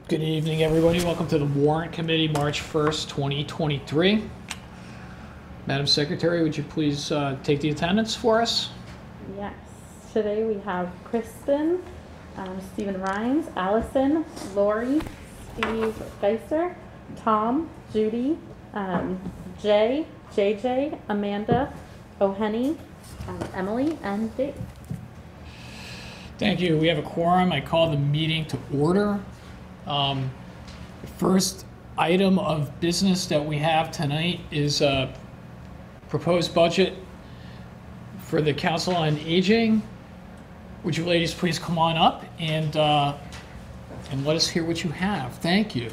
Good evening, everybody. Welcome to the Warrant Committee, March 1st, 2023. Madam Secretary, would you please take the attendance for us? Yes. Today we have Kristen, Stephen Rhines, Allison, Lori, Steve Geiser, Tom, Judy, Jay, JJ, Amanda, O'Henny, Emily, and Dave. Thank you. We have a quorum. I call the meeting to order. The first item of business that we have tonight is a proposed budget for the Council on Aging. Would you ladies please come on up and let us hear what you have. Thank you.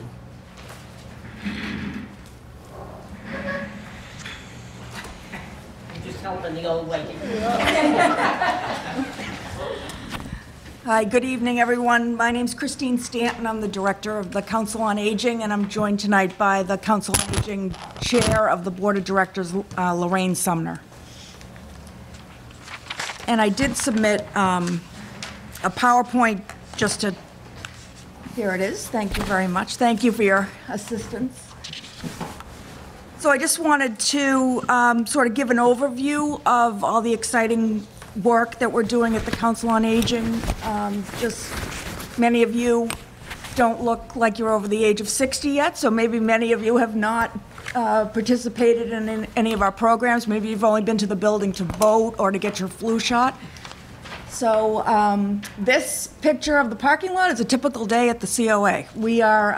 Just helping the old lady. Hi, good evening, everyone. My name's Christine Stanton. I'm the director of the Council on Aging, and I'm joined tonight by the Council on Aging Chair of the Board of Directors, Lorraine Sumner. And I did submit a PowerPoint just to, here it is. Thank you very much. Thank you for your assistance. So I just wanted to sort of give an overview of all the exciting work that we're doing at the Council on Aging. Just many of you don't look like you're over the age of 60 yet, so maybe many of you have not participated in any of our programs. Maybe you've only been to the building to vote or to get your flu shot. So this picture of the parking lot is a typical day at the COA. We are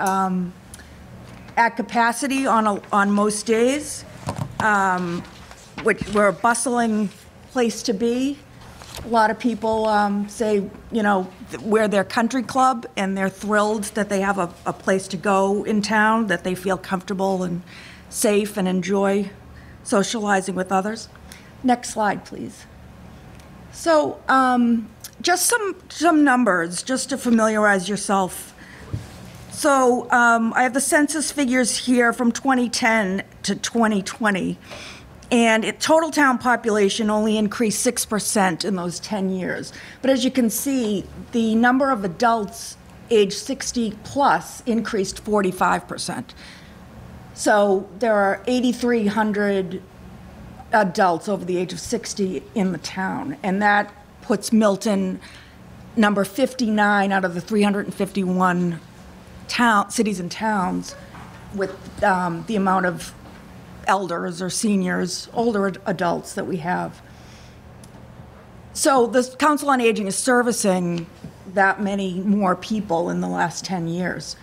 at capacity on most days, which we're a bustling place to be. A lot of people say, you know, we're their country club, and they're thrilled that they have a place to go in town, that they feel comfortable and safe and enjoy socializing with others. Next slide, please. So just some numbers, just to familiarize yourself. So I have the census figures here from 2010 to 2020. And total town population only increased 6% in those 10 years. But as you can see, the number of adults age 60 plus increased 45%. So there are 8,300 adults over the age of 60 in the town. And that puts Milton number 59 out of the 351 cities and towns with the amount of elders or seniors, older adults that we have. So the Council on Aging is servicing that many more people in the last 10 years.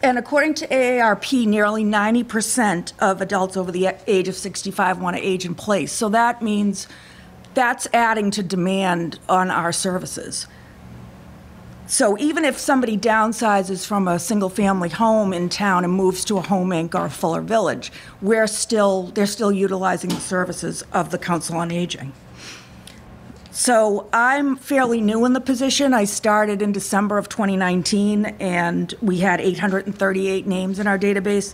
And according to AARP, nearly 90% of adults over the age of 65 want to age in place. So that means that's adding to demand on our services. So even if somebody downsizes from a single-family home in town and moves to a home inc or a Fuller Village, they're still utilizing the services of the Council on Aging. So I'm fairly new in the position. I started in December of 2019, and we had 838 names in our database.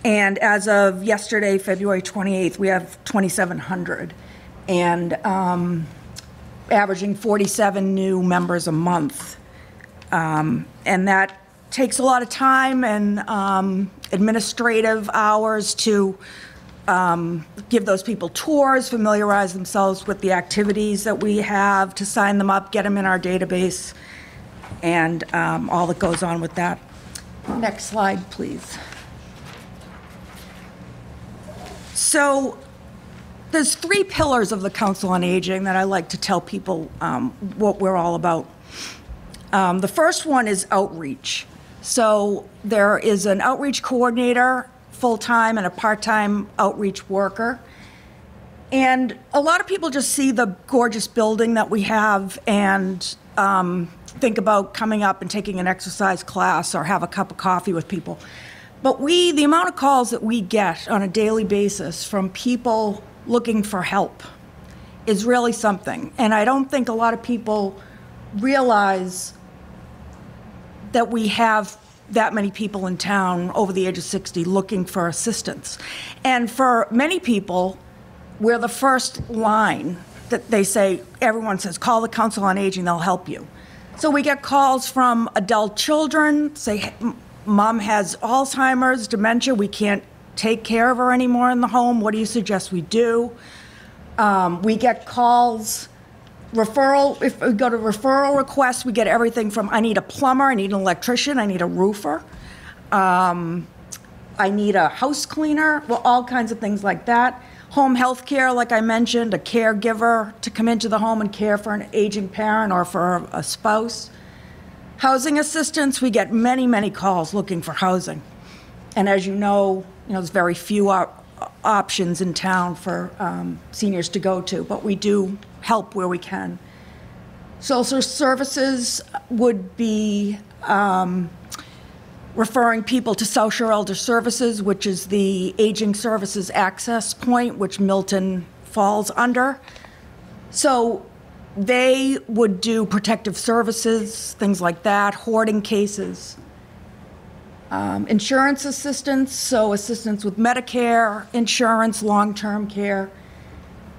And as of yesterday, February 28th, we have 2,700, and averaging 47 new members a month. And that takes a lot of time and administrative hours to give those people tours, familiarize themselves with the activities that we have, to sign them up, get them in our database, and all that goes on with that. Next slide, please. So there's 3 pillars of the Council on Aging that I like to tell people what we're all about. The first one is outreach. So there is an outreach coordinator, full-time, and a part-time outreach worker. And a lot of people just see the gorgeous building that we have and think about coming up and taking an exercise class or have a cup of coffee with people. But the amount of calls that we get on a daily basis from people looking for help is really something. And I don't think a lot of people realize that we have that many people in town over the age of 60 looking for assistance. And for many people, we're the first line that they say, everyone says, call the Council on Aging, they'll help you. So we get calls from adult children, say, Mom has Alzheimer's, dementia, we can't take care of her anymore in the home. What do you suggest we do? We get calls, referral, if we go to referral requests, we get everything from, I need a plumber, I need an electrician, I need a roofer, I need a house cleaner, well, all kinds of things like that. Home health care, like I mentioned, a caregiver to come into the home and care for an aging parent or for a spouse. Housing assistance, we get many, many calls looking for housing. And as you know, there's very few options in town for seniors to go to, but we do help where we can. Social services would be referring people to social elder services, which is the aging services access point, which Milton falls under. So they would do protective services, things like that, hoarding cases. Insurance assistance, so assistance with Medicare, insurance, long-term care,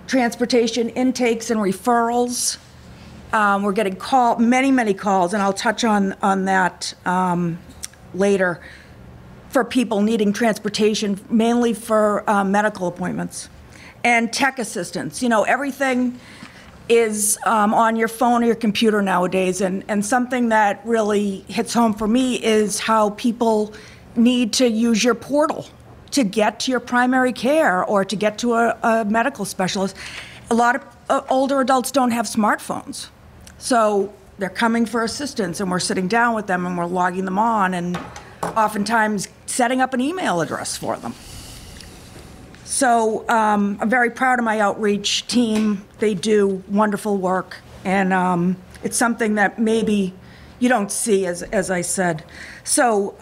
transportation intakes and referrals. We're getting many calls, and I'll touch on that later, for people needing transportation, mainly for medical appointments. And tech assistance. Everything is on your phone or your computer nowadays, and something that really hits home for me is how people need to use your portal to get to your primary care or to get to a medical specialist. A lot of older adults don't have smartphones, so they're coming for assistance, and we're sitting down with them and we're logging them on, and oftentimes setting up an email address for them. So I'm very proud of my outreach team. They do wonderful work, and it's something that maybe you don't see, as I said. So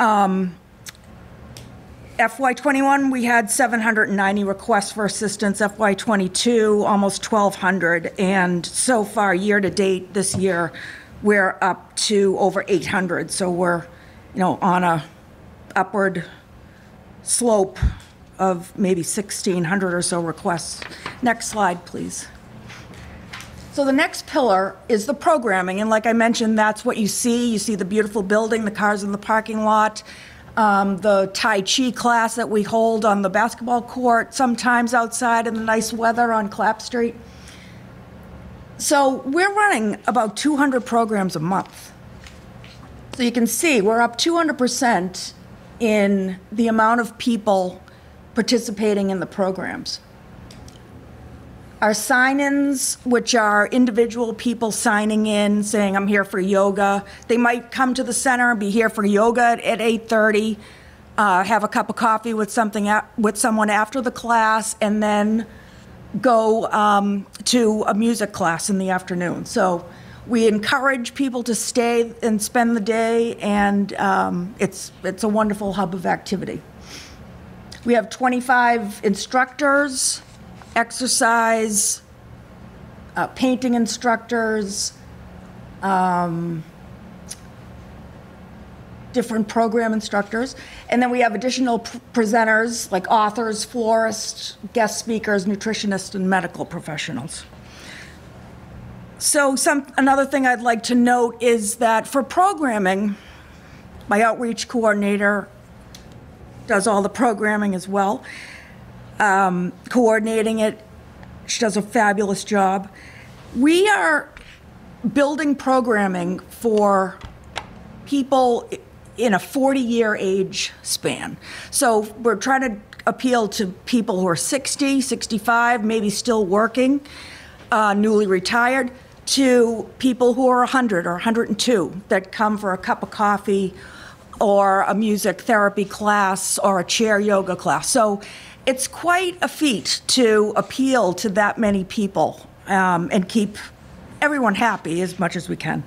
FY21, we had 790 requests for assistance. FY22, almost 1,200, and so far, year to date this year, we're up to over 800. So we're, on a upward slope of maybe 1,600 or so requests. Next slide, please. So the next pillar is the programming, and like I mentioned, that's what you see. You see the beautiful building, the cars in the parking lot, the Tai Chi class that we hold on the basketball court, sometimes outside in the nice weather on Clapp Street. So we're running about 200 programs a month. So you can see we're up 200% in the amount of people participating in the programs. Our sign-ins, which are individual people signing in, saying, I'm here for yoga. They might come to the center and be here for yoga at 8:30, have a cup of coffee with someone after the class, and then go to a music class in the afternoon. So we encourage people to stay and spend the day, and it's a wonderful hub of activity. We have 25 instructors, exercise, painting instructors, different program instructors. And then we have additional presenters like authors, florists, guest speakers, nutritionists, and medical professionals. So another thing I'd like to note is that for programming, my outreach coordinator does all the programming as well, coordinating it. She does a fabulous job. We are building programming for people in a 40-year age span. So we're trying to appeal to people who are 60, 65, maybe still working, newly retired, to people who are 100 or 102 that come for a cup of coffee or a music therapy class or a chair yoga class. So it's quite a feat to appeal to that many people and keep everyone happy as much as we can.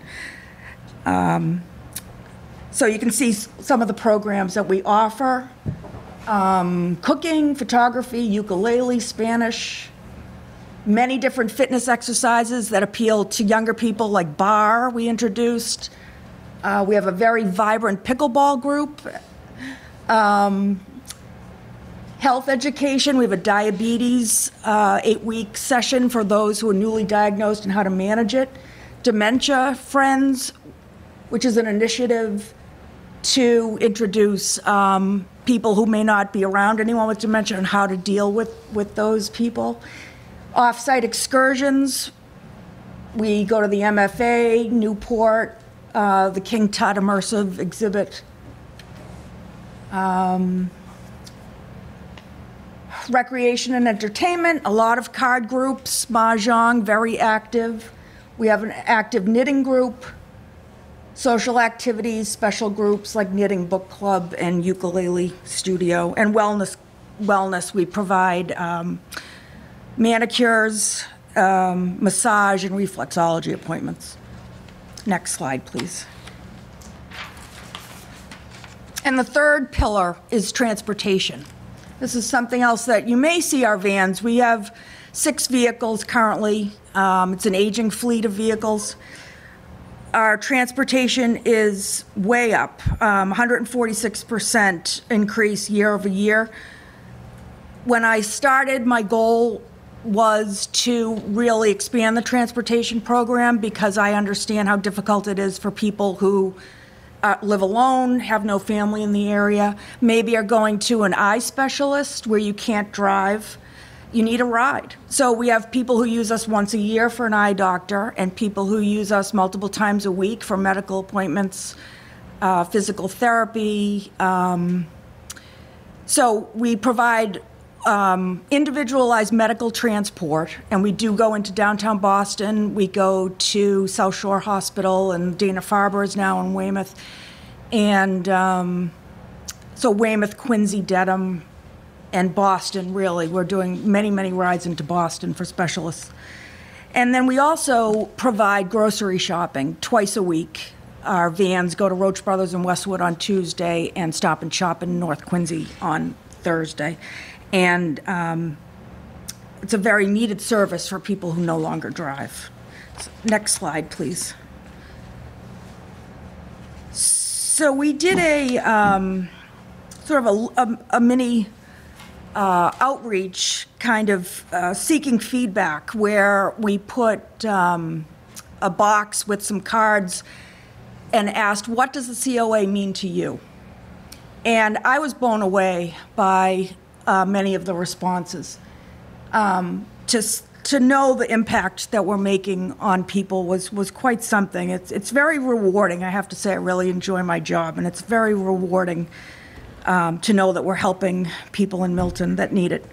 So you can see some of the programs that we offer. Cooking, photography, ukulele, Spanish, many different fitness exercises that appeal to younger people, like bar we introduced. We have a very vibrant pickleball group. Health education, we have a diabetes 8-week session for those who are newly diagnosed and how to manage it. Dementia friends, which is an initiative to introduce people who may not be around anyone with dementia and how to deal with those people. Off-site excursions, we go to the MFA, Newport, the King Tut Immersive Exhibit. Recreation and entertainment, a lot of card groups, mahjong, very active. We have an active knitting group, social activities, special groups like knitting book club and ukulele studio, and wellness. We provide manicures, massage, and reflexology appointments. Next slide, please. And the third pillar is transportation. This is something else that you may see our vans. We have 6 vehicles currently. It's an aging fleet of vehicles. Our transportation is way up, 146% increase year over year. When I started, my goal was to really expand the transportation program because I understand how difficult it is for people who live alone, have no family in the area, maybe are going to an eye specialist where you can't drive. You need a ride. So we have people who use us once a year for an eye doctor and people who use us multiple times a week for medical appointments, physical therapy. So we provide individualized medical transport, and we do go into downtown Boston. We go to South Shore Hospital, and Dana-Farber is now in Weymouth. And so Weymouth, Quincy, Dedham, and Boston, really. We're doing many, many rides into Boston for specialists. And then we also provide grocery shopping twice a week. Our vans go to Roach Brothers in Westwood on Tuesday and Stop and Shop in North Quincy on Thursday. And it's a very needed service for people who no longer drive. So, next slide, please. So we did a sort of a mini outreach, kind of seeking feedback, where we put a box with some cards and asked, what does the COA mean to you? And I was blown away by many of the responses. To know the impact that we're making on people was quite something. It's very rewarding, I have to say. I really enjoy my job, and it's very rewarding to know that we're helping people in Milton that need it.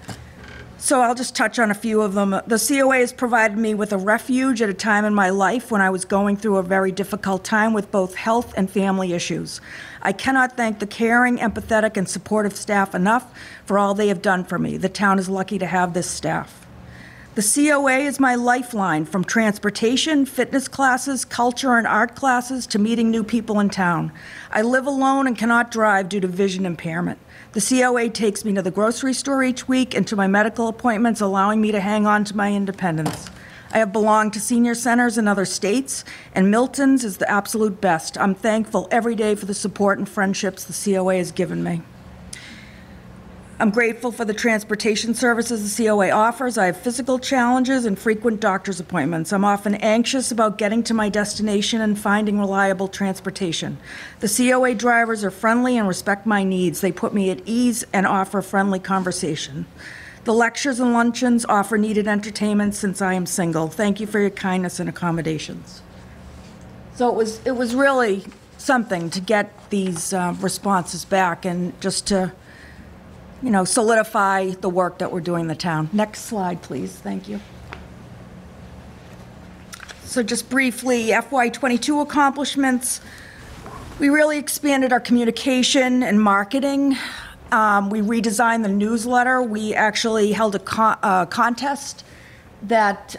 So I'll just touch on a few of them. The COA has provided me with a refuge at a time in my life when I was going through a very difficult time with both health and family issues. I cannot thank the caring, empathetic, and supportive staff enough for all they have done for me. The town is lucky to have this staff. The COA is my lifeline, from transportation, fitness classes, culture and art classes, to meeting new people in town. I live alone and cannot drive due to vision impairment. The COA takes me to the grocery store each week and to my medical appointments, allowing me to hang on to my independence. I have belonged to senior centers in other states, and Milton's is the absolute best. I'm thankful every day for the support and friendships the COA has given me. I'm grateful for the transportation services the COA offers. I have physical challenges and frequent doctor's appointments. I'm often anxious about getting to my destination and finding reliable transportation. The COA drivers are friendly and respect my needs. They put me at ease and offer friendly conversation. The lectures and luncheons offer needed entertainment since I am single. Thank you for your kindness and accommodations. So it was really something to get these responses back and just to solidify the work that we're doing in the town. Next slide, please. Thank you. So just briefly, FY22 accomplishments. We really expanded our communication and marketing. We redesigned the newsletter. We actually held a contest that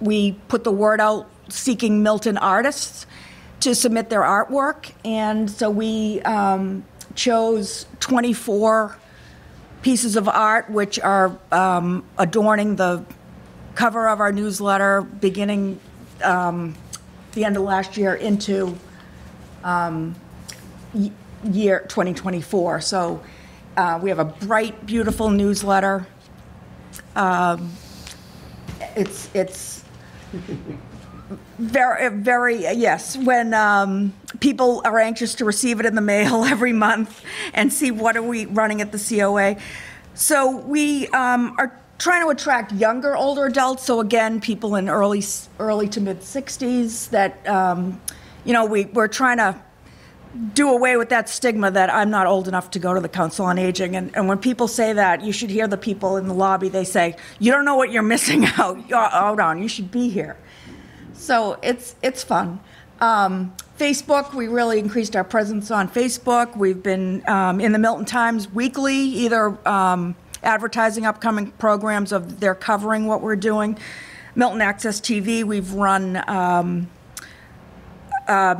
we put the word out seeking Milton artists to submit their artwork. And so we chose 24 pieces of art which are adorning the cover of our newsletter beginning the end of last year into year 2024. So we have a bright, beautiful newsletter. It's Very, yes. When people are anxious to receive it in the mail every month and see what are we running at the COA. So we are trying to attract younger, older adults. So again, people in early to mid 60s that, we're trying to do away with that stigma that I'm not old enough to go to the Council on Aging. And when people say that, you should hear the people in the lobby, they say, you don't know what you're missing out. Hold on, you should be here. So it's fun. Facebook, we really increased our presence on Facebook. We've been in the Milton Times weekly, either advertising upcoming programs of they're covering what we're doing. Milton Access TV, we've run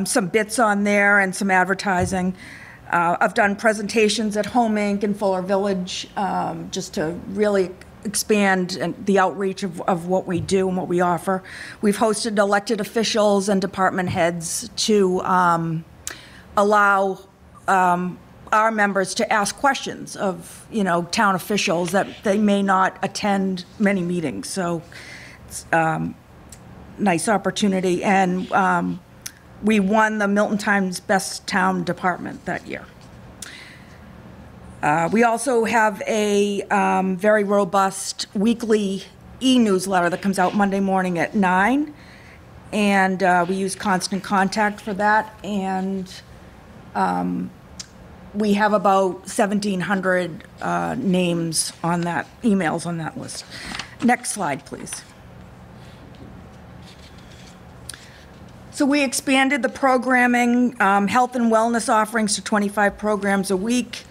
some bits on there and some advertising. I've done presentations at Home Inc. and Fuller Village just to really expand the outreach of what we do and what we offer. We've hosted elected officials and department heads to allow our members to ask questions of, town officials that they may not attend many meetings. So it's nice opportunity. And we won the Milton Times Best Town Department that year. We also have a very robust weekly e-newsletter that comes out Monday morning at 9. And we use Constant Contact for that. And we have about 1,700 names on that, emails on that list. Next slide, please. So we expanded the programming, health and wellness offerings to 25 programs a week.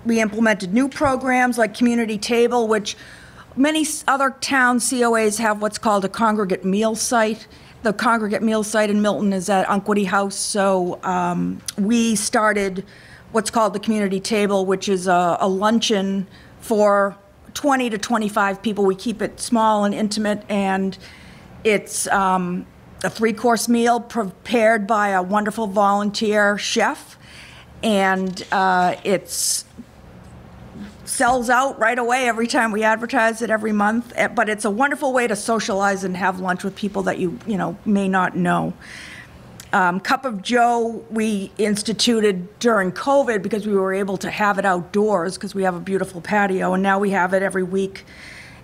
We implemented new programs like Community Table, which many other town COAs have what's called a congregate meal site. The congregate meal site in Milton is at Unquity House. So we started what's called the Community Table, which is a luncheon for 20 to 25 people. We keep it small and intimate, and it's a 3-course meal prepared by a wonderful volunteer chef, and it's sells out right away every time we advertise it every month. But it's a wonderful way to socialize and have lunch with people that you may not know. Cup of Joe we instituted during COVID because we were able to have it outdoors because we have a beautiful patio, and now we have it every week.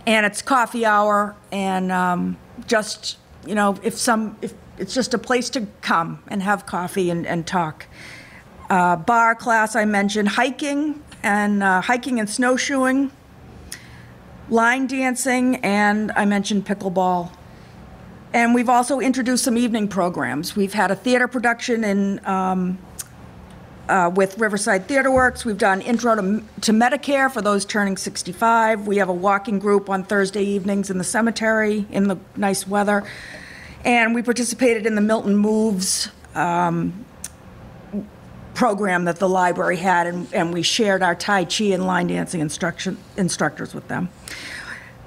And it's coffee hour, and just if it's just a place to come and have coffee and talk. Bar class I mentioned, hiking and snowshoeing, line dancing, and I mentioned pickleball. And we've also introduced some evening programs. We've had a theater production with Riverside Theater Works. We've done Intro to Medicare for those turning 65. We have a walking group on Thursday evenings in the cemetery in the nice weather. And we participated in the Milton Moves program that the library had, and we shared our Tai Chi and line dancing instructors with them.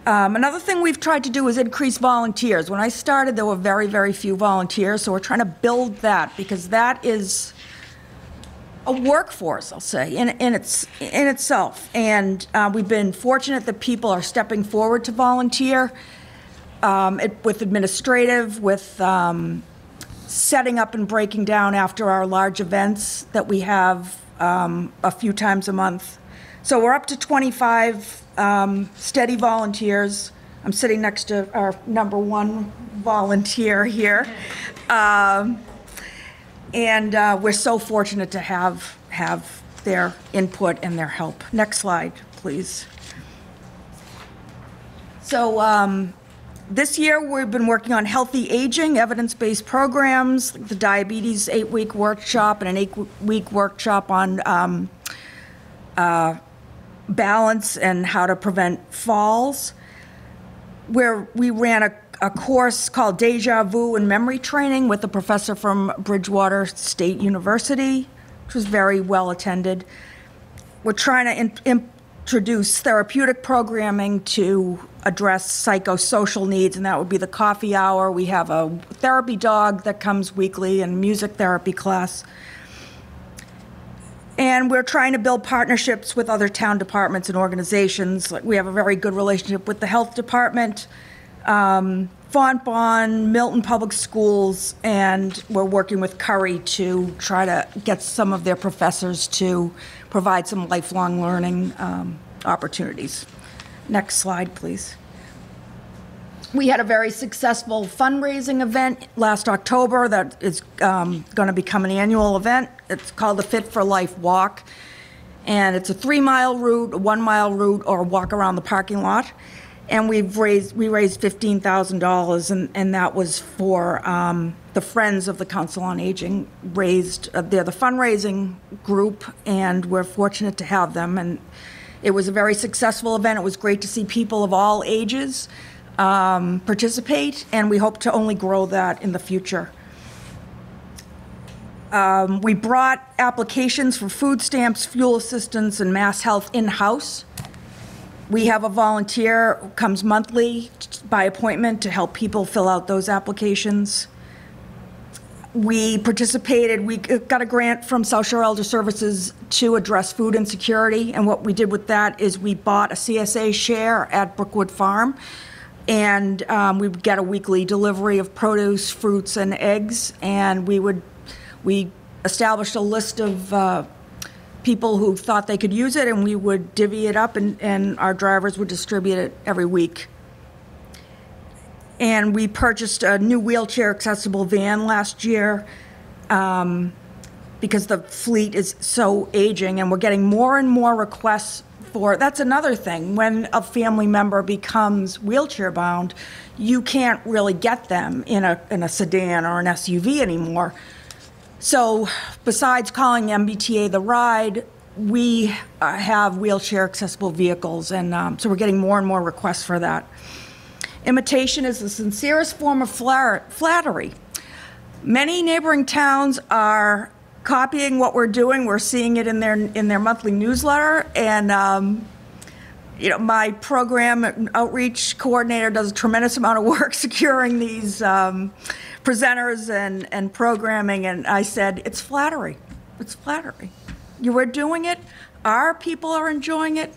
Another thing we've tried to do is increase volunteers. When I started, there were very, very few volunteers, so we're trying to build that because that is a workforce, I'll say, in itself. And we've been fortunate that people are stepping forward to volunteer with administrative, with setting up and breaking down after our large events that we have a few times a month. So we're up to 25 steady volunteers. I'm sitting next to our number one volunteer here. And we're so fortunate to have their input and their help. Next slide, please. So this year we've been working on healthy aging, evidence-based programs, the diabetes 8-week workshop and an 8-week workshop on balance and how to prevent falls, where we ran a course called Deja Vu and Memory Training with a professor from Bridgewater State University, which was very well attended. We're trying to introduce therapeutic programming to address psychosocial needs, and that would be the coffee hour. We have a therapy dog that comes weekly and music therapy class. And we're trying to build partnerships with other town departments and organizations. We have a very good relationship with the health department. Fontbonne, Milton Public Schools, and we're working with Curry to try to get some of their professors to provide some lifelong learning opportunities. Next slide, please. We had a very successful fundraising event last October that is going to become an annual event. It's called the Fit for Life Walk, and it's a 3-mile route, a 1-mile route, or a walk around the parking lot. And we raised $15,000, and that was for the Friends of the Council on Aging. They're the fundraising group, and we're fortunate to have them. And it was a very successful event. It was great to see people of all ages participate, and we hope to only grow that in the future. We brought applications for food stamps, fuel assistance, and mass health in-house. We have a volunteer who comes monthly by appointment to help people fill out those applications. We participated, we got a grant from South Shore Elder Services to address food insecurity, and what we did with that is we bought a CSA share at Brookwood Farm, and we would get a weekly delivery of produce, fruits, and eggs, and we established a list of people who thought they could use it, and we would divvy it up, and our drivers would distribute it every week. And we purchased a new wheelchair-accessible van last year because the fleet is so aging, and we're getting more and more requests for, that's another thing, when a family member becomes wheelchair-bound, you can't really get them in a sedan or an SUV anymore. So besides calling MBTA the ride, we have wheelchair-accessible vehicles, and so we're getting more and more requests for that. Imitation is the sincerest form of flattery. Many neighboring towns are copying what we're doing. We're seeing it in their monthly newsletter, and my program outreach coordinator does a tremendous amount of work securing these presenters and programming, and I said, it's flattery. It's flattery. You were doing it. Our people are enjoying it.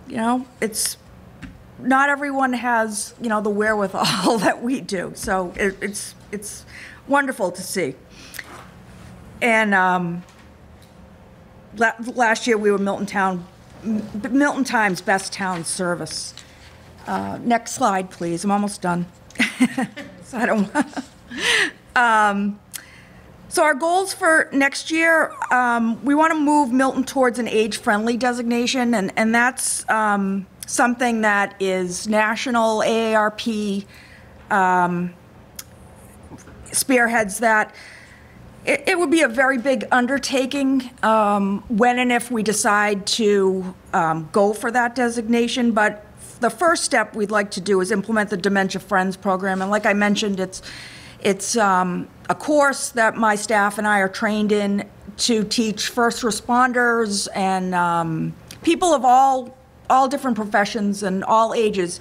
It's not everyone has, the wherewithal that we do. So it's wonderful to see. And last year we were Milton Times Best Town Service. Next slide, please. I'm almost done. So I don't. So our goals for next year, we want to move Milton towards an age-friendly designation, and that's something that is national. AARP spearheads that. It would be a very big undertaking when and if we decide to go for that designation, but the first step we'd like to do is implement the Dementia Friends program, and like I mentioned, it's a course that my staff and I are trained in to teach first responders and people of all different professions and all ages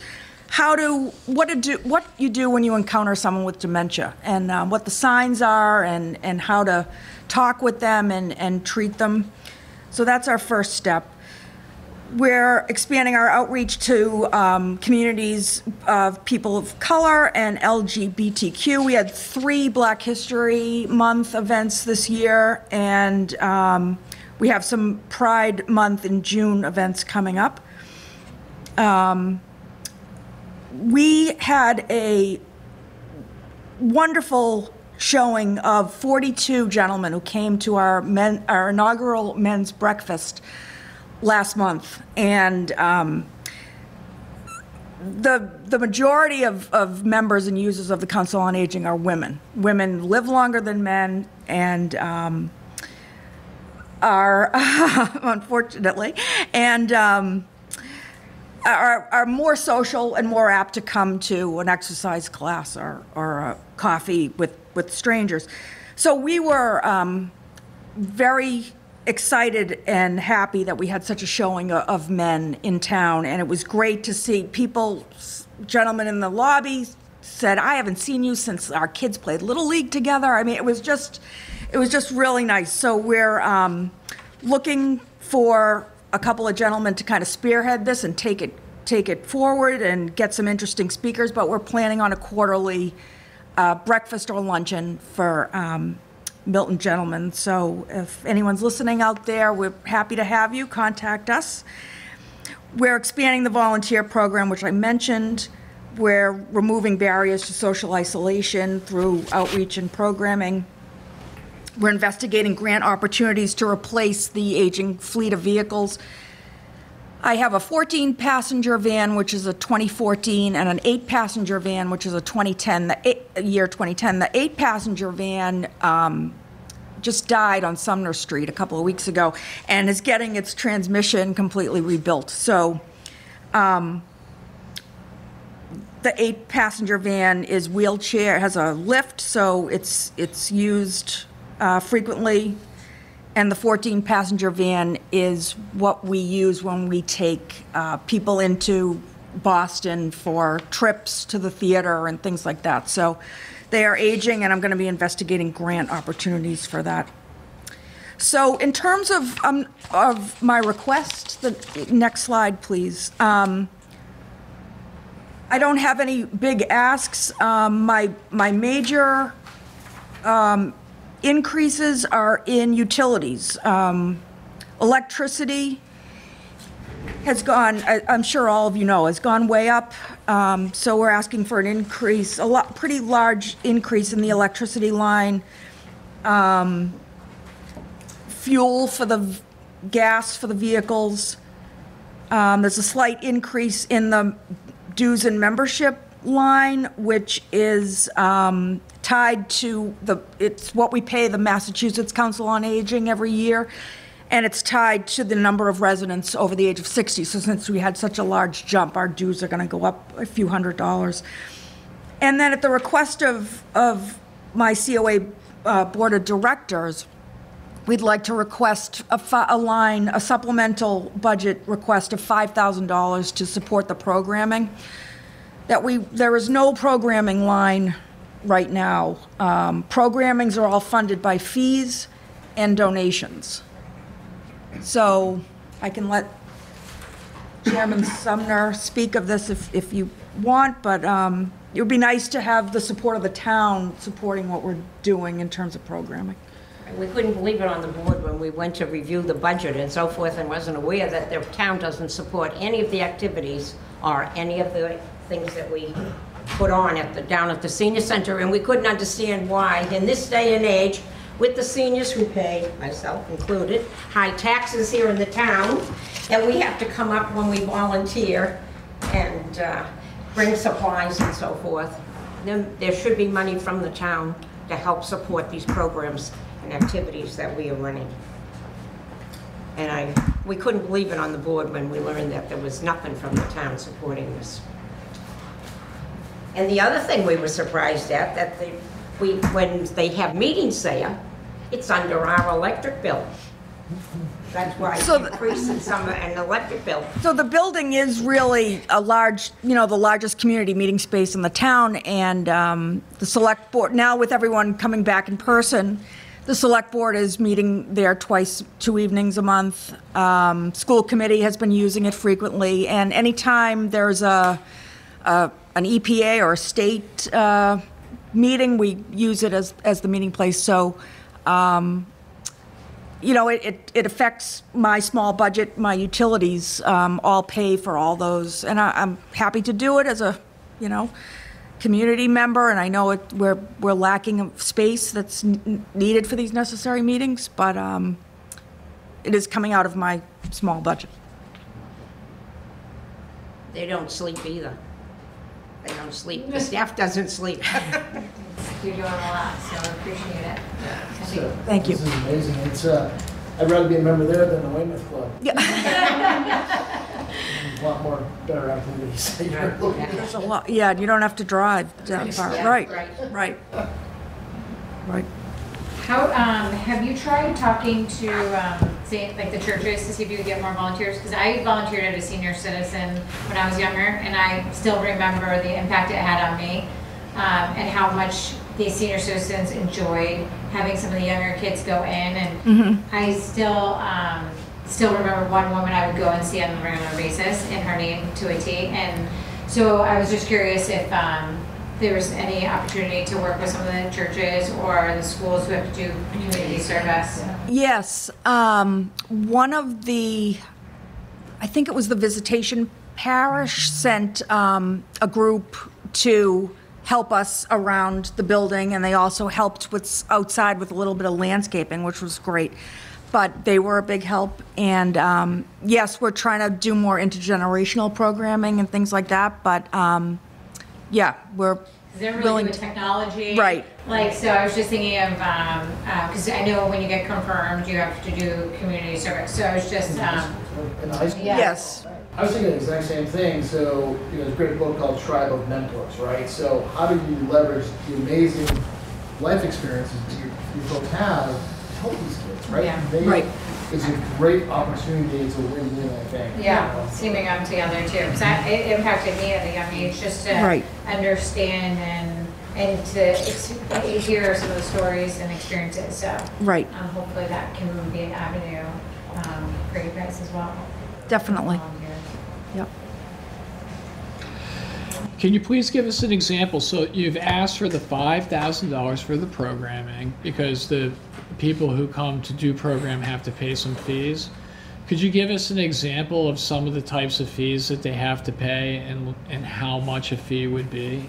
what you do when you encounter someone with dementia, and what the signs are, and how to talk with them and treat them. So that's our first step. We're expanding our outreach to communities of people of color and LGBTQ. We had 3 Black History Month events this year, and we have some Pride Month in June events coming up. We had a wonderful showing of 42 gentlemen who came to our inaugural men's breakfast last month, and the majority of members and users of the Council on Aging are women. Women live longer than men, and are unfortunately, and are more social and more apt to come to an exercise class or a coffee with strangers. So we were very excited and happy that we had such a showing of men in town, and it was great to see people, gentlemen in the lobby said, I haven't seen you since our kids played Little League together. I mean, it was just really nice. So we're looking for a couple of gentlemen to kind of spearhead this and take it take it forward and get some interesting speakers, but we're planning on a quarterly breakfast or luncheon for Milton gentlemen. So if anyone's listening out there, we're happy to have you. Contact us. We're expanding the volunteer program, which I mentioned. We're removing barriers to social isolation through outreach and programming. We're investigating grant opportunities to replace the aging fleet of vehicles. I have a 14-passenger van, which is a 2014, and an 8-passenger van, which is a 2010, year 2010. The 8-passenger van just died on Sumner Street a couple of weeks ago and is getting its transmission completely rebuilt. So the 8-passenger van is wheelchair, has a lift, so it's used frequently. And the 14-passenger van is what we use when we take people into Boston for trips to the theater and things like that. So they are aging, and I'm going to be investigating grant opportunities for that. So in terms of my request, the next slide, please. I don't have any big asks. My major increases are in utilities. Electricity has gone, I'm sure all of you know, has gone way up. So we're asking for an increase, pretty large increase in the electricity line. Fuel for the gas for the vehicles. There's a slight increase in the dues and membership line, which is tied to it's what we pay the Massachusetts Council on Aging every year, and it's tied to the number of residents over the age of 60. So since we had such a large jump, our dues are going to go up a few $100s. And then at the request of my COA Board of Directors, we'd like to request a supplemental budget request of $5,000 to support the programming. There is no programming line right now. Programmings are all funded by fees and donations. So I can let Chairman Sumner speak of this if you want, but it would be nice to have the support of the town supporting what we're doing in terms of programming. We couldn't believe it on the board when we went to review the budget and so forth, and wasn't aware that the town doesn't support any of the activities or any of the things that we put on down at the senior center. And we couldn't understand why, in this day and age, with the seniors who pay, myself included, high taxes here in the town, and we have to come up when we volunteer and bring supplies and so forth. Then there should be money from the town to help support these programs and activities that we are running. And we couldn't believe it on the board when we learned that there was nothing from the town supporting this. And the other thing we were surprised at, that when they have meetings there, it's under our electric bill. That's why it's increasing an electric bill. So the building is really a large, the largest community meeting space in the town, and the select board, now with everyone coming back in person, the select board is meeting there 2 evenings a month. School committee has been using it frequently, and anytime there's an EPA or a state meeting, we use it as the meeting place. So, it affects my small budget. My utilities all pay for all those, and I'm happy to do it as a, community member. And I know we're lacking of space that's needed for these necessary meetings, but it is coming out of my small budget. They don't sleep either. They don't sleep. The staff doesn't sleep. You're doing a lot, so I appreciate it. Thank you. This is amazing. It's I'd rather be a member there than the Weymouth Club. Yeah. A lot more better activities. There's a lot. Yeah, you don't have to drive that far. Yeah, Right. How have you tried talking to say like the churches to see if you could get more volunteers? Because I volunteered as a senior citizen when I was younger, and I still remember the impact it had on me, and how much these senior citizens enjoyed having some of the younger kids go in. And I still still remember one woman I would go and see on a regular basis, and her name to a T. And so I was just curious if there was any opportunity to work with some of the churches or the schools who have to do community service. Yes. One of the, I think it was the Visitation Parish, sent a group to help us around the building, and they also helped with outside with a little bit of landscaping, which was great. But they were a big help. And yes, we're trying to do more intergenerational programming and things like that. But yeah, we're They're really willing good with to. technology. Right. Like, so I was just thinking of, because I know when you get confirmed, you have to do community service. So I was just, In the high school? Yeah. Yes. I was thinking the exact same thing. So, there's a great book called Tribe of Mentors, right? So, how do you leverage the amazing life experiences that you folks have to help these kids, right? Yeah. Right. It's a great opportunity to win-win, I think. yeah, teaming up together too. Because it impacted me at a young age just to Right. understand and to hear some of the stories and experiences. So Right. hopefully that can be an avenue for you guys as well. Definitely. Yep. Can you please give us an example? So you've asked for the $5,000 for the programming because the people who come to do program have to pay some fees. Could you give us an example of some of the types of fees that they have to pay and how much a fee would be?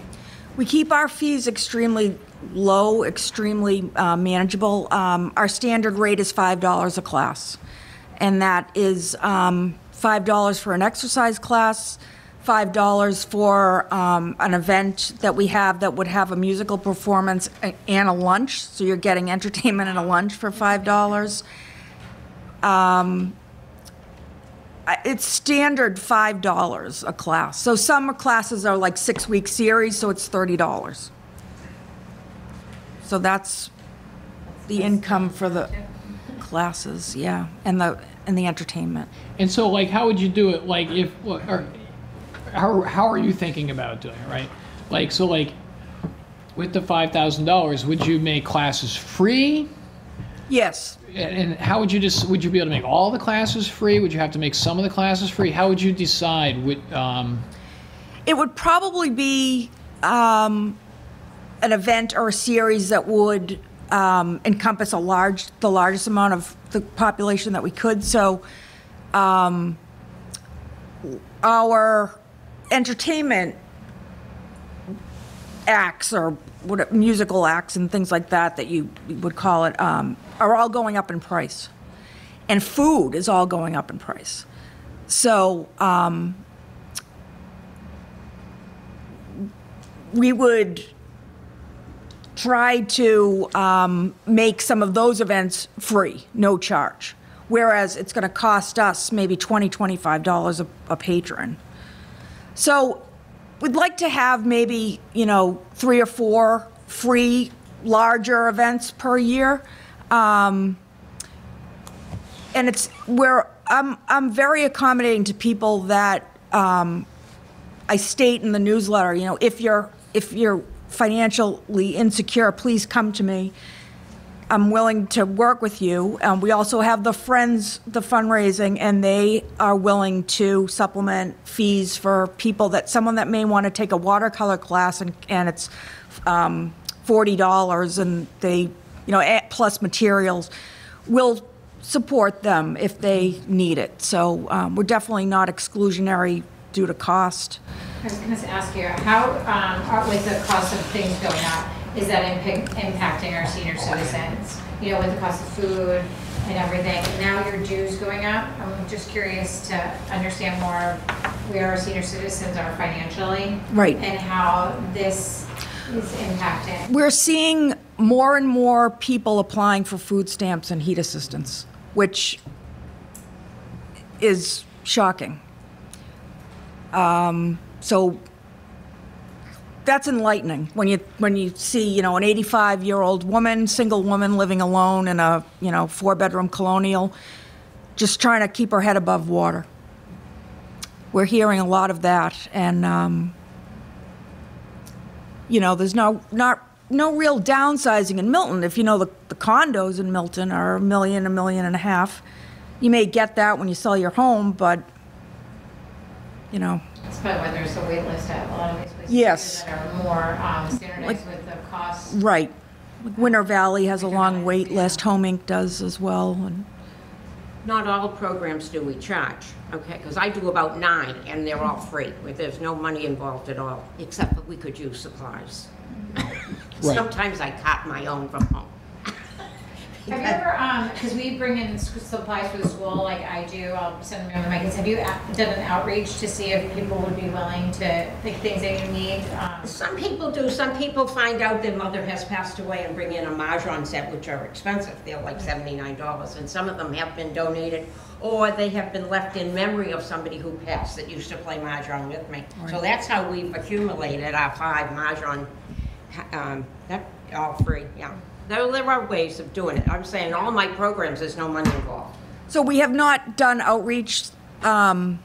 We keep our fees extremely low, extremely manageable. Our standard rate is $5 a class, and that is $5 for an exercise class, $5 for an event that we have that would have a musical performance and a lunch, so you're getting entertainment and a lunch for $5. It's standard $5 a class. So some classes are like 6-week series, so it's $30. So that's the income for the classes, yeah, and the entertainment. And so, like, how would you do it? Like, or how are you thinking about doing it, right? Like, so, like, with the $5,000, would you make classes free? Yes. And how would you would you be able to make all the classes free? Would you have to make some of the classes free? How would you decide? It would probably be an event or a series that would encompass the largest amount of the population that we could. So our entertainment acts or musical acts and things like that you would call it, are all going up in price. And food is all going up in price. So we would try to make some of those events free, no charge. Whereas it's going to cost us maybe $20, $25 a patron. So we'd like to have maybe, 3 or 4 free larger events per year. And I'm very accommodating to people that I state in the newsletter, if you're financially insecure, please come to me. I'm willing to work with you. We also have the fundraising, and they are willing to supplement fees for someone that may want to take a watercolor class and it's $40 and they, plus materials. We'll support them if they need it. So we're definitely not exclusionary due to cost. I was going to ask you, how, with the cost of things going up, is that impacting our senior citizens? With the cost of food and everything. And now your dues going up. I'm just curious to understand more where our senior citizens are financially. Right. And how this is impacting. We're seeing more and more people applying for food stamps and heat assistance, which is shocking. So that's enlightening when you see, an 85-year-old woman, single woman living alone in a, 4-bedroom colonial, just trying to keep her head above water. We're hearing a lot of that, and there's no real downsizing in Milton. If the condos in Milton are $1 million, $1.5 million, You may get that when you sell your home, but, you know, It's probably why there's a wait list at a lot of these places. Yes. That are more standardized with the costs. right. Winter Valley has a long wait list, Home Inc. does as well, and, Not all programs do we charge, okay? Because I do about 9, and they're all free. There's no money involved at all, except that we could use supplies. Sometimes I cop my own from home. Have you ever, because we bring in supplies for the school, like I do, I'll send them to my kids. Have you done an outreach to see if people would be willing to, like, things that you need? Some people do. Some people find out their mother has passed away and bring in a mahjong set, which are expensive. They're like $79, and some of them have been donated, or they have been left in memory of somebody who passed that used to play mahjong with me. So that's how we've accumulated our 5 mahjong. That's all free, yeah. There are ways of doing it. I'm saying all my programs, there's no money involved. so we have not done outreach, I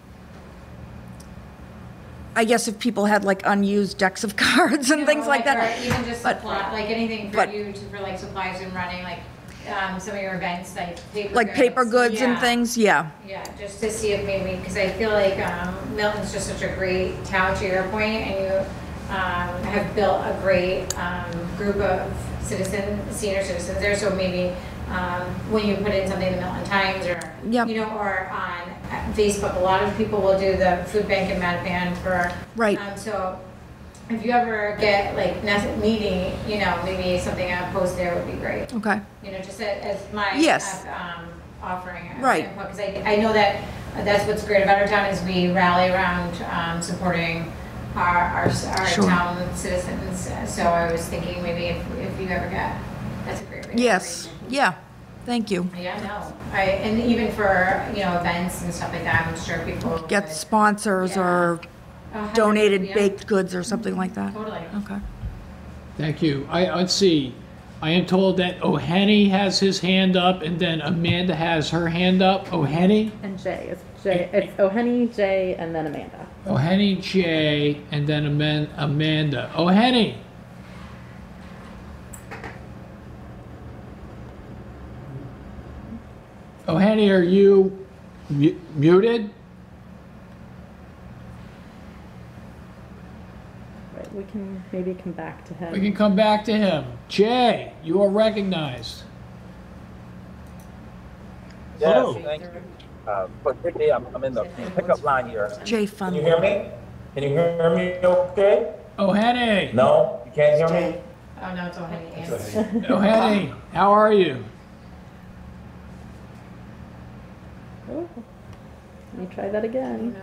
guess if people had like unused decks of cards and things like that. Or even just But- supply, like anything for but- you for like supplies and running, like some of your events, like paper goods. Like paper goods and Yeah. things, yeah. Yeah, just to see if maybe, because I feel like Milton's just such a great town, to your point, and you have built a great group of senior citizens there, so maybe when you put in something in the Milton Times or, Yep. you know, or on Facebook, a lot of people will do the food bank and Mattapan for. Right. So if you ever get like needing, you know, maybe something I post there would be great. Okay, You know, just as my Yes. offering Right. input, because I know that that's what's great about our town is we rally around supporting our Sure. town citizens. So I was thinking maybe if you ever get, that's a great way. to yes, yeah, thank you. reach. Yeah, no, and even for, you know, events and stuff like that, I'm sure people Get would- sponsors Yeah. or have donated yeah, baked goods or something like that. Totally. Okay. Thank you. Let's see. I am told that O'Henny has his hand up, and then Amanda has her hand up. O'Henny? And Jay, it's O'Henny, Jay, and then Amanda. O'Henny, Jay, and then Amanda. O'Henny? O'Henny, are you muted? Right, we can maybe come back to him. We can come back to him. Jay, you are recognized. Yes, thank you. Particularly, I'm in the pickup line here. Jay Can Fun. you hear me? Can you hear me okay? O'Henny? No? You can't hear me? Oh, no, it's O'Henny. O'Henny, how are you? Oh, let me try that again.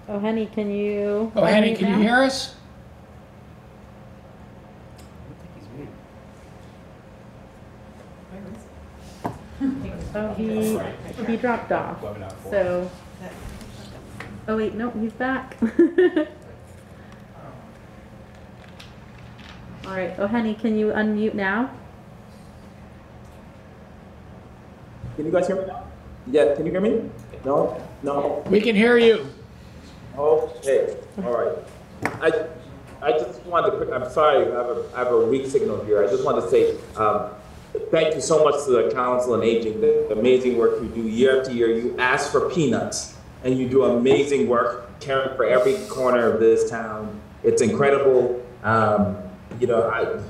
O'Henny, can you? O'Henny, unmute can you now? hear us? Oh, he dropped off. So. Oh wait, no, he's back. All right, O'Henny, can you unmute now? Can you guys hear me now? Yeah, can you hear me? No? No? We can hear you. Okay, all right. I just wanted to, I'm sorry, I have a weak signal here. I just wanted to say, thank you so much to the Council on Aging, the amazing work you do year after year. You ask for peanuts, and you do amazing work caring for every corner of this town. It's incredible. You know,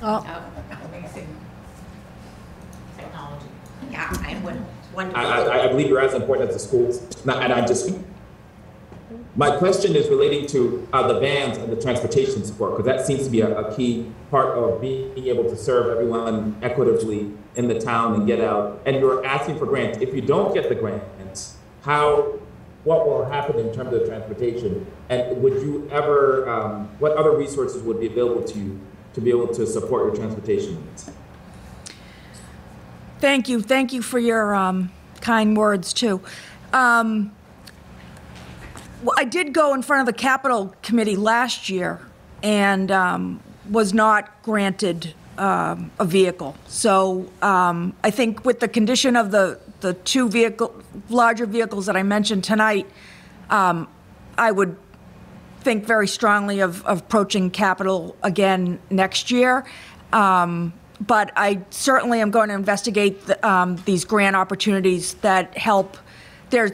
Oh, Amazing technology. Yeah, I would. Wonderful. I believe you're as important as the schools. My question is relating to the vans and the transportation support, because that seems to be a key part of being able to serve everyone equitably in the town and get out. And you're asking for grants. If you don't get the grants, what will happen in terms of transportation? And would you ever, what other resources would be available to you to be able to support your transportation needs? thank you for your kind words too. Well, I did go in front of the Capital Committee last year and was not granted a vehicle. So I think with the condition of the two larger vehicles that I mentioned tonight, I would think very strongly of approaching capital again next year. But I certainly am going to investigate these grant opportunities that help. They're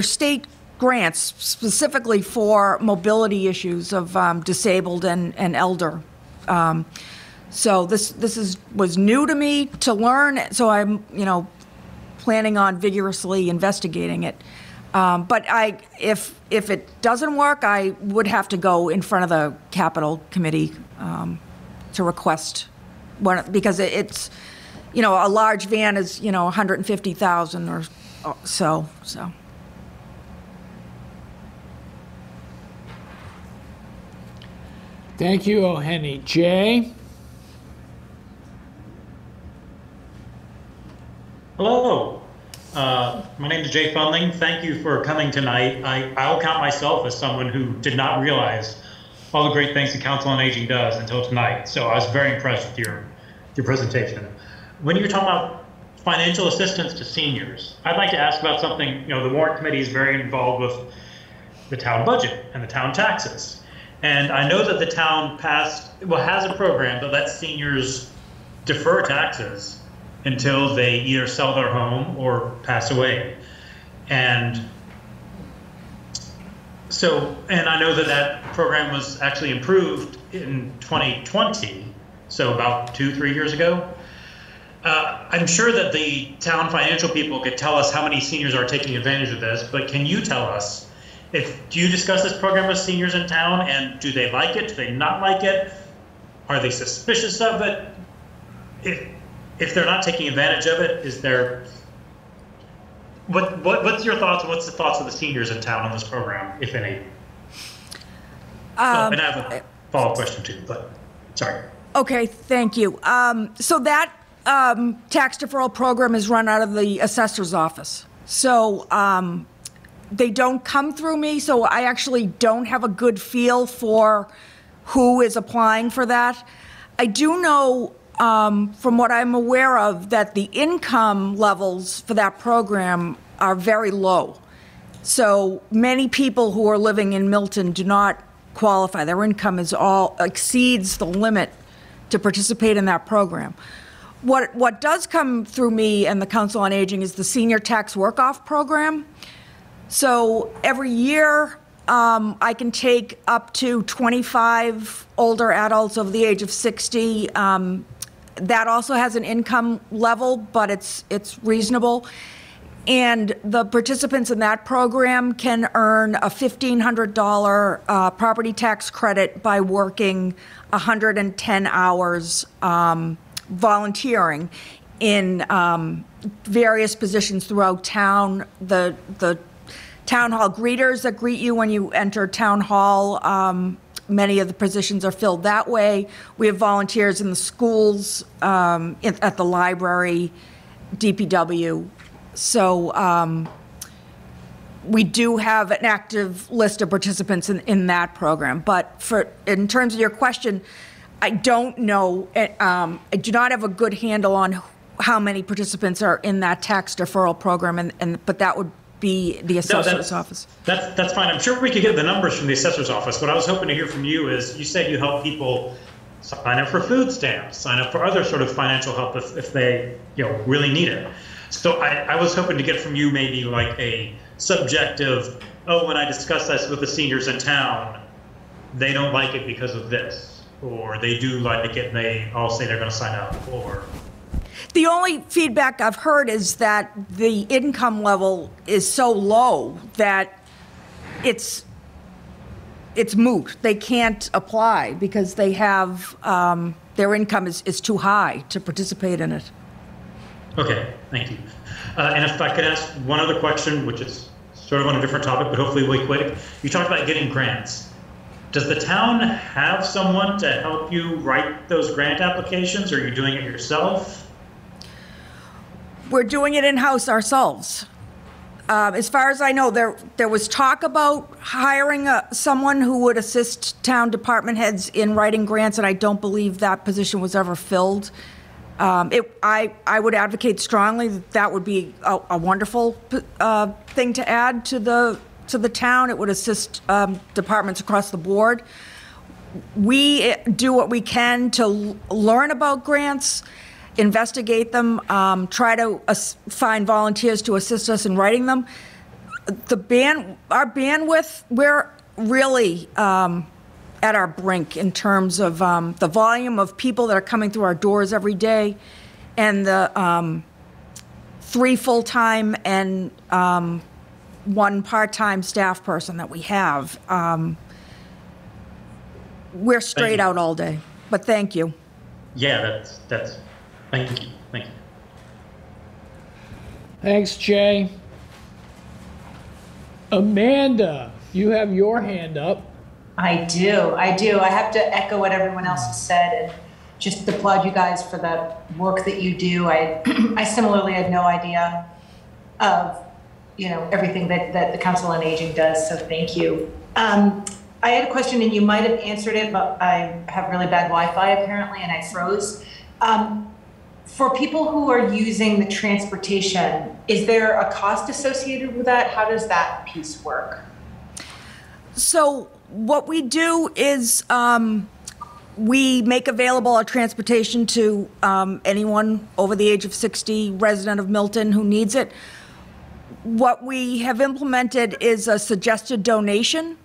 state grants specifically for mobility issues of disabled and elder. So this was new to me to learn. So I'm planning on vigorously investigating it. But if it doesn't work, I would have to go in front of the Capital Committee to request one, because it's, a large van is, 150,000 or so. Thank you, O'Henny. Jay? Hello. My name is Jay Fundling. Thank you for coming tonight. I'll count myself as someone who did not realize all the great things the Council on Aging does until tonight. So I was very impressed with your presentation. When you're talking about financial assistance to seniors, I'd like to ask about something. The Warrant Committee is very involved with the town budget and the town taxes. And I know that the town has a program that lets seniors defer taxes until they either sell their home or pass away. And I know that program was actually improved in 2020, so about 2-3 years ago. I'm sure that the town financial people could tell us how many seniors are taking advantage of this, but can you tell us, do you discuss this program with seniors in town, and do they like it, do they not like it? Are they suspicious of it? If they're not taking advantage of it, what's your thoughts? What's the thoughts of the seniors in town on this program, if any? And I have a follow-up question too, but sorry. Okay, thank you. So that tax deferral program is run out of the assessor's office. So they don't come through me, so I actually don't have a good feel for who is applying for that. I do know, from what I'm aware of, that the income levels for that program are very low. So many people who are living in Milton do not qualify. Their income exceeds the limit to participate in that program. What does come through me and the Council on Aging is the Senior Tax Work-Off Program. So every year, I can take up to 25 older adults over the age of 60. That also has an income level, but it's reasonable. And the participants in that program can earn a $1,500 property tax credit by working 110 hours volunteering in various positions throughout town. The town hall greeters that greet you when you enter town hall, many of the positions are filled that way. We have volunteers in the schools, at the library, DPW. So we do have an active list of participants in that program. But in terms of your question, I don't know. I do not have a good handle on how many participants are in that tax deferral program, but that would be the assessor's office. That's fine. I'm sure we could get the numbers from the assessor's office. What I was hoping to hear from you is, you said you help people sign up for food stamps, sign up for other sort of financial help if they really need it. So I was hoping to get from you maybe like a subjective, when I discuss this with the seniors in town, they don't like it because of this, or they do like it and they all say they're going to sign up, or... The only feedback I've heard is that the income level is so low that it's moot. They can't apply because they have, their income is too high to participate in it. Okay, thank you. And if I could ask one other question, which is sort of on a different topic, but hopefully really quick. You talked about getting grants. Does the town have someone to help you write those grant applications, or are you doing it yourself? We're doing it in-house ourselves. As far as I know, there was talk about hiring someone who would assist town department heads in writing grants, and I don't believe that position was ever filled. I would advocate strongly that would be a wonderful thing to add to the to the town. It would assist departments across the board. We do what we can to learn about grants, investigate them, try to find volunteers to assist us in writing them. Our bandwidth, we're really at our brink in terms of the volume of people that are coming through our doors every day, and the 3 full-time and 1 part-time staff person that we have. We're straight out all day, but thank you. Yeah, that's, thank you. Thanks, Jay. Amanda, you have your hand up. I do. I have to echo what everyone else has said and just applaud you guys for the work that you do. I similarly had no idea of, everything that the Council on Aging does, so thank you. I had a question, and you might have answered it, but I have really bad Wi-Fi apparently, and I froze. For people who are using the transportation, is there a cost associated with that? How does that piece work? So what we do is we make available our transportation to anyone over the age of 60, resident of Milton who needs it. What we have implemented is a suggested donation.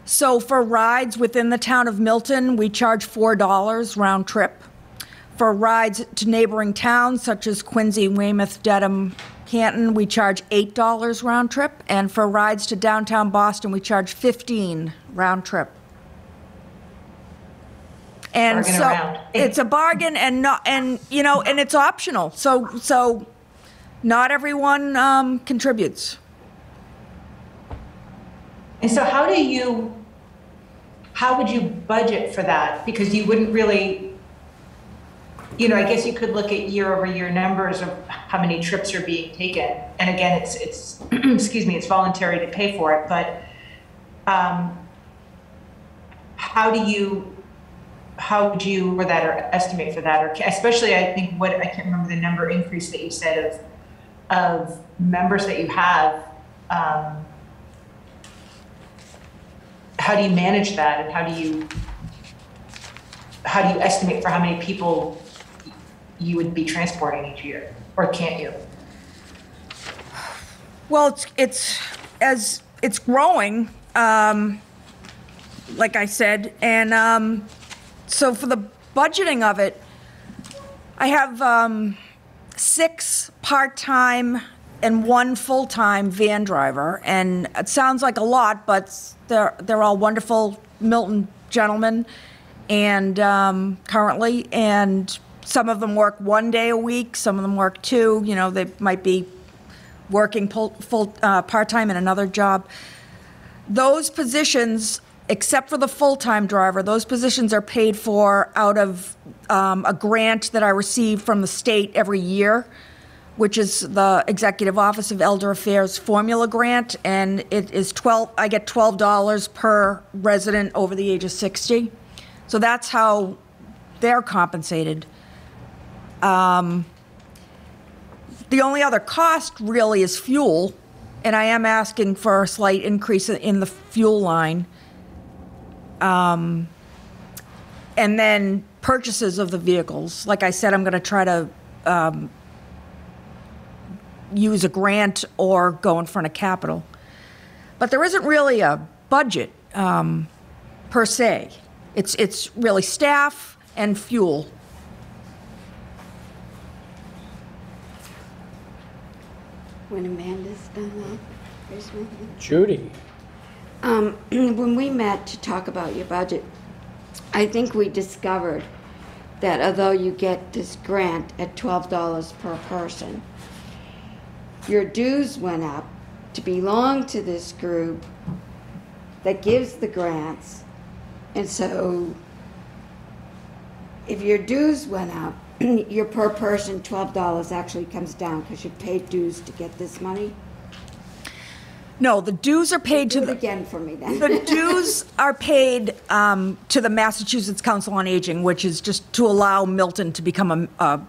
So for rides within the town of Milton, we charge $4 round trip. For rides to neighboring towns such as Quincy, Weymouth, Dedham, Canton, we charge $8 round trip. And for rides to downtown Boston, we charge $15 round trip. And bargain so around. It's a bargain, and it's optional. So not everyone contributes. And so how would you budget for that? Because you wouldn't really, I guess you could look at year-over-year numbers of how many trips are being taken. And again, it's excuse me, it's voluntary to pay for it, but how would you for that, or estimate for that, or especially I think I can't remember the number increase that you said of members that you have. How do you manage that, and how do you estimate for how many people you would be transporting each year, or can't you? Well, it's growing, like I said, and so for the budgeting of it, I have 6 part-time and 1 full-time van driver, and it sounds like a lot, but they're all wonderful Milton gentlemen, and currently, and some of them work 1 day a week, some of them work 2. They might be working part-time in another job. Those positions, except for the full-time driver, those positions are paid for out of a grant that I receive from the state every year, which is the Executive Office of Elder Affairs Formula Grant, and it is I get $12 per resident over the age of 60. So that's how they're compensated. The only other cost really is fuel, and I am asking for a slight increase in the fuel line. And then purchases of the vehicles. Like I said, I'm going to try to use a grant or go in front of capital. But there isn't really a budget per se. It's really staff and fuel. When Amanda's done that, Judy. when we met to talk about your budget, I think we discovered that although you get this grant at $12 per person, your dues went up to belong to this group that gives the grants. And so if your dues went up, your per person $12 actually comes down because you paid dues to get this money. No, the dues are paid Do to it the again for me then. The dues are paid to the Massachusetts Council on Aging, which is just to allow Milton to become a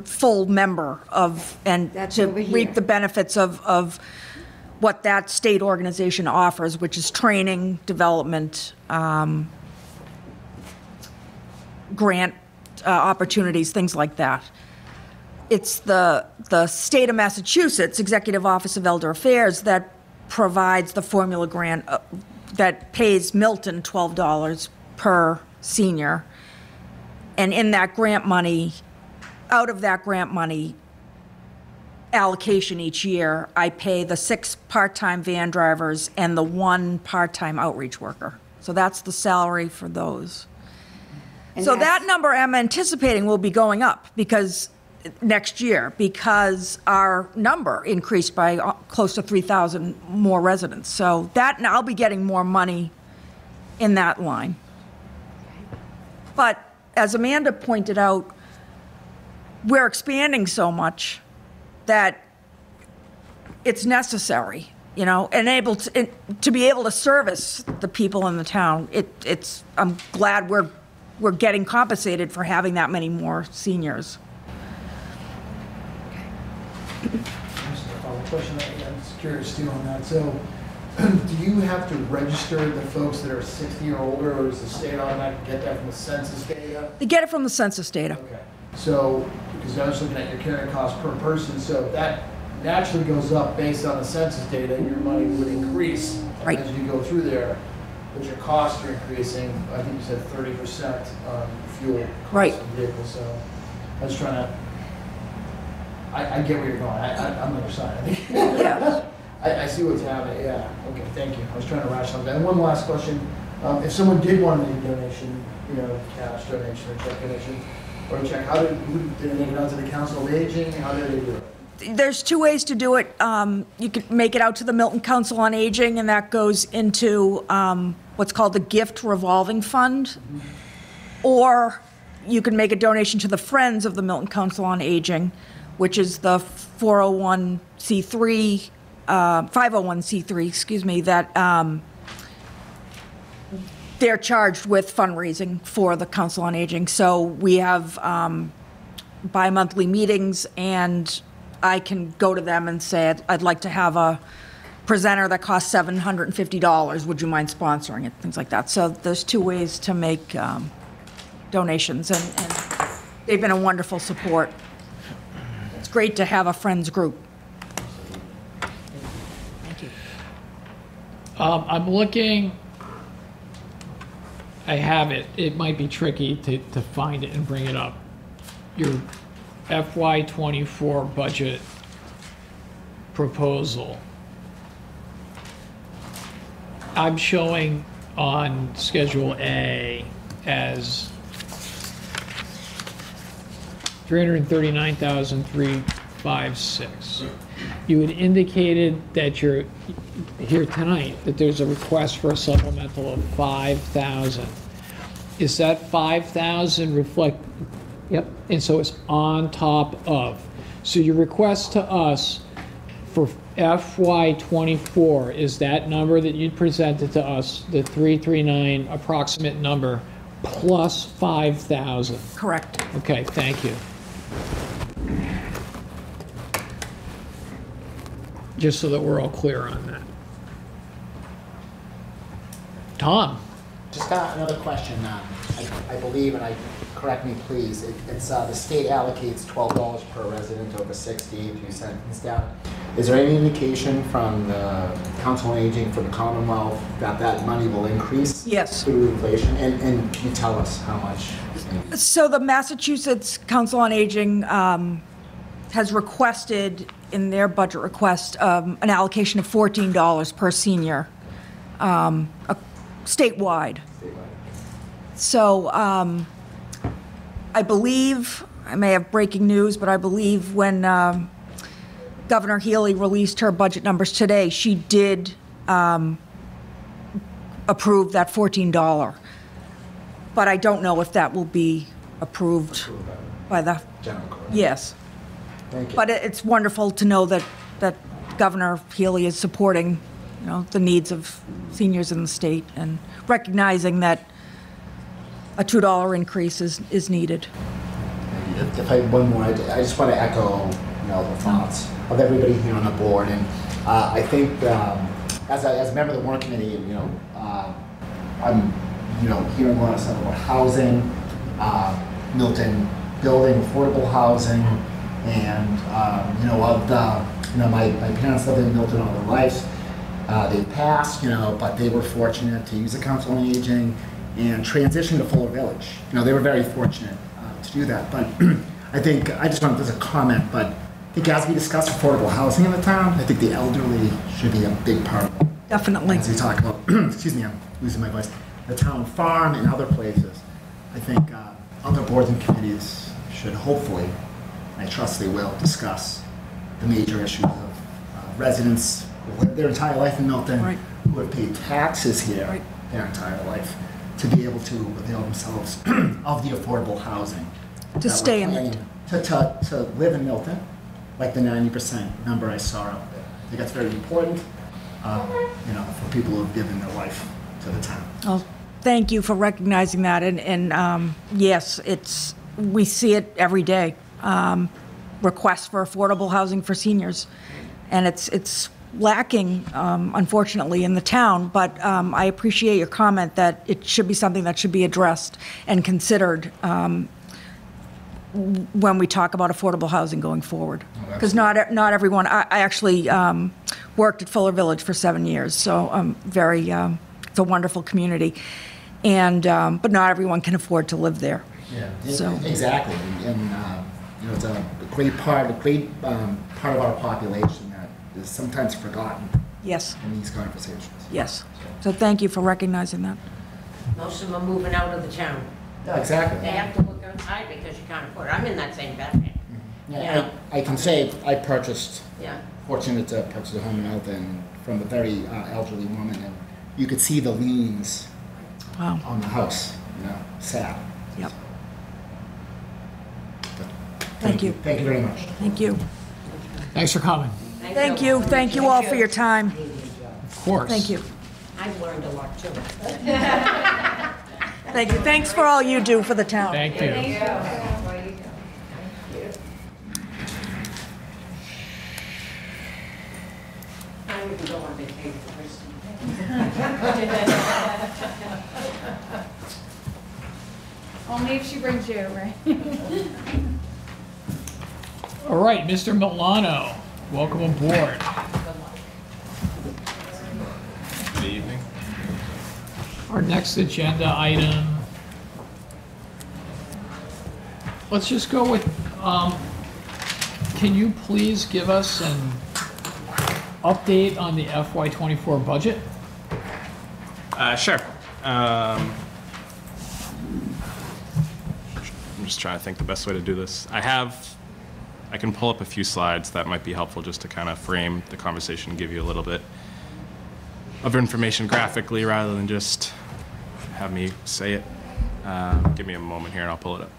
full member of, and That's to over here. reap the benefits of what that state organization offers, which is training, development, grant opportunities, things like that. It's the state of Massachusetts Executive Office of Elder Affairs that provides the formula grant that pays Milton $12 per senior. And in that grant money, out of that grant money allocation each year, I pay the 6 part-time van drivers and the 1 part-time outreach worker. So that's the salary for those. And So that's- that number I'm anticipating will be going up because next year, because our number increased by close to 3,000 more residents. So that, and I'll be getting more money in that line. But as Amanda pointed out, we're expanding so much that it's necessary, you know, and able to be able to service the people in the town. I'm glad we're getting compensated for having that many more seniors. Just a follow-up question, I'm just curious too on that. So, do you have to register the folks that are 60 or older, or does the state automatically get that from the census data? They get it from the census data. Okay. So, because I was looking at your carrying cost per person, so that naturally goes up based on the census data, your money would increase Right. as you go through there, but your costs are increasing, I think you said 30% on fuel costs Right. of vehicles, so I was trying to, I get where you're going, I'm on the other side, I think. Yeah. I see what's happening, yeah, okay, thank you, I was trying to rationalize that. And one last question, if someone did want to make a donation, you know, cash donation or check donation, or a check, did they make it out to the Council of Aging, how did they do it? There's 2 ways to do it. You could make it out to the Milton Council on Aging, and that goes into what's called the Gift Revolving Fund. Or you can make a donation to the Friends of the Milton Council on Aging, which is the 501c3, excuse me, that they're charged with fundraising for the Council on Aging. So we have bi-monthly meetings, and I can go to them and say, I'd like to have a presenter that costs $750. Would you mind sponsoring it? Things like that. So there's 2 ways to make donations, and they've been a wonderful support. It's great to have a Friends group. Thank you. I'm looking, I have it. It might be tricky to find it and bring it up. Your FY24 budget proposal. I'm showing on Schedule A as 339,356. You had indicated that you're here tonight, that there's a request for a supplemental of 5,000. Is that 5,000 reflect? Yep, and so it's on top of. So your request to us for FY24 is that number that you presented to us, the 339 approximate number, plus 5,000. Correct. Okay, thank you. Just so that we're all clear on that. Tom? Just got another question. I believe, and correct me please, it's the state allocates $12 per resident over 60, if you sentence down. Is there any indication from the Council on Aging for the Commonwealth that money will increase? Yes. Through inflation? And can you tell us how much? So the Massachusetts Council on Aging has requested in their budget request an allocation of $14 per senior statewide. So I believe, I may have breaking news, but I believe when Governor Healy released her budget numbers today, she did approve that $14. But I don't know if that will be approved by the, General Court. yes. Thank you. But it's wonderful to know that Governor Healy is supporting, you know, the needs of seniors in the state and recognizing that a $2 increase is needed. If I have one more, I just want to echo, you know, the thoughts of everybody here on the board. And I think as a member of the Warrant Committee, I'm hearing a lot of stuff about housing, Milton building affordable housing, and my parents lived in Milton all their lives. They passed, but they were fortunate to use the Council on Aging and transition to Fuller Village. They were very fortunate to do that. But I think, I just wanted, there's a comment, but I think as we discuss affordable housing in the town, I think the elderly should be a big part of it. Definitely. As we talk about, excuse me, I'm losing my voice, the town farm and other places. I think other boards and committees should hopefully, and I trust they will, discuss the major issues of residents who live their entire life in Milton, Right. who have paid taxes here Right. their entire life, to be able to avail themselves of the affordable housing. To stay in Milton. To live in Milton, like the 90% number I saw out there. I think that's very important, for people who have given their life to the town. Well, thank you for recognizing that, and yes, we see it every day. Requests for affordable housing for seniors, and it's lacking, unfortunately, in the town, but I appreciate your comment that it should be something that should be addressed and considered when we talk about affordable housing going forward. Because not everyone, I actually worked at Fuller Village for 7 years, so it's a wonderful community, and but not everyone can afford to live there. Yeah, So- exactly, and it's a great part of our population that is sometimes forgotten Yes, in these conversations. yes. So thank you for recognizing that. Most of them are moving out of the town. Yeah, exactly. They have to look outside because you can't afford it. I'm in that same basket. Yeah, I can say I Yeah. fortunate to purchase a home in Milton from a very elderly woman, and you could see the liens Wow. on the house, sad. Yep. But Thank you. Thank you very much. Thank you. Thanks for coming. Thank you. Thank you all for your time. Of course. Thank you. I've learned a lot too. Thank you. Thanks for all you do for the town. Thank you. I wouldn't go on vacation first. Only if she brings you, right? All right, Mr. Milano, welcome aboard. Good evening. Our next agenda item, let's just go with, can you please give us an update on the FY24 budget? Sure. I'm just trying to think the best way to do this. I can pull up a few slides that might be helpful just to kind of frame the conversation and give you a little bit of information graphically rather than just have me say it. Give me a moment here and I'll pull it up.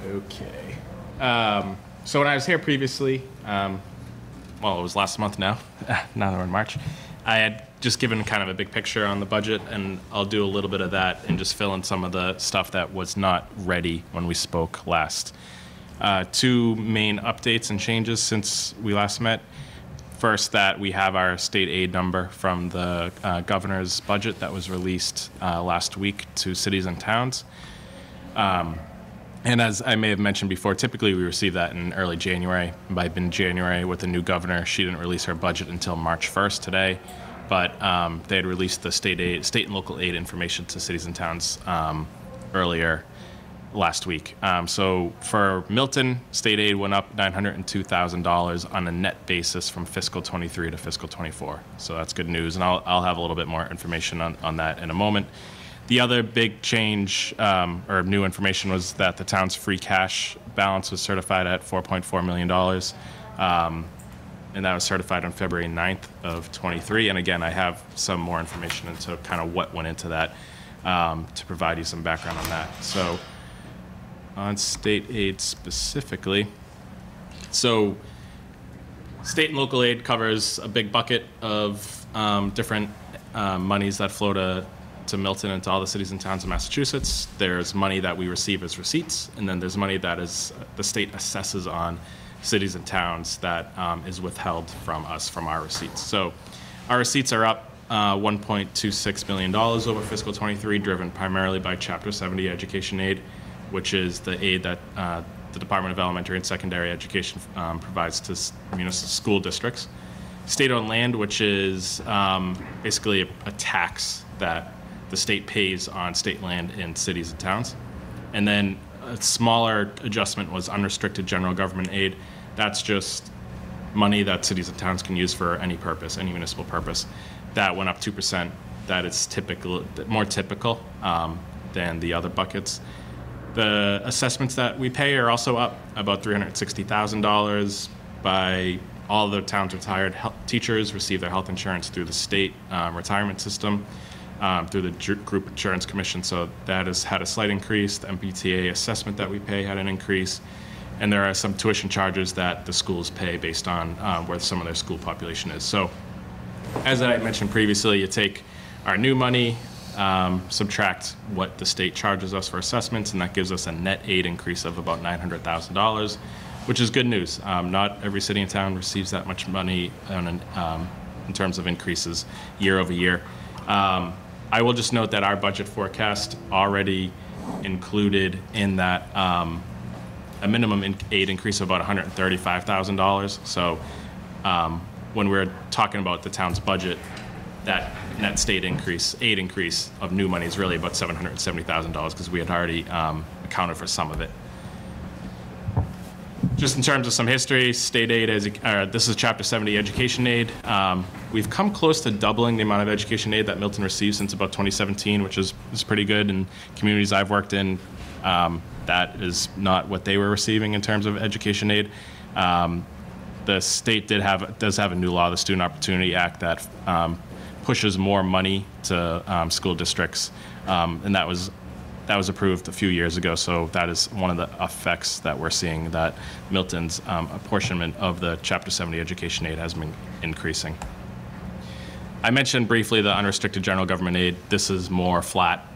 Okay. So when I was here previously, well, it was last month now, now that we're in March, I had just given kind of a big picture on the budget, and I'll do a little bit of that and just fill in some of the stuff that was not ready when we spoke last. Two main updates and changes since we last met. First, that we have our state aid number from the governor's budget that was released last week to cities and towns. And as I may have mentioned before, typically we receive that in early January. By mid-January, with the new governor, she didn't release her budget until March 1st today. But they had released the state and local aid information to cities and towns earlier last week. So for Milton, state aid went up $902,000 on a net basis from fiscal 23 to fiscal 24. So that's good news, and I'll have a little bit more information on that in a moment. The other big change or new information was that the town's free cash balance was certified at $4.4 million. And that was certified on February 9th of 23. And again, I have some more information into kind of what went into that. to provide you some background on that. So on state aid specifically, so state and local aid covers a big bucket of different monies that flow to Milton and to all the cities and towns in Massachusetts. There's money that we receive as receipts, and then there's money that is the state assesses on cities and towns that is withheld from us from our receipts. So our receipts are up $1.26 million over fiscal 23, driven primarily by Chapter 70 education aid, which is the aid that the Department of Elementary and Secondary Education provides to municipal school districts. State-owned land, which is basically a tax that the state pays on state land in cities and towns. And then a smaller adjustment was unrestricted general government aid. That's just money that cities and towns can use for any purpose, any municipal purpose. That went up 2%. That is more typical than the other buckets. The assessments that we pay are also up about $360,000 by all the town's retired teachers receive their health insurance through the state retirement system, through the Group Insurance Commission. So that has had a slight increase. The MBTA assessment that we pay had an increase. And there are some tuition charges that the schools pay based on where some of their school population is. So as I mentioned previously, you take our new money, subtract what the state charges us for assessments, and that gives us a net aid increase of about $900,000, which is good news. Not every city and town receives that much money in terms of increases year over year. I will just note that our budget forecast already included in that a minimum aid increase of about $135,000. So when we're talking about the town's budget, that net state aid increase of new money is really about $770,000 because we had already accounted for some of it. Just in terms of some history, state aid, this is Chapter 70 education aid. We've come close to doubling the amount of education aid that Milton receives since about 2017, which is pretty good. In communities I've worked in, that is not what they were receiving in terms of education aid. The state does have a new law, the Student Opportunity Act, that pushes more money to school districts, and that was approved a few years ago. So that is one of the effects that we're seeing, that Milton's apportionment of the Chapter 70 education aid has been increasing. I mentioned briefly the unrestricted general government aid. This is more flat.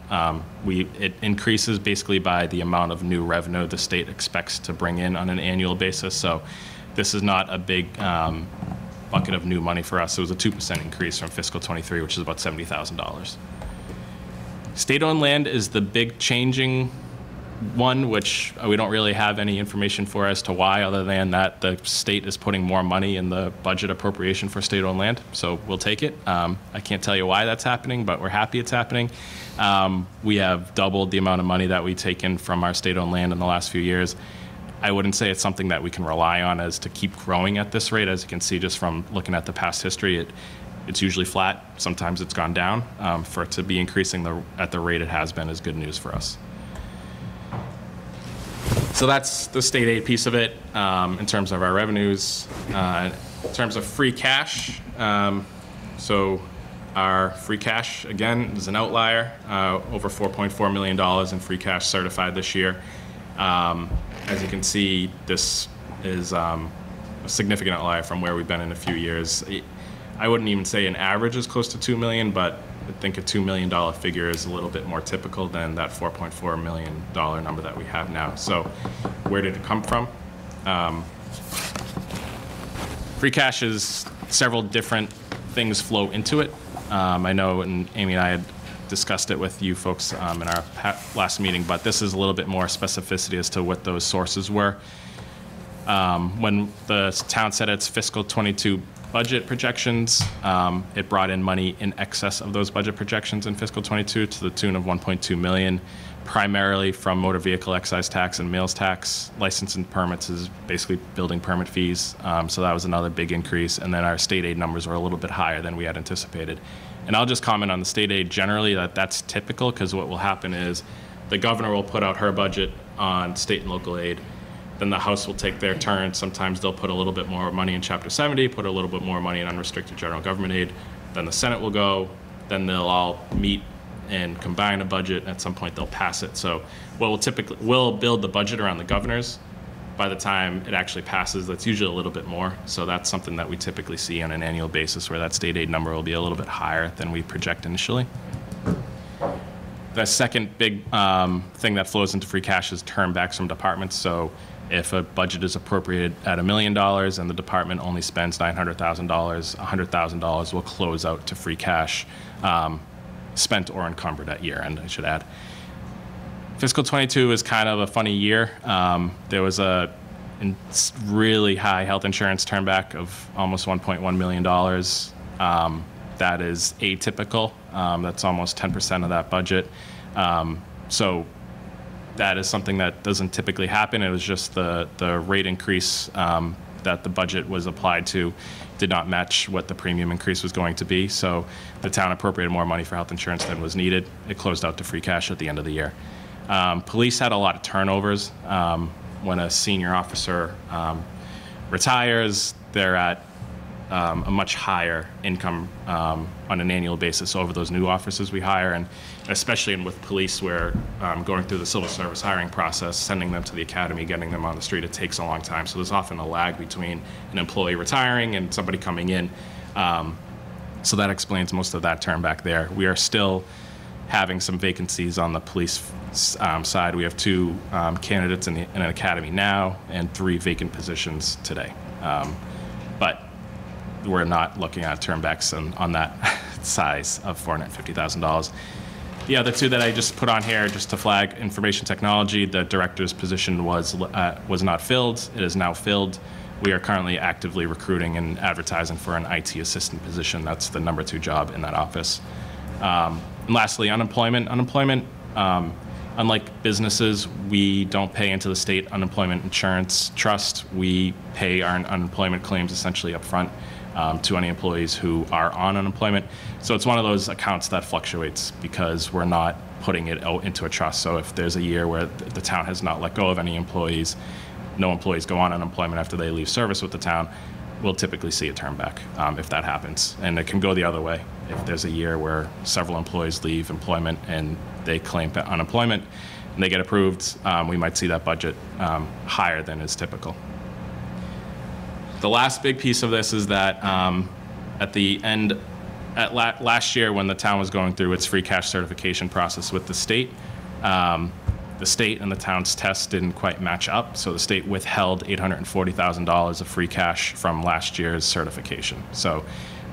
It increases basically by the amount of new revenue the state expects to bring in on an annual basis. So this is not a big bucket of new money for us. It was a 2% increase from fiscal 23, which is about $70,000. State-owned land is the big changing one, which we don't really have any information for as to why, other than that the state is putting more money in the budget appropriation for state-owned land. So we'll take it. I can't tell you why that's happening, but we're happy it's happening. We have doubled the amount of money that we take in from our state-owned land in the last few years. I wouldn't say it's something that we can rely on as to keep growing at this rate. As you can see just from looking at the past history, it's usually flat. Sometimes it's gone down. For it to be increasing at the rate it has been is good news for us. So that's the state aid piece of it in terms of our revenues. In terms of free cash, so our free cash, again, is an outlier, over $4.4 million in free cash certified this year. As you can see, this is a significant outlier from where we've been in a few years. I wouldn't even say an average is close to $2 million, but I think a $2 million figure is a little bit more typical than that $4.4 million number that we have now. So where did it come from? Free cash is several different things flow into it. I know, and Amy and I had discussed it with you folks in our last meeting, but this is a little bit more specificity as to what those sources were. When the town set its fiscal 22 budget projections, it brought in money in excess of those budget projections in fiscal 22 to the tune of $1.2 million, primarily from motor vehicle excise tax and meals tax. License and permits is basically building permit fees, so that was another big increase. And then our state aid numbers were a little bit higher than we had anticipated. And I'll just comment on the state aid generally, that's typical, because what will happen is the governor will put out her budget on state and local aid. Then the House will take their turn. Sometimes they'll put a little bit more money in Chapter 70, put a little bit more money in unrestricted general government aid. Then the Senate will go. Then they'll all meet and combine a budget. At some point, they'll pass it. So we'll build the budget around the governors. By the time it actually passes, that's usually a little bit more. So that's something that we typically see on an annual basis, where that state aid number will be a little bit higher than we project initially. The second big thing that flows into free cash is turnbacks from departments. So if a budget is appropriated at $1 million and the department only spends $900,000, $100,000 will close out to free cash, spent or encumbered at year end, I should add. Fiscal 22 is kind of a funny year. There was a really high health insurance turnback of almost $1.1 million. That is atypical. That's almost 10% of that budget. So that is something that doesn't typically happen. It was just the rate increase that the budget was applied to did not match what the premium increase was going to be. So the town appropriated more money for health insurance than was needed. It closed out to free cash at the end of the year. Police had a lot of turnovers. When a senior officer retires, they're at a much higher income on an annual basis over those new officers we hire, and especially with police, where going through the civil service hiring process, sending them to the academy, getting them on the street, it takes a long time. So there's often a lag between an employee retiring and somebody coming in. So that explains most of that turn back there. We are still having some vacancies on the police side. We have 2 candidates in an academy now and 3 vacant positions today. But we're not looking at turnbacks on that size of $450,000. The other 2 that I just put on here just to flag: information technology. The director's position was not filled. It is now filled. We are currently actively recruiting and advertising for an IT assistant position. That's the number 2 job in that office. And lastly, unemployment. Unlike businesses, we don't pay into the state unemployment insurance trust. We pay our unemployment claims essentially up front to any employees who are on unemployment. So it's one of those accounts that fluctuates because we're not putting it out into a trust. So if there's a year where the town has not let go of any employees, no employees go on unemployment after they leave service with the town, we'll typically see a turn back if that happens. And it can go the other way. If there's a year where several employees leave employment and they claim unemployment and they get approved, we might see that budget higher than is typical. The last big piece of this is that at the end, last year when the town was going through its free cash certification process with the state and the town's test didn't quite match up, so the state withheld $840,000 of free cash from last year's certification. So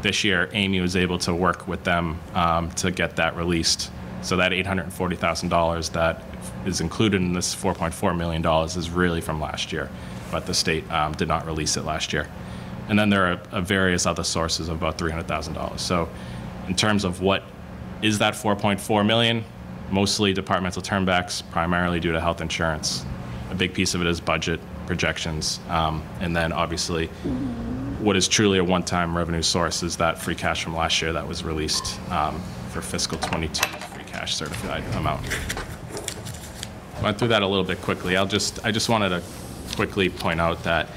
this year, Amy was able to work with them to get that released. So that $840,000 that is included in this $4.4 million is really from last year, but the state did not release it last year. And then there are various other sources of about $300,000. So in terms of what is that $4.4 million, mostly departmental turnbacks, primarily due to health insurance. A big piece of it is budget projections. And then obviously what is truly a one-time revenue source is that free cash from last year that was released for fiscal 22 free cash certified amount. Went through that a little bit quickly. I just wanted to quickly point out that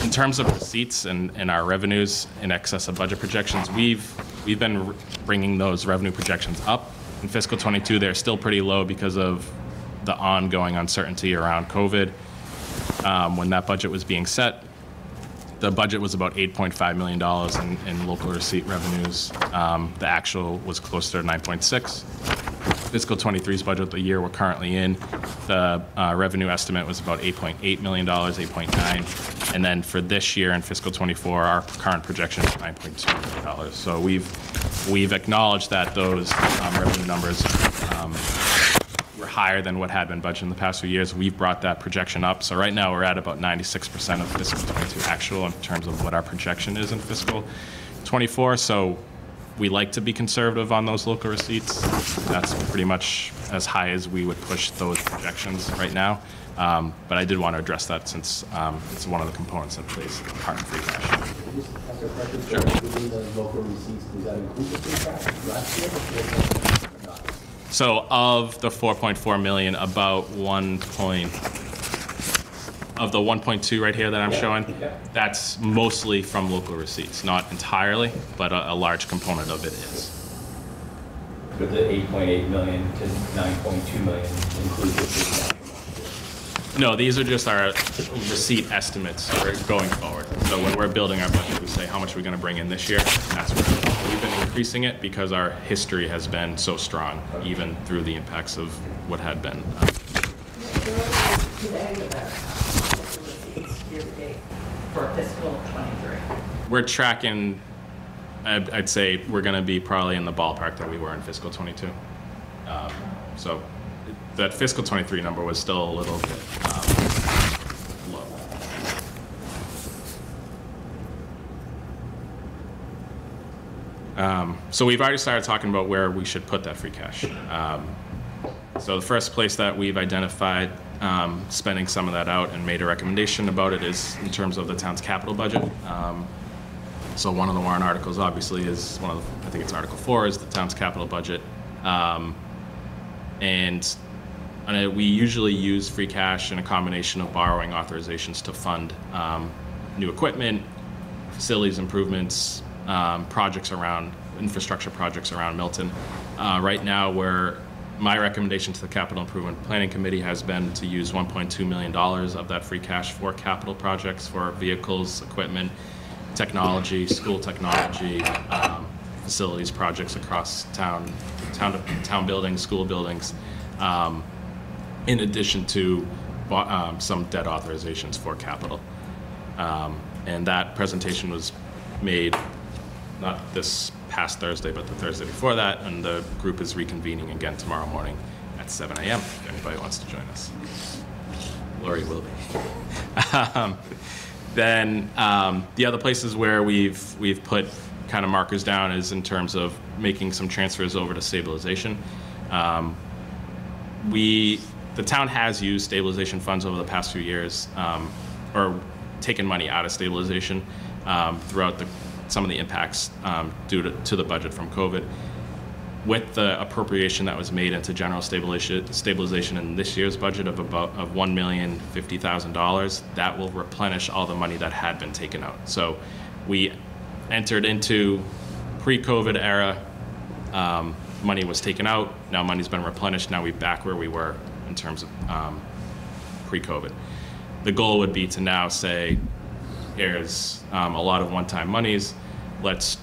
in terms of receipts and our revenues in excess of budget projections, we've been bringing those revenue projections up. In fiscal 22, they're still pretty low because of the ongoing uncertainty around COVID. When that budget was being set, the budget was about $8.5 million in local receipt revenues. The actual was closer to 9.6. Fiscal 23's budget, the year we're currently in, the revenue estimate was about $8.8 million, 8.9. And then for this year in fiscal 24, our current projection is $9.2 million. So we've acknowledged that those revenue numbers were higher than what had been budgeted in the past few years. We've brought that projection up. So right now we're at about 96% of fiscal 22 actual in terms of what our projection is in fiscal 24. So we like to be conservative on those local receipts. That's pretty much as high as we would push those projections right now. But I did want to address that since it's one of the components that plays a part in free cash. Sure. So of the 4.4 million, about of the 1.2 right here that I'm showing, that's mostly from local receipts. Not entirely, but a large component of it is. with the 8.8 million to 9.2 million include the free cash? No, these are just our receipt estimates for going forward. So when we're building our budget, we say how much we're going to bring in this year. That's what we've been increasing it because our history has been so strong, even through the impacts of what had been. For fiscal 23. We're tracking. I'd say we're going to be probably in the ballpark that we were in fiscal 22. So that fiscal 23 number was still a little bit low. So we've already started talking about where we should put that free cash. So the first place that we've identified spending some of that out and made a recommendation about it is in terms of the town's capital budget. So one of the warrant articles obviously is I think it's Article 4 is the town's capital budget. And we usually use free cash in a combination of borrowing authorizations to fund new equipment, facilities improvements, infrastructure projects around Milton. Right now, my recommendation to the Capital Improvement Planning Committee has been to use $1.2 million of that free cash for capital projects, for vehicles, equipment, technology, school technology, facilities projects across town buildings, school buildings, in addition to some debt authorizations for capital. And that presentation was made not this past Thursday, but the Thursday before that, and the group is reconvening again tomorrow morning at 7 a.m. if anybody wants to join us. Lori will be. Then the other places where we've put kind of markers down is in terms of making some transfers over to stabilization. The town has used stabilization funds over the past few years, or taken money out of stabilization throughout some of the impacts due to the budget from COVID. With the appropriation that was made into general stabilization in this year's budget of $1,050,000, that will replenish all the money that had been taken out. So we entered into pre-COVID era, money was taken out, now money's been replenished, now we're back where we were in terms of pre-COVID. The goal would be to now say, here's a lot of one-time monies, let's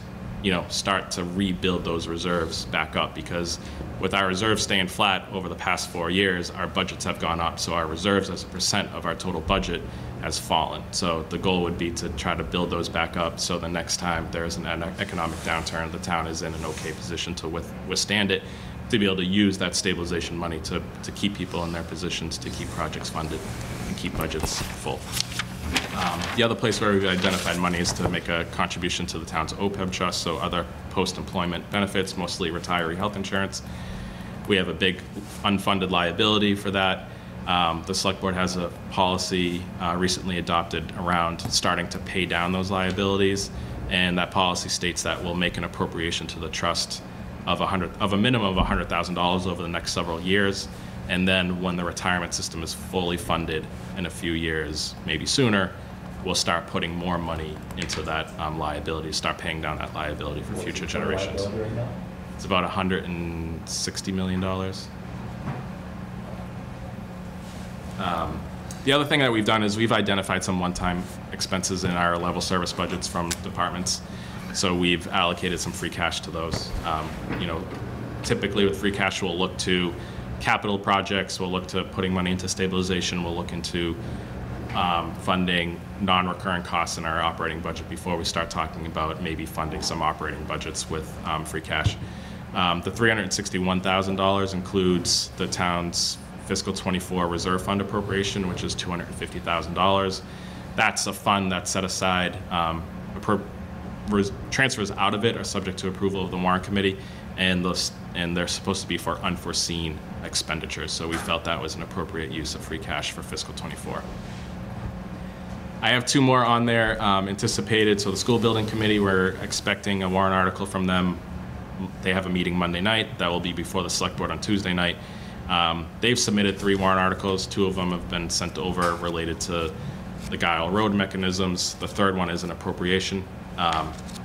start to rebuild those reserves back up, because with our reserves staying flat over the past 4 years, our budgets have gone up, so our reserves as a percent of our total budget has fallen. So the goal would be to try to build those back up so the next time there's an economic downturn, the town is in an okay position to withstand it, to be able to use that stabilization money to keep people in their positions, to keep projects funded, and keep budgets full. The other place where we've identified money is to make a contribution to the town's OPEB trust, so other post-employment benefits, mostly retiree health insurance. We have a big unfunded liability for that. The select board has a policy recently adopted around starting to pay down those liabilities, and that policy states that we'll make an appropriation to the trust of a minimum of $100,000 over the next several years, and then when the retirement system is fully funded in a few years, maybe sooner, we'll start putting more money into that liability, start paying down that liability for future generations. It's about $160 million. The other thing that we've done is we've identified some one-time expenses in our level service budgets from departments. So we've allocated some free cash to those. Typically with free cash, we'll look to capital projects, we'll look to putting money into stabilization, we'll look into funding non-recurring costs in our operating budget before we start talking about maybe funding some operating budgets with free cash. The $361,000 includes the town's fiscal 24 reserve fund appropriation, which is $250,000. That's a fund that's set aside. Transfers out of it are subject to approval of the Warrant Committee, and they're supposed to be for unforeseen expenditures. So we felt that was an appropriate use of free cash for fiscal 24. I have two more on there anticipated. So the School Building Committee, we're expecting a warrant article from them. They have a meeting Monday night. That will be before the Select Board on Tuesday night. They've submitted 3 warrant articles. 2 of them have been sent over related to the Guile Road mechanisms. The third one is an appropriation.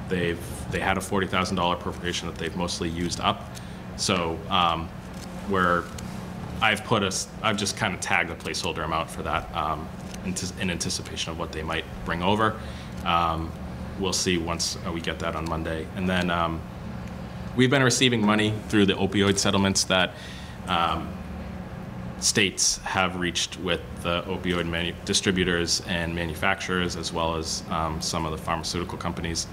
They had a $40,000 appropriation that they've mostly used up. So I've just kind of tagged a placeholder amount for that in anticipation of what they might bring over. We'll see once we get that on Monday. And then we've been receiving money through the opioid settlements that states have reached with the opioid distributors and manufacturers, as well as some of the pharmaceutical companies.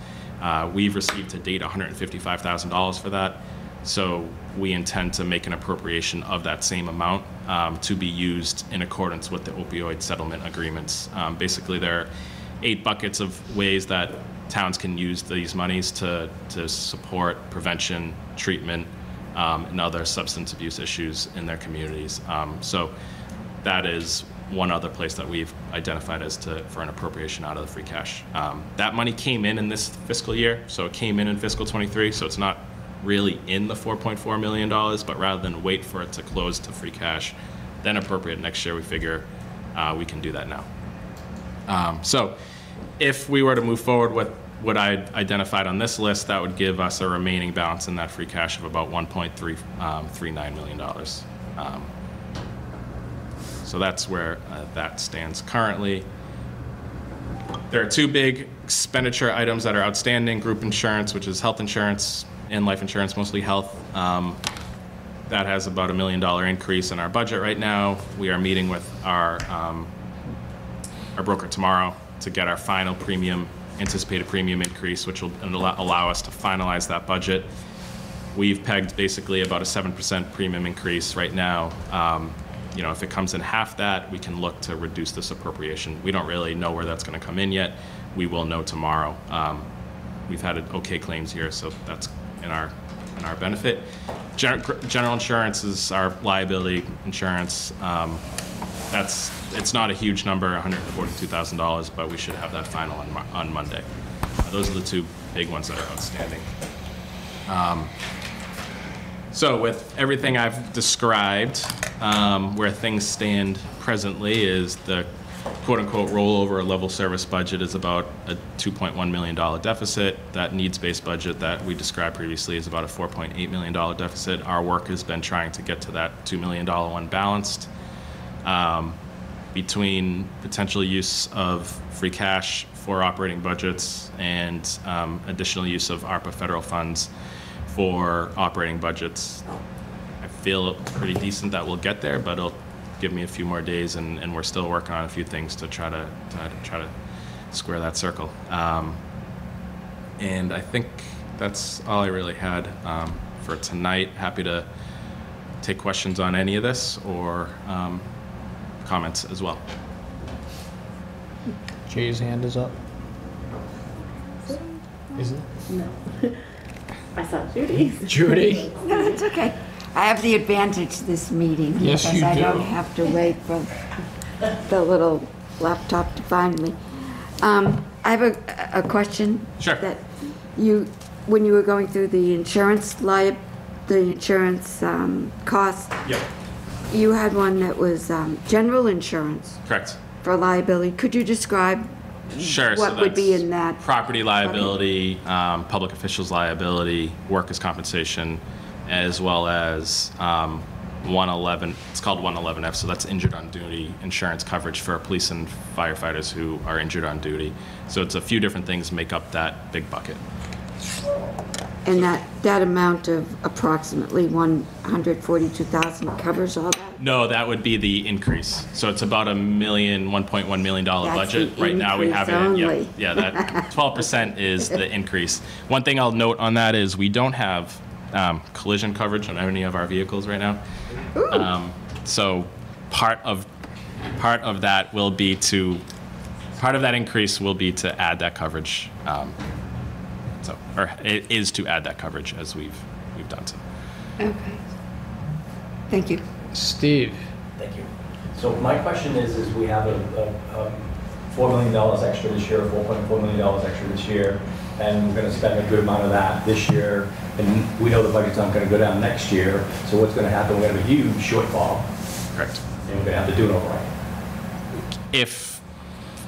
We've received to date $155,000 for that. So we intend to make an appropriation of that same amount to be used in accordance with the opioid settlement agreements. Basically, there are 8 buckets of ways that towns can use these monies to support prevention, treatment, and other substance abuse issues in their communities. So that is one other place that we've identified for an appropriation out of the free cash. That money came in this fiscal year, so it came in fiscal 23, so it's not really in the $4.4 million, but rather than wait for it to close to free cash, then appropriate next year, we figure we can do that now. So if we were to move forward with what I identified on this list, that would give us a remaining balance in that free cash of about $1.39 million. So that's where that stands currently. There are 2 big expenditure items that are outstanding: group insurance, which is health insurance, and life insurance, mostly health. That has about $1 million increase in our budget right now. We are meeting with our broker tomorrow to get our final anticipated premium increase, which will allow us to finalize that budget. We've pegged basically about a 7% premium increase right now. If it comes in half that, we can look to reduce this appropriation. We don't really know where that's going to come in yet. We will know tomorrow. We've had okay claims here, so that's in our benefit. General insurance is our liability insurance. It's not a huge number, $142,000, but we should have that final on Monday. Those are the 2 big ones that are outstanding. So with everything I've described, where things stand presently is the quote-unquote rollover level service budget is about a $2.1 million deficit. That needs-based budget that we described previously is about a $4.8 million deficit. Our work has been trying to get to that $2 million one balanced. Between potential use of free cash for operating budgets and additional use of ARPA federal funds for operating budgets, I feel pretty decent that we'll get there, but it'll give me a few more days, and we're still working on a few things to try to square that circle. And I think that's all I really had for tonight. Happy to take questions on any of this or comments as well. Jay's hand is up. Is it? No. I saw Judy's. Judy? No, it's okay. I have the advantage this meeting. Yes, you because I do. don't have to wait for the little laptop to find me. I have a question. Sure. That when you were going through the insurance costs, Yep. you had one that was general insurance Correct. for liability. Could you describe Sure. what So would be that's in that? property liability, public officials liability, workers' compensation, as well as 111. It's called 111F. So that's injured on duty insurance coverage for police and firefighters who are injured on duty. So it's a few different things make up that big bucket. And that amount of approximately 142,000 covers all that? No, that would be the increase. So it's about $1.1 million budget. the Right now we have it. increase Yeah, that 12% is the increase. One thing I'll note on that is we don't have collision coverage on any of our vehicles right now. So part of that increase will be to add that coverage. Or it is to add that coverage as we've done so. Okay. Thank you. Steve? Thank you. So my question is we have a $4 million extra this year, $4.4 million extra this year, and we're going to spend a good amount of that this year, and we know the budget's not going to go down next year, so what's going to happen? We're going to have a huge shortfall. Correct. And we're going to have to do it overall. If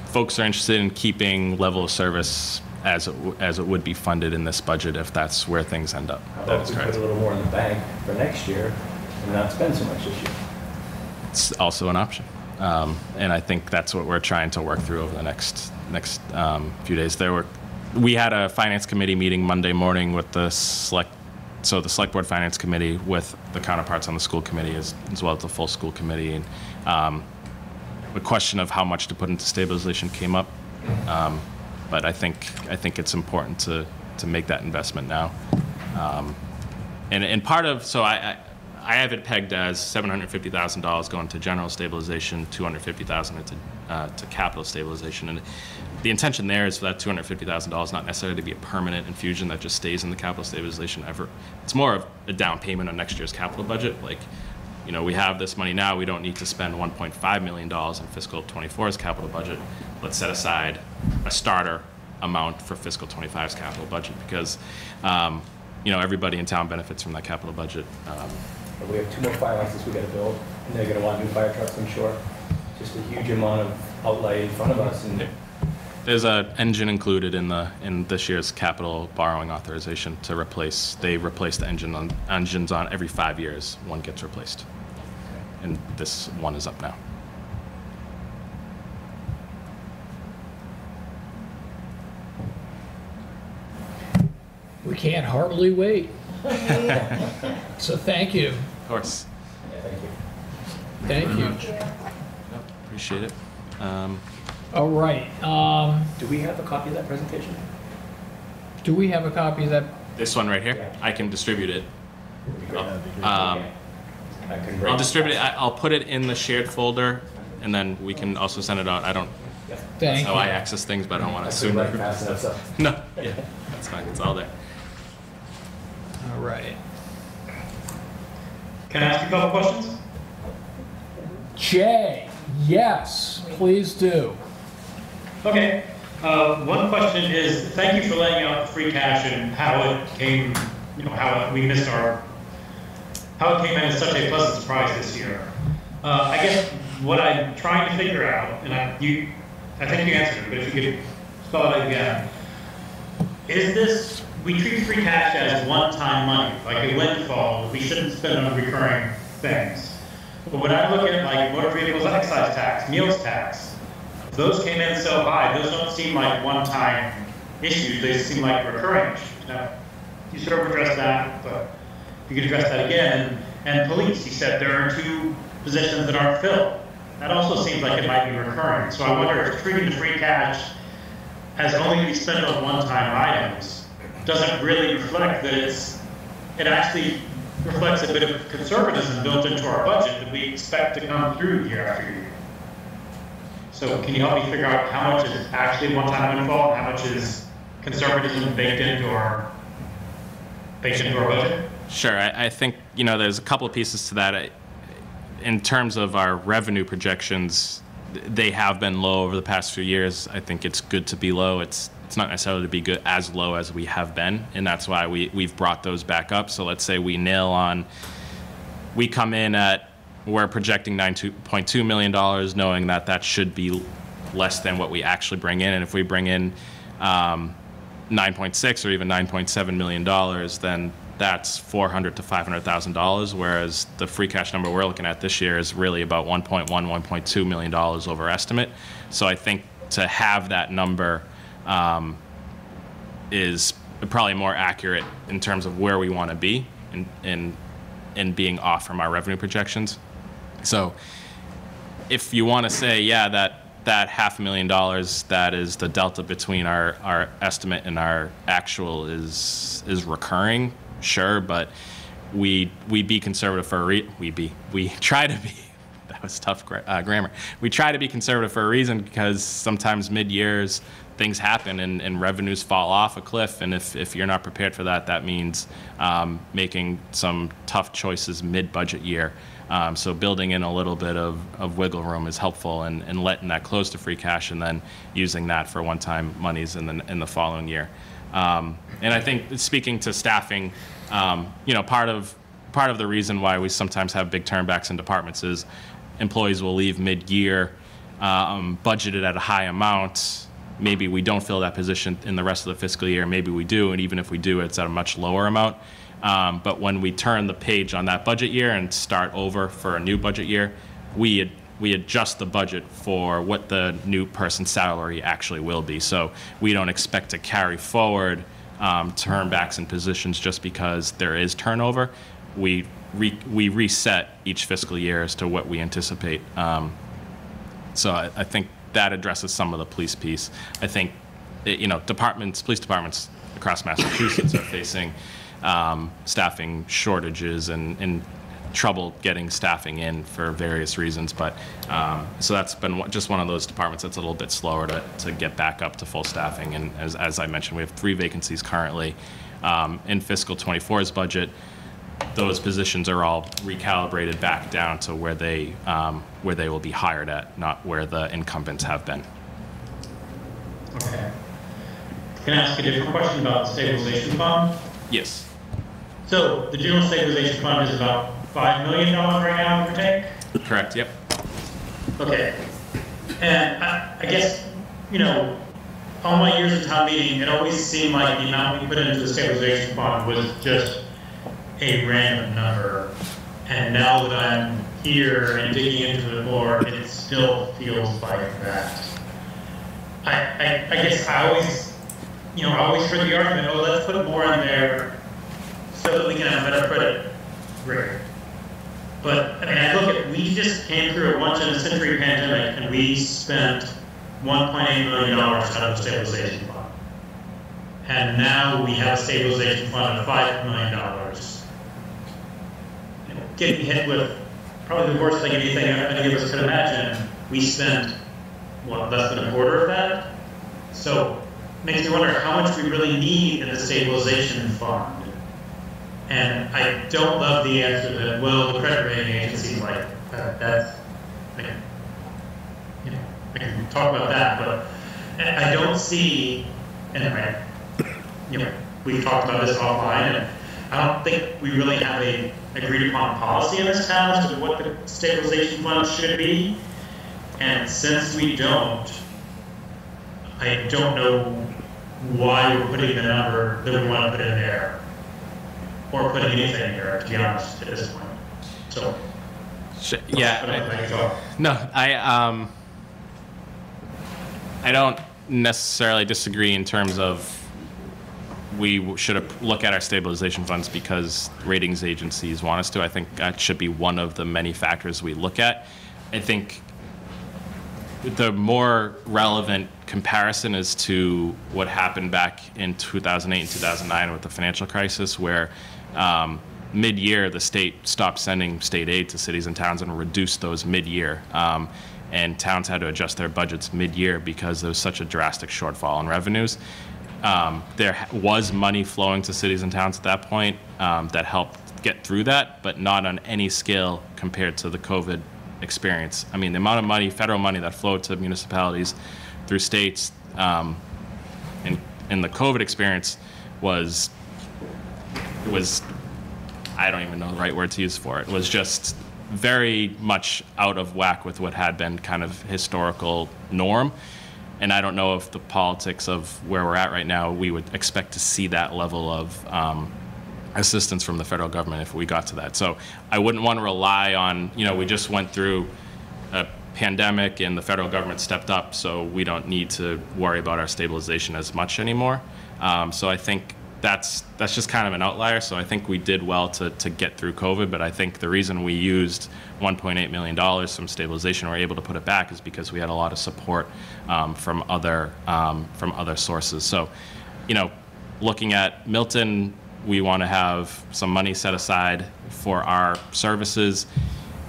folks are interested in keeping level of service as it would be funded in this budget if that's where things end up. How That about is we put correct. a little more in the bank for next year and not spend so much this year? It's also an option. And I think that's what we're trying to work through over the next few days. We had a finance committee meeting Monday morning with the select board finance committee with the counterparts on the school committee as well as the full school committee. And the question of how much to put into stabilization came up. But I think it's important to make that investment now. And part of, so I have it pegged as $750,000 going to general stabilization, $250,000 into to capital stabilization. And the intention there is for that $250,000 not necessarily to be a permanent infusion that just stays in the capital stabilization ever. It's more of a down payment on next year's capital budget. Like, you know, we have this money now, we don't need to spend $1.5 million in fiscal 24's capital budget. Let's set aside a starter amount for fiscal 25's capital budget because, you know, everybody in town benefits from that capital budget. We have 2 more fire houses we got to build, and they're going to want new fire trucks, I'm sure. Just a huge amount of outlay in front of us. And there's an engine included in this year's capital borrowing authorization to replace. They replace the engines on every 5 years. One gets replaced, and this one is up now. We can't hardly wait. So thank you. Of course. yeah, thank you. Thank you. Appreciate it. All right. Do we have a copy of that presentation? Do we have a copy of that? This one right here, Yeah. I can distribute it. I can I'll distribute it. I'll put it in the shared folder, and then we can also send it out. I don't. That's Thank how you. I access things, but I don't want to assume right that. fast enough, so. No. Yeah, that's fine. It's all there. All right. Can I ask you a couple questions? Jay, yes, please do. Okay. One question is, thank you for laying out the free cash and how it came, you know, how it came in as such a pleasant surprise this year. I guess what I'm trying to figure out, and I think you answered it, but if you could spell it out again, is this, we treat free cash as one-time money, like a windfall, we shouldn't spend on recurring things. But when I look at like motor vehicles excise tax, meals tax, those came in so high, those don't seem like one-time issues, they seem like recurring issues. Now, you sort of addressed that, but you could address that again. And police, you said there are 2 positions that aren't filled. That also seems like it might be recurring. So I wonder if treating the free cash as only to be spent on one-time items doesn't really reflect that it actually reflects a bit of conservatism built into our budget that we expect to come through year after year. So can you help me figure out how much is actually one-time windfall and how much is conservatism baked into our budget? Sure. I think, you know, there's a couple of pieces to that. In terms of our revenue projections, they have been low over the past few years. I think it's good to be low. It's not necessarily to be good as low as we have been, and that's why we've brought those back up. So let's say we come in at, we're projecting $9.2 million, knowing that should be less than what we actually bring in. And if we bring in 9.6 or even $9.7 million, then that's $400,000 to $500,000, whereas the free cash number we're looking at this year is really about $1.2 million over estimate. So I think to have that number is probably more accurate in terms of where we want to be in being off from our revenue projections. So if you want to say, yeah, that $500,000, that is the delta between our estimate and our actual is recurring, sure, but we be conservative for we try to be. That was tough grammar. We try to be conservative for a reason, because sometimes mid-years things happen and revenues fall off a cliff, and if you're not prepared for that, that means making some tough choices mid-budget year. So building in a little bit of wiggle room is helpful, and letting that close to free cash and then using that for one-time monies in the following year. And I think, speaking to staffing, you know, part of the reason why we sometimes have big turnbacks in departments is employees will leave mid-year, budgeted at a high amount, maybe we don't fill that position in the rest of the fiscal year, maybe we do, and even if we do, it's at a much lower amount. But when we turn the page on that budget year and start over for a new budget year, we adjust the budget for what the new person's salary actually will be. So we don't expect to carry forward turnbacks in positions just because there is turnover. We reset each fiscal year as to what we anticipate. So I think that addresses some of the police piece. I think, police departments across Massachusetts are facing staffing shortages and trouble getting staffing in for various reasons. But so that's been just one of those departments that's a little bit slower to get back up to full staffing. And as I mentioned, we have 3 vacancies currently. In fiscal 24's budget, those positions are all recalibrated back down to where they will be hired at, not where the incumbents have been. Okay. Can I ask a different question about the stabilization fund? Yes. So the general stabilization fund is about $5 million right now, give or take? Correct, yep. Okay. And I guess, all my years of town meeting, it always seemed like the amount we put into the stabilization fund was just a random number. And now that I'm here and digging into it more, it still feels like that. I guess I always heard the argument, let's put more in there so that we can have better credit grade. But I look at, we just came through a once-in-a-century pandemic and we spent $1.8 million out of the stabilization fund. And now we have a stabilization fund of $5 million. Getting hit with probably the worst thing any of us could imagine, we spent, less than a quarter of that? So it makes me wonder how much we really need in the stabilization fund. And I don't love the answer that, the credit rating agency like that's, I can talk about that, but I don't see, and we've talked about this offline, and I don't think we really have a agreed upon policy in this town as to what the stabilization fund should be. And since we don't, I don't know why we're putting the number that we want to put in there, or putting anything there, to be honest, at this point. So, I don't necessarily disagree in terms of we should look at our stabilization funds because ratings agencies want us to. I think that should be one of the many factors we look at. I think the more relevant comparison is to what happened back in 2008 and 2009 with the financial crisis, where mid-year the state stopped sending state aid to cities and towns and reduced those mid-year. And towns had to adjust their budgets mid-year because there was such a drastic shortfall in revenues. There was money flowing to cities and towns at that point that helped get through that, but not on any scale compared to the COVID experience. I mean, the amount of money, federal money that flowed to municipalities through states in the COVID experience was, I don't even know the right word to use for it. It was just very much out of whack with what had been kind of historical norm. And I don't know if the politics of where we're at right now, we would expect to see that level of assistance from the federal government if we got to that. So I wouldn't want to rely on, we just went through a pandemic and the federal government stepped up, so we don't need to worry about our stabilization as much anymore. So I think that's just kind of an outlier. So I think we did well to get through COVID, but I think the reason we used $1.8 million from stabilization and were able to put it back is because we had a lot of support from other sources. So, looking at Milton, we want to have some money set aside for our services.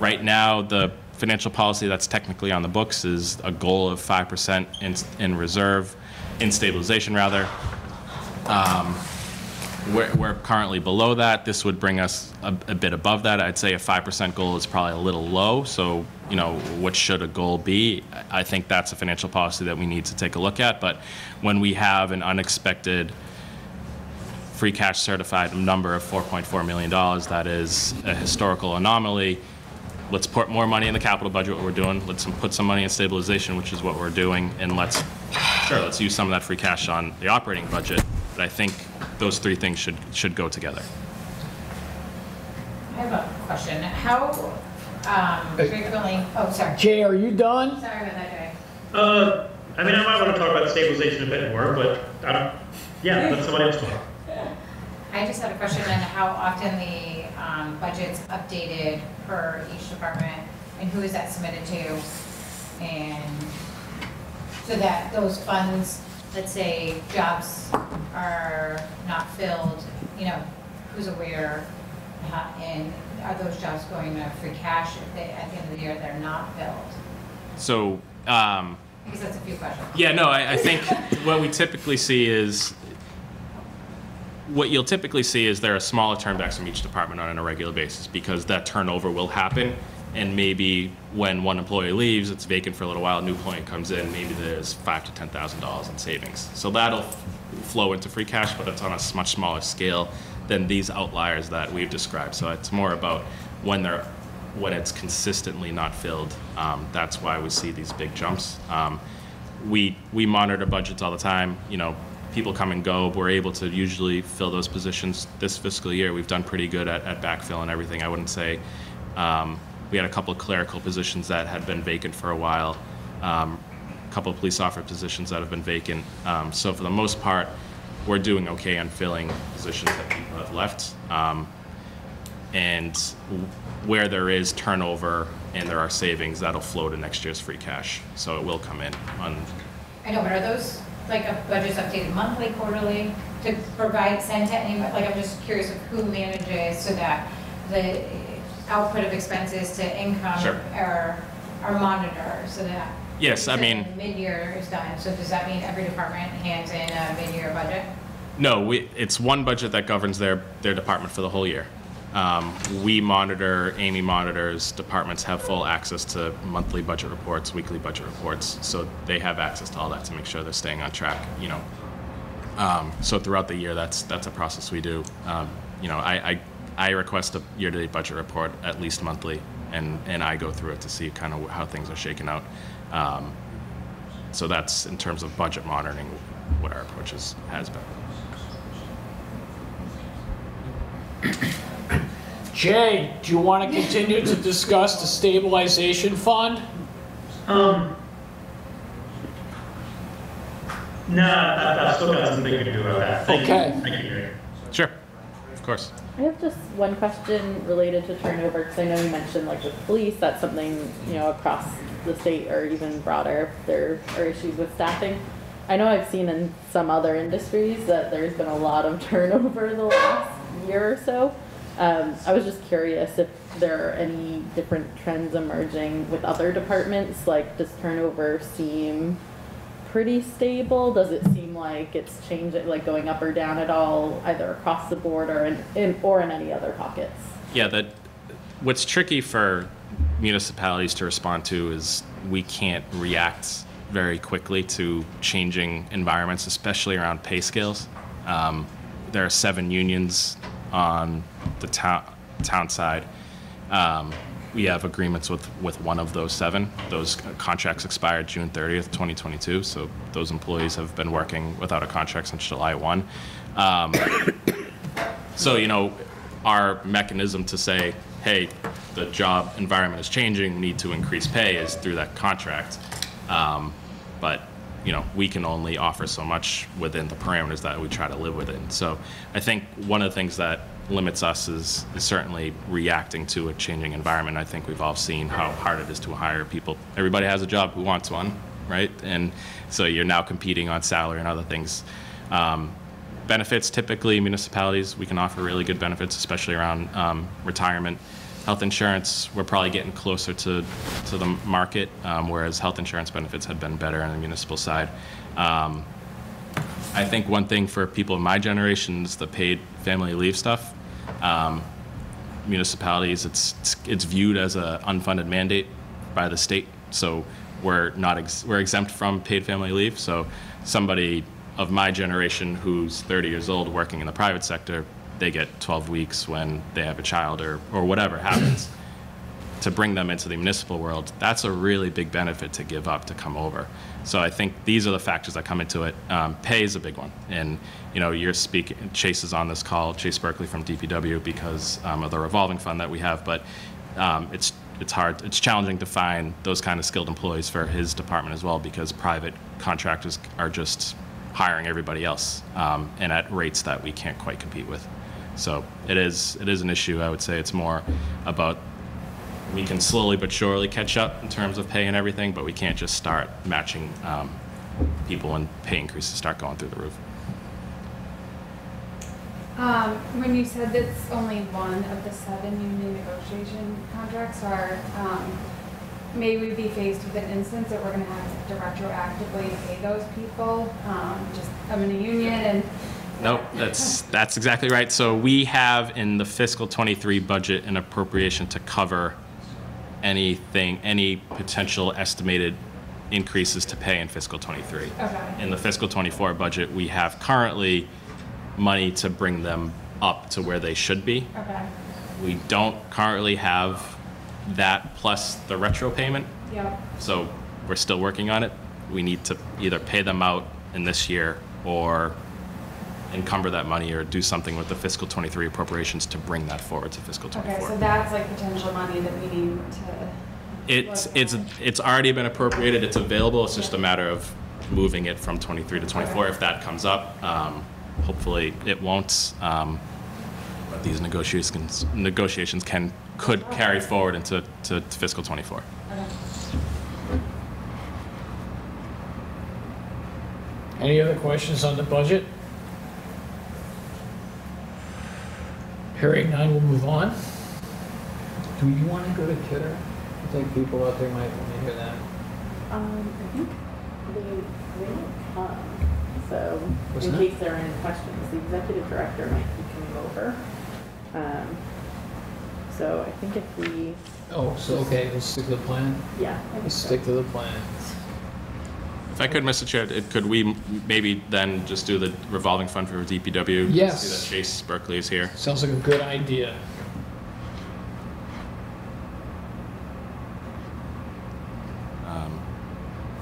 Right now, the financial policy that's technically on the books is a goal of 5% in reserve, in stabilization rather. We're currently below that. This would bring us a bit above that. I'd say a 5% goal is probably a little low. So, what should a goal be? I think that's a financial policy that we need to take a look at. But when we have an unexpected free cash certified number of $4.4 million, that is a historical anomaly. Let's put more money in the capital budget, what we're doing. Let's put some money in stabilization, which is what we're doing. And let's sure, let's use some of that free cash on the operating budget. But I think those three things should go together. I have a question. How frequently, oh, sorry. Jay, are you done? Sorry about that, Jay. I mean, I might want to talk about stabilization a bit more, but I don't, yeah, let somebody else talk. I just had a question on how often the budget's updated per each department, and who is that submitted to? And so that those funds, let's say jobs are not filled, you know, who's aware, and are those jobs going to free cash if they, at the end of the year, they're not filled? So, I guess that's a few questions. yeah, no, I think what we typically see is, what you'll typically see is there are smaller turnbacks from each department on a regular basis because that turnover will happen. And maybe when one employee leaves, it's vacant for a little while, a new employee comes in, maybe there's $5,000 to $10,000 in savings. So that'll flow into free cash, but it's on a much smaller scale than these outliers that we've described. So it's more about when it's consistently not filled. That's why we see these big jumps. We monitor budgets all the time. You know, people come and go. We're able to usually fill those positions. This fiscal year, we've done pretty good at backfill and everything. I wouldn't say. We had a couple of clerical positions that had been vacant for a while, a couple of police officer positions that have been vacant. So for the most part, we're doing okay on filling positions that people have left. And where there is turnover and there are savings, that'll flow to next year's free cash. So it will come in on. I know, but are those like a budget's updated monthly, quarterly, to send to anyone? Like, I'm just curious of who manages so that the output of expenses to income Sure. are monitored so that. Yes, I mean. Mid-year is done, so does that mean every department hands in a mid-year budget? No, it's one budget that governs their department for the whole year. We monitor, Amy monitors, departments have full access to monthly budget reports, weekly budget reports, so they have access to all that to make sure they're staying on track, you know. So throughout the year, that's a process we do. You know, I request a year-to-date budget report at least monthly, and I go through it to see kind of how things are shaking out. So that's, in terms of budget monitoring, what our approach has been. Jay, do you want to continue to discuss the stabilization fund? No, I've still got some thinking to do about that. Thank you, Gary. Sure, of course. I have just one question related to turnover, because I know you mentioned, like, with police, that's something, you know, across the state or even broader, there are issues with staffing. I know I've seen in some other industries that there's been a lot of turnover the last year or so. I was just curious if there are any different trends emerging with other departments. Like, does turnover seem pretty stable? Does it seem like it's changing, like going up or down at all, either across the board or in any other pockets? Yeah, what's tricky for municipalities to respond to is we can't react very quickly to changing environments, especially around pay scales. There are 7 unions on the town side. We have agreements with one of those 7. Those contracts expired June 30th, 2022, so those employees have been working without a contract since July 1. So, you know, our mechanism to say, hey, the job environment is changing, we need to increase pay, is through that contract. But, you know, we can only offer so much within the parameters that we try to live within. So I think one of the things that limits us is certainly reacting to a changing environment. I think we've all seen how hard it is to hire people. Everybody has a job who wants one, right? And so you're now competing on salary and other things. Benefits, typically municipalities, we can offer really good benefits, especially around retirement. Health insurance, we're probably getting closer to the market, whereas health insurance benefits had been better on the municipal side. I think one thing for people of my generation is the paid family leave stuff. Municipalities, it's viewed as an unfunded mandate by the state, so we're exempt from paid family leave. So somebody of my generation who's 30 years old working in the private sector, they get 12 weeks when they have a child or whatever happens. to bring them into the municipal world, that's a really big benefit to give up to come over. So I think these are the factors that come into it. Pay is a big one. And, you're speaking, Chase is on this call, Chase Berkeley from DPW, because of the revolving fund that we have, but it's hard, it's challenging to find those kind of skilled employees for his department as well, because private contractors are just hiring everybody else, and at rates that we can't quite compete with. So it is an issue. I would say it's more about, we can slowly but surely catch up in terms of pay and everything, but we can't just start matching people and pay increases start going through the roof. When you said that's only one of the 7 union negotiation contracts, or may we be faced with an instance that we're going to have to retroactively pay those people? Just I'm in a union and. Nope, that's exactly right. So we have in the fiscal 23 budget an appropriation to cover any potential estimated increases to pay in fiscal 23. Okay. In the fiscal 24 budget, we have currently money to bring them up to where they should be. Okay. We don't currently have that plus the retro payment. Yep. So we're still working on it. We need to either pay them out in this year or encumber that money or do something with the fiscal 23 appropriations to bring that forward to fiscal 24. Okay, so that's like potential money that we need to. It's already been appropriated. It's available. It's just a matter of moving it from 23 to 24 if that comes up. Hopefully it won't. But these negotiations could carry forward into fiscal 24. Okay. Any other questions on the budget? Hearing none, we'll move on. Do you want to go to Kidder? I think people out there might want to hear that. I think they don't come. So What's in that? case there are any questions, the executive director might be coming over. So I think if we. Oh, so okay, let's stick to the plan? Yeah. I think Let's so. stick to the plan. If I could, Mr. Chair, could we maybe then just do the revolving fund for DPW? Yes. See that Chase Berkeley is here. Sounds like a good idea.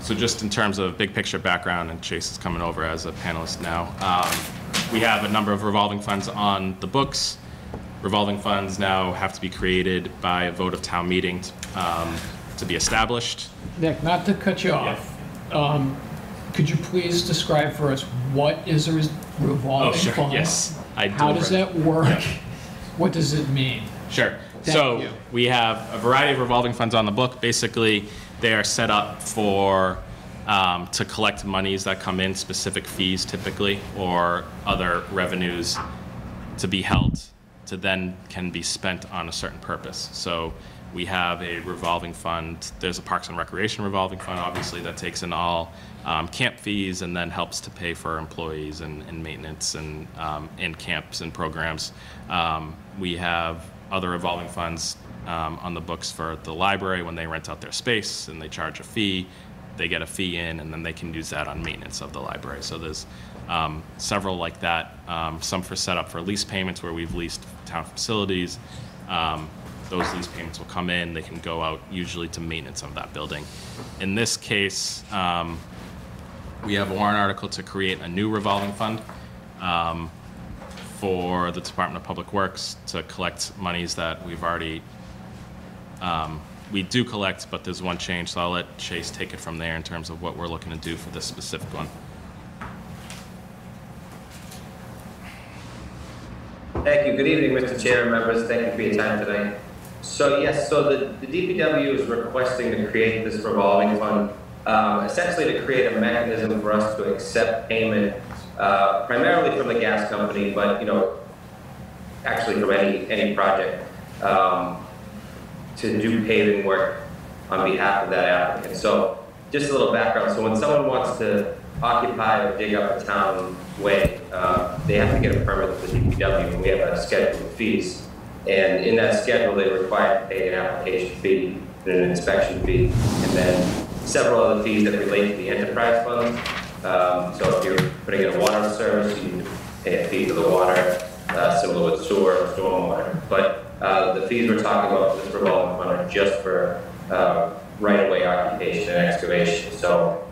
So just in terms of big picture background, and Chase is coming over as a panelist now, we have a number of revolving funds on the books. Revolving funds now have to be created by a vote of town meeting to be established. Nick, not to cut you off, could you please describe for us what is a revolving sure. fund? Yes, I do. How does that work? Yeah. What does it mean? Sure. Thank So you. we have a variety of revolving funds on the book. Basically, they are set up for to collect monies that come in, specific fees typically, or other revenues to be held to then can be spent on a certain purpose. So we have a revolving fund. There's a Parks and Recreation revolving fund, obviously, that takes in all camp fees and then helps to pay for employees and maintenance and in camps and programs. We have other revolving funds on the books for the library when they rent out their space and they charge a fee. They get a fee in, and then they can use that on maintenance of the library. So there's several like that. Some for setup for lease payments where we've leased town facilities. Those lease payments will come in. They can go out usually to maintenance of that building. In this case, we have a warrant article to create a new revolving fund for the Department of Public Works to collect monies that we've already we do collect, but there's one change, so I'll let Chase take it from there in terms of what we're looking to do for this specific one. Thank you. Good evening, Mr. Chair and members. Thank you for your time tonight. So yes, so the DPW is requesting to create this revolving fund, essentially to create a mechanism for us to accept payment, primarily from the gas company, but actually from any project, to do paving work on behalf of that applicant. So just a little background. So when someone wants to occupy or dig up a town way, they have to get a permit with the DPW, and we have a schedule of fees. And in that schedule, they require to pay an application fee and an inspection fee, and then several other fees that relate to the enterprise fund. So if you're putting in a water service, you need to pay a fee for the water, similar with sewer or stormwater. But The fees we're talking about for this revolving fund are just for right-of-way occupation and excavation. So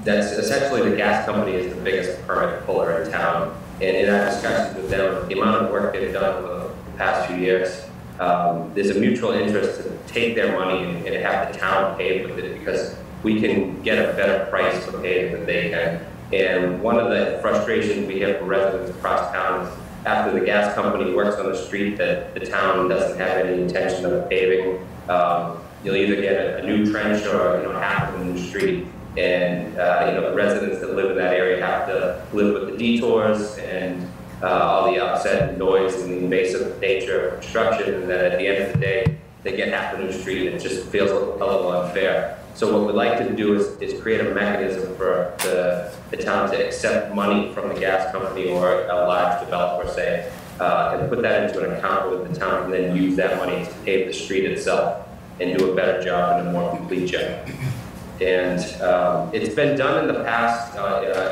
that's essentially the gas company is the biggest permit puller in town. And in our discussions with them, the amount of work they've done over the past few years, there's a mutual interest to take their money and have the town pay with it because we can get a better price for paving than they can. And one of the frustrations we have from residents across town is after the gas company works on the street that the town doesn't have any intention of paving. You'll either get a new trench or half of a new street. And the residents that live in that area have to live with the detours and all the upset and noise and the invasive nature of construction. And then at the end of the day, they get half a new street and it just feels a little unfair. So what we'd like to do is create a mechanism for the town to accept money from the gas company or a large developer, say, and put that into an account with the town and then use that money to pave the street itself and do a better job and a more complete job. And it's been done in the past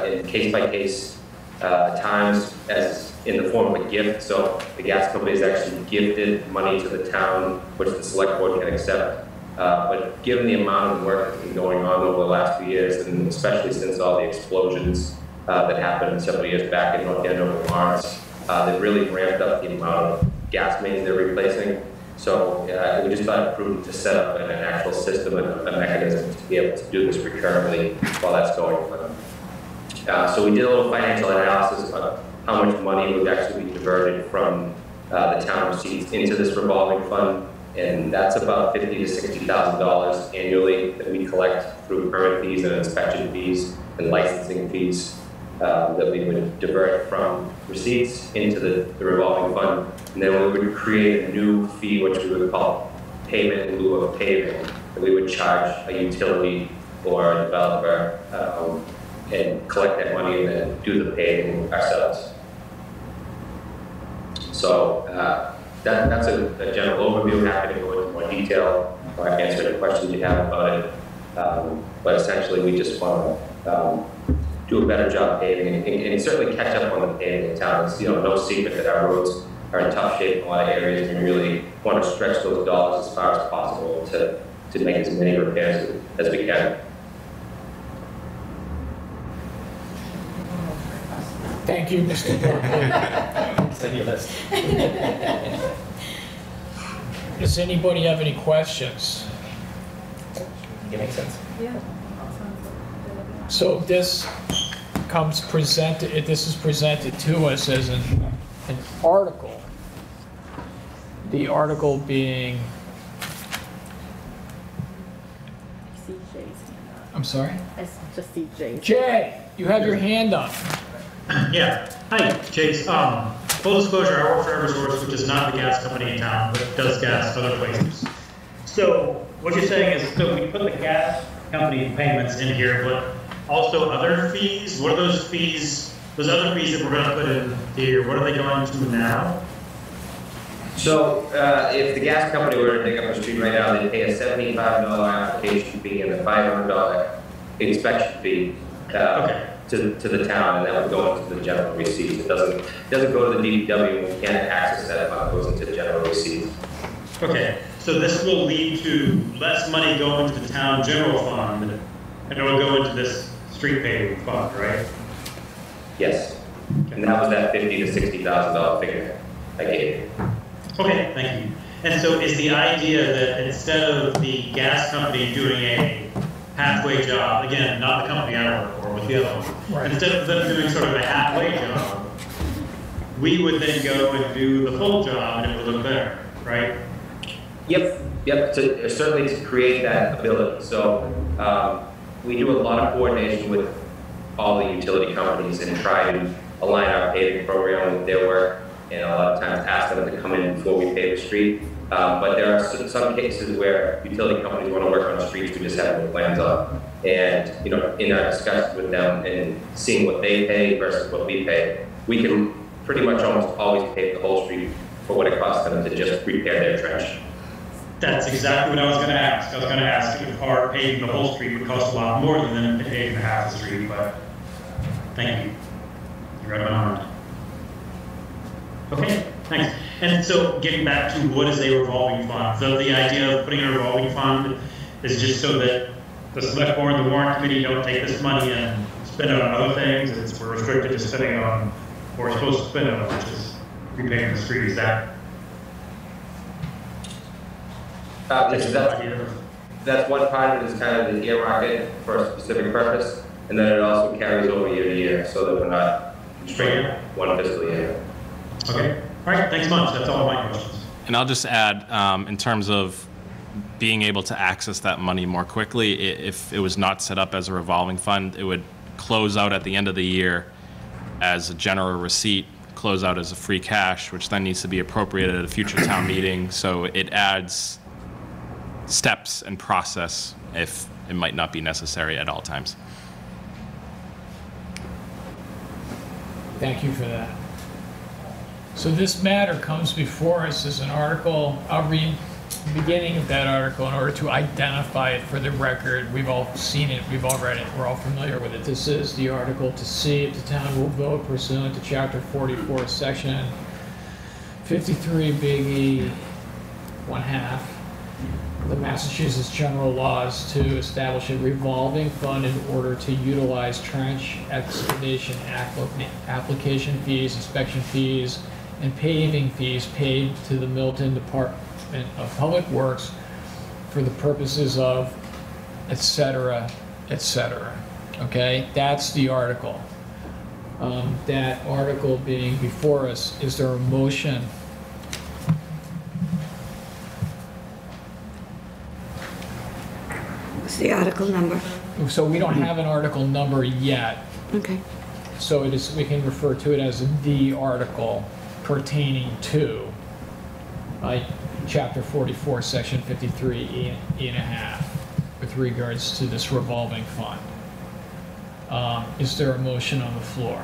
in case-by-case times as in the form of a gift. So the gas company has actually gifted money to the town, which the select board can accept. But given the amount of work that's been going on over the last few years, and especially since all the explosions that happened several years back in North Andover and Lawrence, they've really ramped up the amount of gas mains they're replacing. So we just thought it prudent to set up an actual system and a mechanism to be able to do this recurrently while that's going on. So we did a little financial analysis about how much money would actually be diverted from the town receipts into this revolving fund. And that's about $50,000 to $60,000 annually that we collect through permit fees and inspection fees and licensing fees that we would divert from receipts into the revolving fund. And then we would create a new fee, which we would call payment in lieu of paving, that we would charge a utility or a developer and collect that money and then do the paving ourselves. So that's a general overview. Happy to go into more detail or answer any questions you have about it. But essentially, we just want to do a better job paving and certainly catch up on the paving in town. It's no secret that our roads are in tough shape in a lot of areas, and we really want to stretch those dollars as far as possible to make as many repairs as we can. Thank you, Mr. Berkeley. Send your list. Does anybody have any questions? It makes sense. Yeah. So this is presented to us as an article. The article being, I see Jay's hand up. I'm sorry? I just see Jay's. Jay, you have your hand up. Yeah. Hi, Chase. Full disclosure, I work for Eversource, which is not the gas company in town, but does gas other places. So what you're saying is, so we put the gas company payments in here, but also other fees? What are those fees, those other fees that we're going to put in here, what are they going to now? So if the gas company were to dig up the street right now, they'd pay a $75 application fee and a $500 inspection fee to the town, and that would go into the general receipts. It doesn't go to the DPW. We can't access that fund. It goes into the general receipts. Okay, so this will lead to less money going to the town general fund, and it will go into this street paving fund, right? Yes, and that was that $50,000 to $60,000 figure I gave you. Okay, thank you. And so is the idea that instead of the gas company doing a halfway job, again, not the company I work for, but the other one, right. Instead of them doing sort of a halfway job, we would then go and do the full job and it would look better, right? Yep, certainly to create that ability. So we do a lot of coordination with all the utility companies and try to align our paving program with their work, and a lot of times ask them to come in before we pave the street. But there are some cases where utility companies want to work on streets we just have no plans on. And in our discussions with them and seeing what they pay versus what we pay, we can pretty much almost always pave the whole street for what it costs them to just repair their trench. That's exactly what I was going to ask. I was going to ask if our paving the whole street would cost a lot more than paving half the street, but thank you. You're right on. Okay, thanks. And so getting back to what is a revolving fund? So the idea of putting a revolving fund is just so that the select board and the warrant committee don't take this money and spend it on other things. We're restricted to spending on what we're supposed to spend it on, which is repaving the street. Is that? That's one part of it is kind of the earmark it for a specific purpose, and then it also carries over year to year, so that we're not constrained one fiscal year. Okay. All right. Thanks much. That's all my questions. And I'll just add, in terms of being able to access that money more quickly, if it was not set up as a revolving fund, it would close out at the end of the year as a general receipt, close out as a free cash, which then needs to be appropriated at a future town meeting. So it adds steps and process if it might not be necessary at all times. Thank you for that. So this matter comes before us as an article. I'll read the beginning of that article in order to identify it for the record. We've all seen it, we've all read it, we're all familiar with it. This is the article to see if the town will vote pursuant to Chapter 44, Section 53, Big E, 1/2, the Massachusetts General Laws to establish a revolving fund in order to utilize trench excavation application fees, inspection fees, and paving fees paid to the Milton Department of Public Works for the purposes of et cetera, et cetera. Okay, that's the article. That article being before us, is there a motion? What's the article number? So we don't have an article number yet. Okay. So it is, we can refer to it as the article pertaining to Chapter 44, Section 53, E1/2, with regards to this revolving fund. Is there a motion on the floor?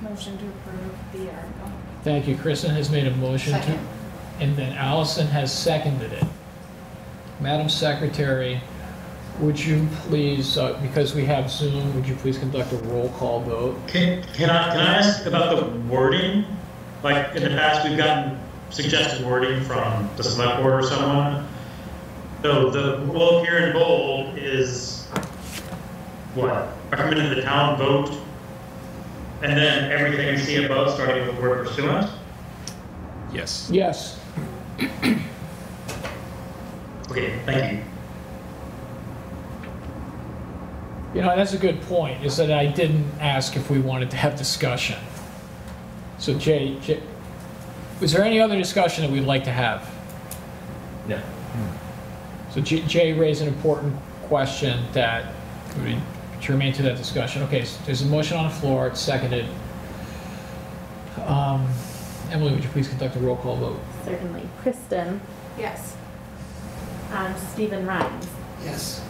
Motion to approve the article. Thank you. Kristen has made a motion to, and then Allison has seconded it. Madam Secretary, would you please, because we have Zoom, would you please conduct a roll call vote? Can I ask about the wording? Like in the past, we've gotten suggested wording from the select board or someone. So the will appear in bold is what? Recommended the town vote, and then everything you see above, starting with the word pursuant? Yes. Yes. Okay, thank you. You know, that's a good point, is that I didn't ask if we wanted to have discussion. So Jay, was there any other discussion that we'd like to have? No. So Jay raised an important question that would germane to that discussion. Okay, so there's a motion on the floor, it's seconded. Emily, would you please conduct a roll call vote? Certainly. Kristen, Yes. Stephen Rhines, Yes.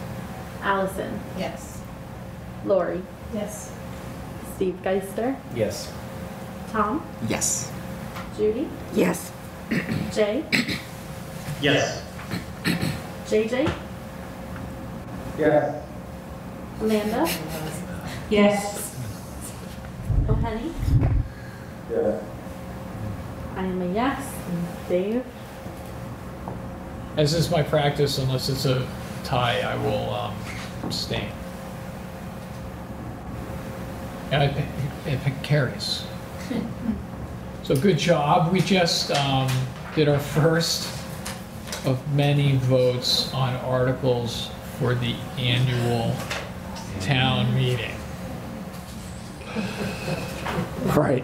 Allison, Yes. Lori, Yes. Steve Geister, Yes. Tom, Yes. Judy, Yes. Jay, Yes. JJ, Yes. Amanda, Yes. Oh, Penny, Yeah. I am a yes, and Dave, As is my practice, unless it's a tie, I will abstain. And it carries. So good job. We just did our first of many votes on articles for the annual town meeting. Right.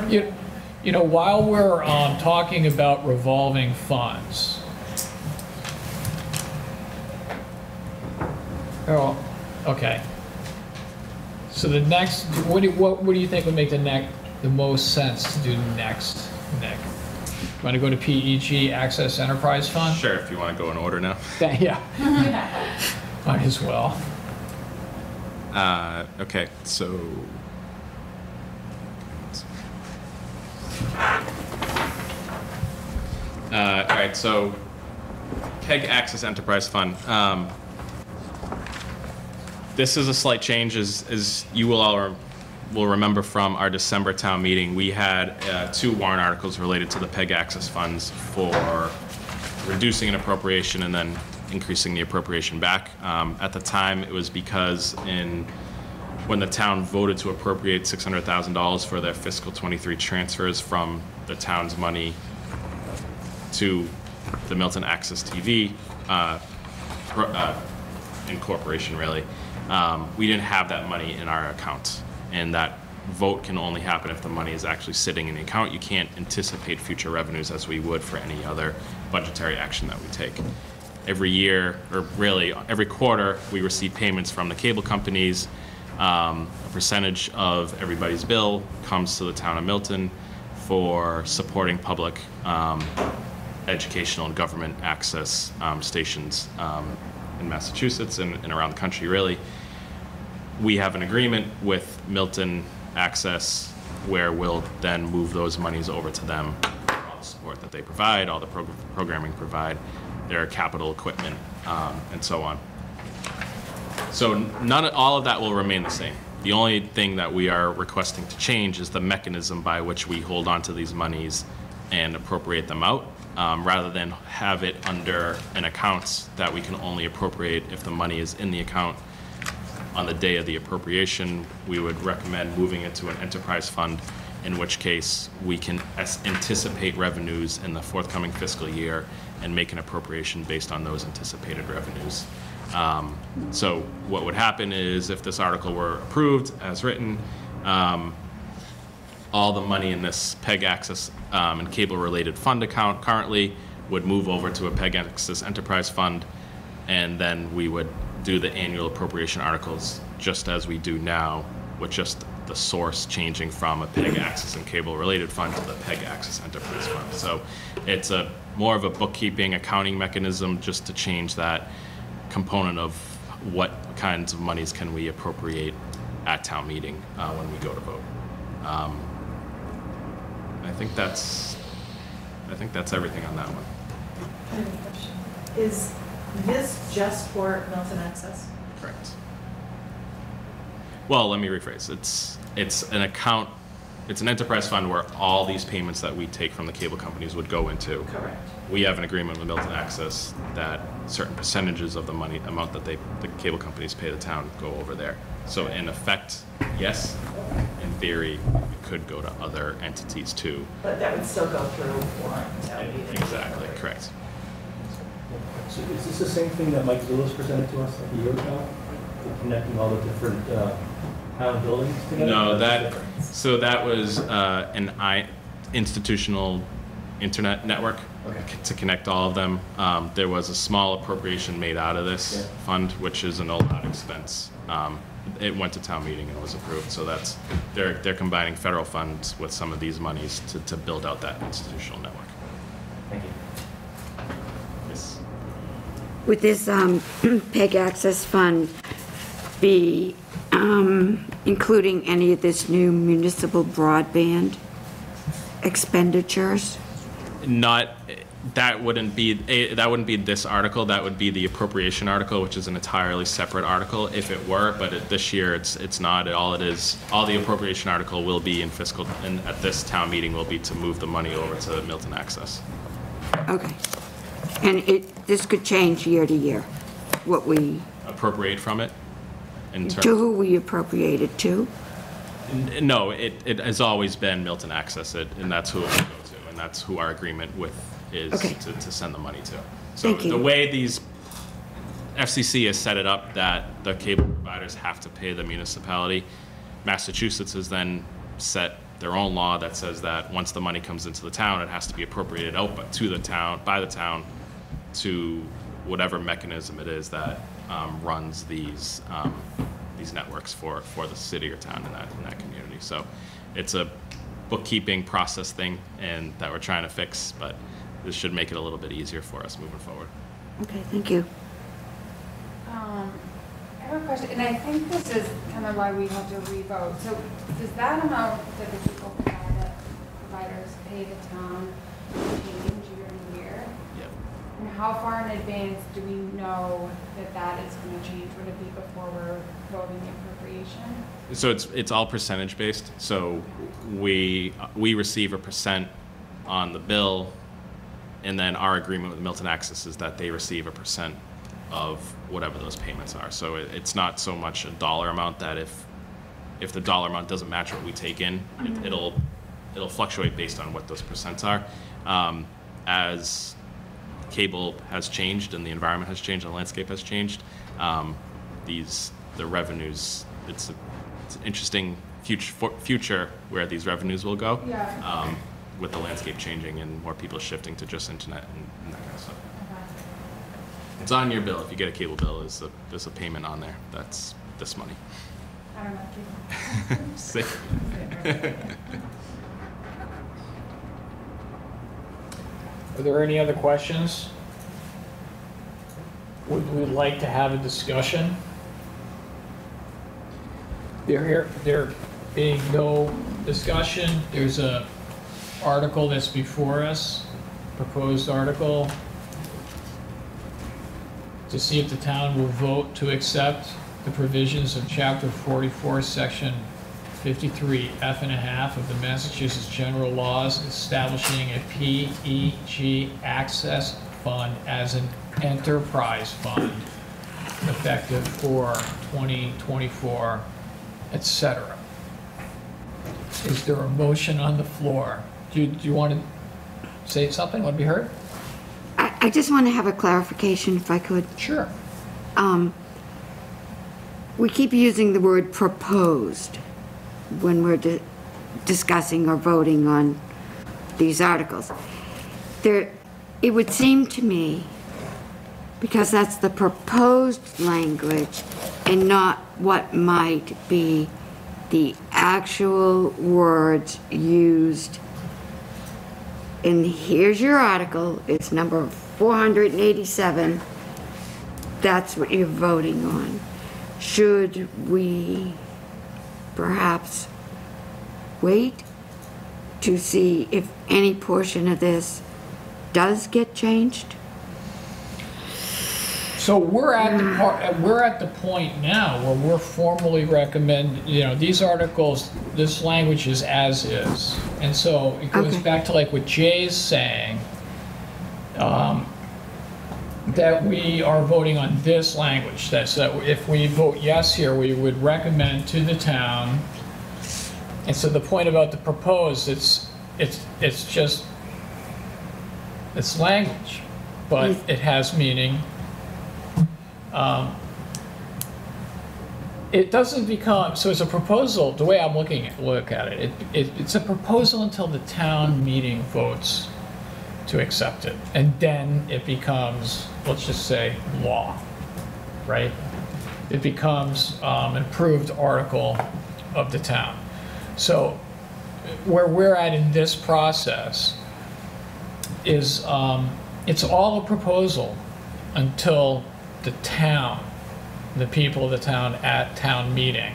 You know, while we're talking about revolving funds, oh, okay. So the next, what do you think would make the most sense to do next, Nick? Want to go to PEG, Access Enterprise Fund? Sure, if you want to go in order now. Yeah. Might as well. Okay, so. All right, so PEG Access Enterprise Fund. This is a slight change, as you will all will remember from our December town meeting, we had 2 warrant articles related to the PEG access funds for reducing an appropriation and then increasing the appropriation back. At the time, it was because when the town voted to appropriate $600,000 for their fiscal 23 transfers from the town's money to the Milton Access TV incorporation, really, we didn't have that money in our account, and that vote can only happen if the money is actually sitting in the account. You can't anticipate future revenues as we would for any other budgetary action that we take. Every year, or really every quarter, we receive payments from the cable companies. A percentage of everybody's bill comes to the town of Milton for supporting public educational and government access stations in Massachusetts and around the country, really. We have an agreement with Milton Access where we'll then move those monies over to them, all the support that they provide, all the programming provide, their capital equipment, and so on. So all of that will remain the same. The only thing that we are requesting to change is the mechanism by which we hold on to these monies and appropriate them out, rather than have it under an account that we can only appropriate if the money is in the account. On the day of the appropriation, we would recommend moving it to an enterprise fund, in which case we can anticipate revenues in the forthcoming fiscal year and make an appropriation based on those anticipated revenues. So what would happen is, if this article were approved as written, all the money in this PEG Access and cable-related fund account currently would move over to a PEG Access enterprise fund, and then we would do the annual appropriation articles just as we do now, with just the source changing from a PEG Access and cable-related fund to the PEG Access enterprise fund. So it's more of a bookkeeping, accounting mechanism just to change that component of what kinds of monies can we appropriate at town meeting when we go to vote. I think that's everything on that one. I have a question. Is this just for Milton Access? Correct. Well, let me rephrase. It's an account. It's an enterprise fund where all these payments that we take from the cable companies would go into. Correct. We have an agreement with Milton Access that certain percentages of the amount that the cable companies pay the town go over there. So in effect, yes, in theory, it could go to other entities too. But that would still go through Warrant. Exactly, correct. So is this the same thing that Mike Lewis presented to us like a year ago? Connecting all the different town buildings together? No, that was an institutional internet network to connect all of them. There was a small appropriation made out of this fund, which is an OLAD expense. It went to town meeting and was approved. So they're combining federal funds with some of these monies to build out that institutional network. Thank you. Yes. Would this PEG Access Fund be including any of this new municipal broadband expenditures? That wouldn't be this article. That would be the appropriation article, which is an entirely separate article if it were. But this year, it's not. All the appropriation article will be at this town meeting will be to move the money over to Milton Access. Okay. And this could change year to year, what we appropriate from it. To who we appropriate it to? No, it has always been Milton Access, and that's who it will go to, and that's who our agreement with is to send the money to. So the way these FCC has set it up, that the cable providers have to pay the municipality, Massachusetts has then set their own law that says that once the money comes into the town, it has to be appropriated out by the town to whatever mechanism it is that runs these networks for the city or town in that community. So it's a bookkeeping process thing and that we're trying to fix, but this should make it a little bit easier for us moving forward. Okay, thank you. I have a question, and I think this is kind of why we have to revote. So does that amount that the people providers pay the town change year to year? Yep. And how far in advance do we know that is going to change? Would it be before we're voting the appropriation? So it's all percentage based. So we receive a percent on the bill, and then our agreement with Milton Access is that they receive a percent of whatever those payments are. So it's not so much a dollar amount that if the dollar amount doesn't match what we take in, it'll fluctuate based on what those percents are. As cable has changed and the environment has changed and the landscape has changed, the revenues, it's an interesting future where these revenues will go. Yeah. With the landscape changing and more people shifting to just internet and that kind of stuff. It's on your bill. If you get a cable bill, there's a payment on there. That's this money. I don't know. Safe. Are there any other questions? Would we like to have a discussion? There being no discussion, there's a article that's before us, proposed article, to see if the town will vote to accept the provisions of Chapter 44, Section 53 F.5 of the Massachusetts General Laws establishing a PEG access fund as an enterprise fund effective for 2024, etc. Is there a motion on the floor? Do you want to say something? Want to be heard? I just want to have a clarification if I could. Sure. We keep using the word proposed when we're discussing or voting on these articles. It would seem to me, because that's the proposed language and not what might be the actual words used. And here's your article, it's number 487. That's what you're voting on. Should we perhaps wait to see if any portion of this does get changed? So we're at the point now where we're formally recommend, these articles, this language is as is. And so it goes back to like what Jay's saying, that we are voting on this language. That's that if we vote yes here, we would recommend to the town. And so the point about the proposed, it's just, it's language, but it has meaning. It doesn't become, so it's a proposal, the way I'm look at it, it's a proposal until the town meeting votes to accept it. And then it becomes, let's just say, law, right? It becomes an approved article of the town. So where we're at in this process is it's all a proposal until the town, the people of the town at town meeting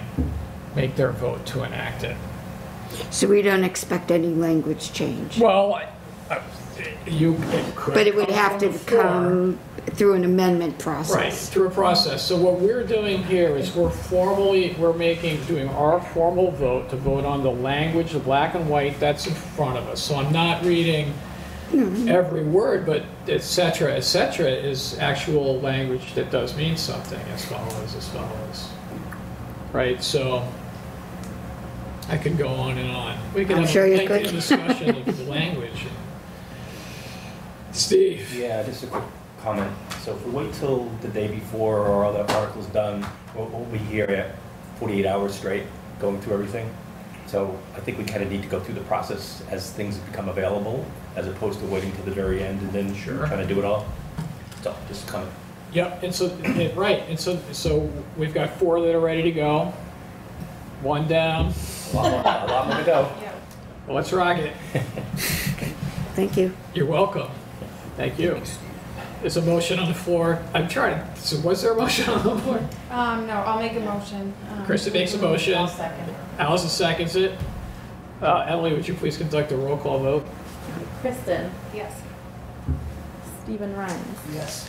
make their vote to enact it. So we don't expect any language change? Well, it could. But it would have to come through an amendment process. Right, through a process. So what we're doing here is doing our formal vote to vote on the language, the black and white that's in front of us. So I'm not reading every word, but et cetera, is actual language that does mean something, as follows. Right, so I could go on and on. We could have a lengthy discussion of the language. Steve? Yeah, just a quick comment. So if we wait till the day before or all the article's done, we'll be here at 48 hours straight going through everything. So I think we kind of need to go through the process as things become available, as opposed to waiting to the very end and then trying to do it all. So just kind of. Yep, and so right, and so we've got 4 that are ready to go. 1 down. A lot more to go. Well, let's rock it. Thank you. You're welcome. Thank you. There's a motion on the floor. I'm trying to. So was there a motion on the floor? No, I'll make a motion. Kristen makes a motion. I'll second. Allison seconds it. Emily, would you please conduct a roll call vote? Kristen? Yes. Stephen Rhines? Yes.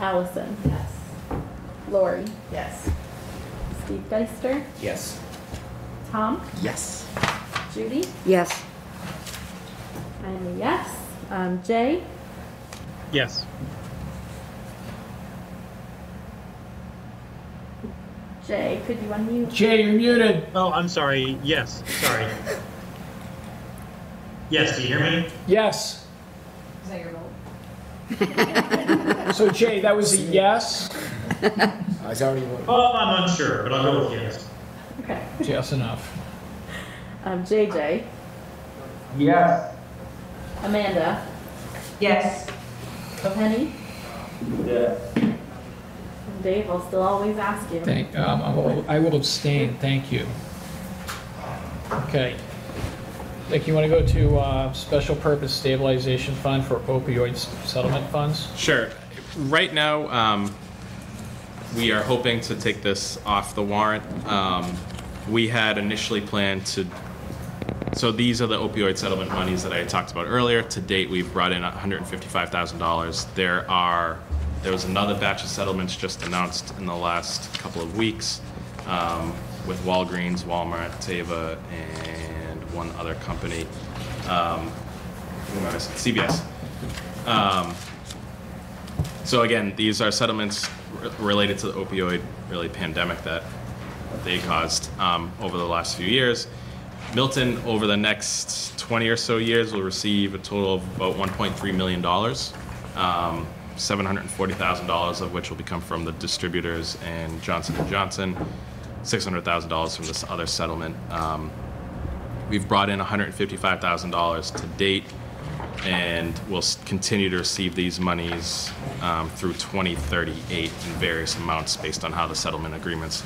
Allison? Yes. Lori? Yes. Trustee Geister? Yes. Tom? Yes. Judy? Yes. I'm a yes. Jay? Yes. Jay, could you unmute? Jay, you're muted. Oh, I'm sorry. Yes, sorry. Yes, do you hear me? Yes. Is that your vote? So Jay, that was a yes? I was already voted. Oh, I'm unsure, but I'll go with yes. Okay. Yes enough. JJ? Yes. Amanda? Yes. Penny? Yes. And Dave, I'll still always ask you. I will abstain, thank you. Okay. Nick, you want to go to Special Purpose Stabilization Fund for opioid settlement funds? Sure. Right now, we are hoping to take this off the warrant. We had initially planned to, so these are the opioid settlement monies that I had talked about earlier. To date, we've brought in $155,000. There was another batch of settlements just announced in the last couple of weeks with Walgreens, Walmart, Teva, and one other company, CVS. So again, these are settlements related to the opioid pandemic that they caused over the last few years. Milton, over the next 20 or so years, will receive a total of about $1.3 million, $740,000 of which will become from the distributors and Johnson & Johnson, $600,000 from this other settlement. We've brought in $155,000 to date, and we'll continue to receive these monies through 2038 in various amounts based on how the settlement agreements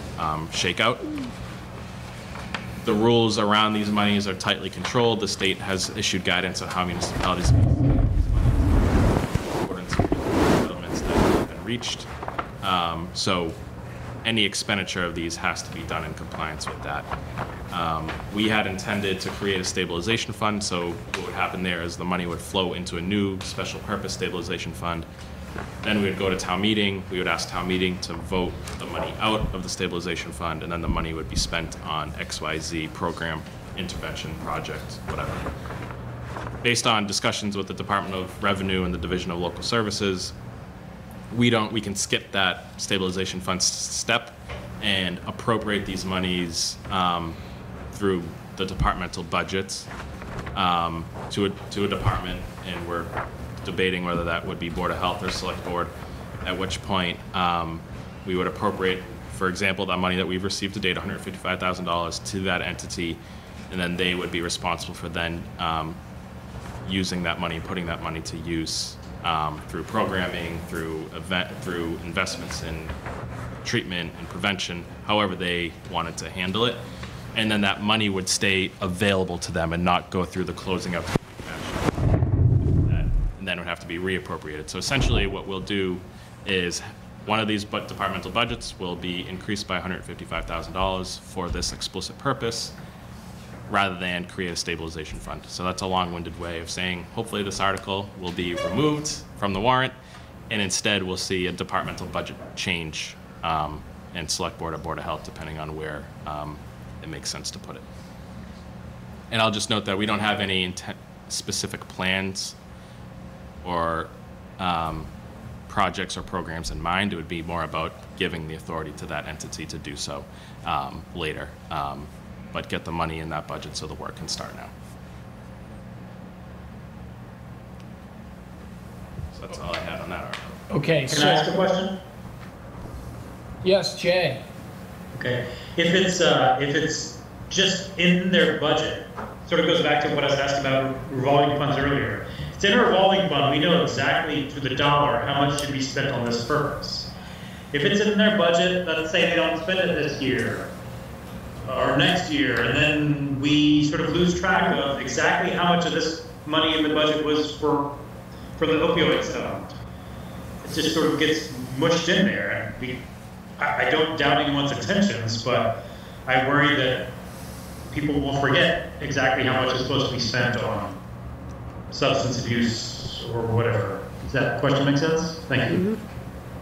shake out. The rules around these monies are tightly controlled. The state has issued guidance on how municipalities can use these monies in accordance with the settlements that have been reached. So any expenditure of these has to be done in compliance with that. We had intended to create a stabilization fund, so what would happen there is the money would flow into a new special purpose stabilization fund. Then we would go to town meeting, we would ask town meeting to vote the money out of the stabilization fund, and then the money would be spent on XYZ program, intervention, project, whatever. Based on discussions with the Department of Revenue and the Division of Local Services, we can skip that stabilization fund step and appropriate these monies through the departmental budgets to a department, and we're debating whether that would be Board of Health or Select Board, at which point we would appropriate, for example, that money that we've received to date, $155,000, to that entity, and then they would be responsible for then using that money, putting that money to use through programming, through investments in treatment and prevention, however they wanted to handle it. And then that money would stay available to them and not go through the closing up and then would have to be reappropriated. So essentially what we'll do is one of these departmental budgets will be increased by $155,000 for this explicit purpose, rather than create a stabilization fund. So that's a long-winded way of saying, hopefully this article will be removed from the warrant, and instead we'll see a departmental budget change in Select Board or Board of Health, depending on where it makes sense to put it. And I'll just note that we don't have any specific plans or projects or programs in mind. It would be more about giving the authority to that entity to do so later. But get the money in that budget so the work can start now. So that's all I had on that article. Okay, Can I ask a question? Yes, Jay. Okay, if it's just in their budget, sort of goes back to what I was asking about revolving funds earlier. If it's in a revolving fund, we know exactly to the dollar how much should be spent on this purpose. If it's in their budget, let's say they don't spend it this year or next year, and then we sort of lose track of exactly how much of this money in the budget was for the opioid settlement. It just sort of gets mushed in there. I don't doubt anyone's intentions, but I worry that people will forget exactly how much is supposed to be spent on substance abuse or whatever. Does that question make sense? Thank you.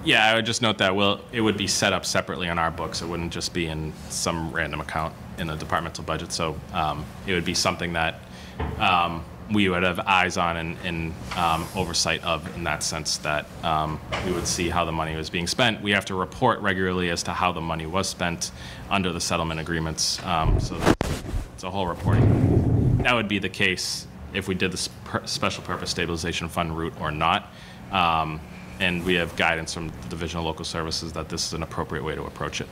Yeah, I would just note that it would be set up separately on our books. It wouldn't just be in some random account in the departmental budget. So it would be something that we would have eyes on and oversight of, in that sense, that we would see how the money was being spent. We have to report regularly as to how the money was spent under the settlement agreements. So it's a whole reporting. That would be the case if we did the special purpose stabilization fund route or not. And we have guidance from the Division of Local Services that this is an appropriate way to approach it.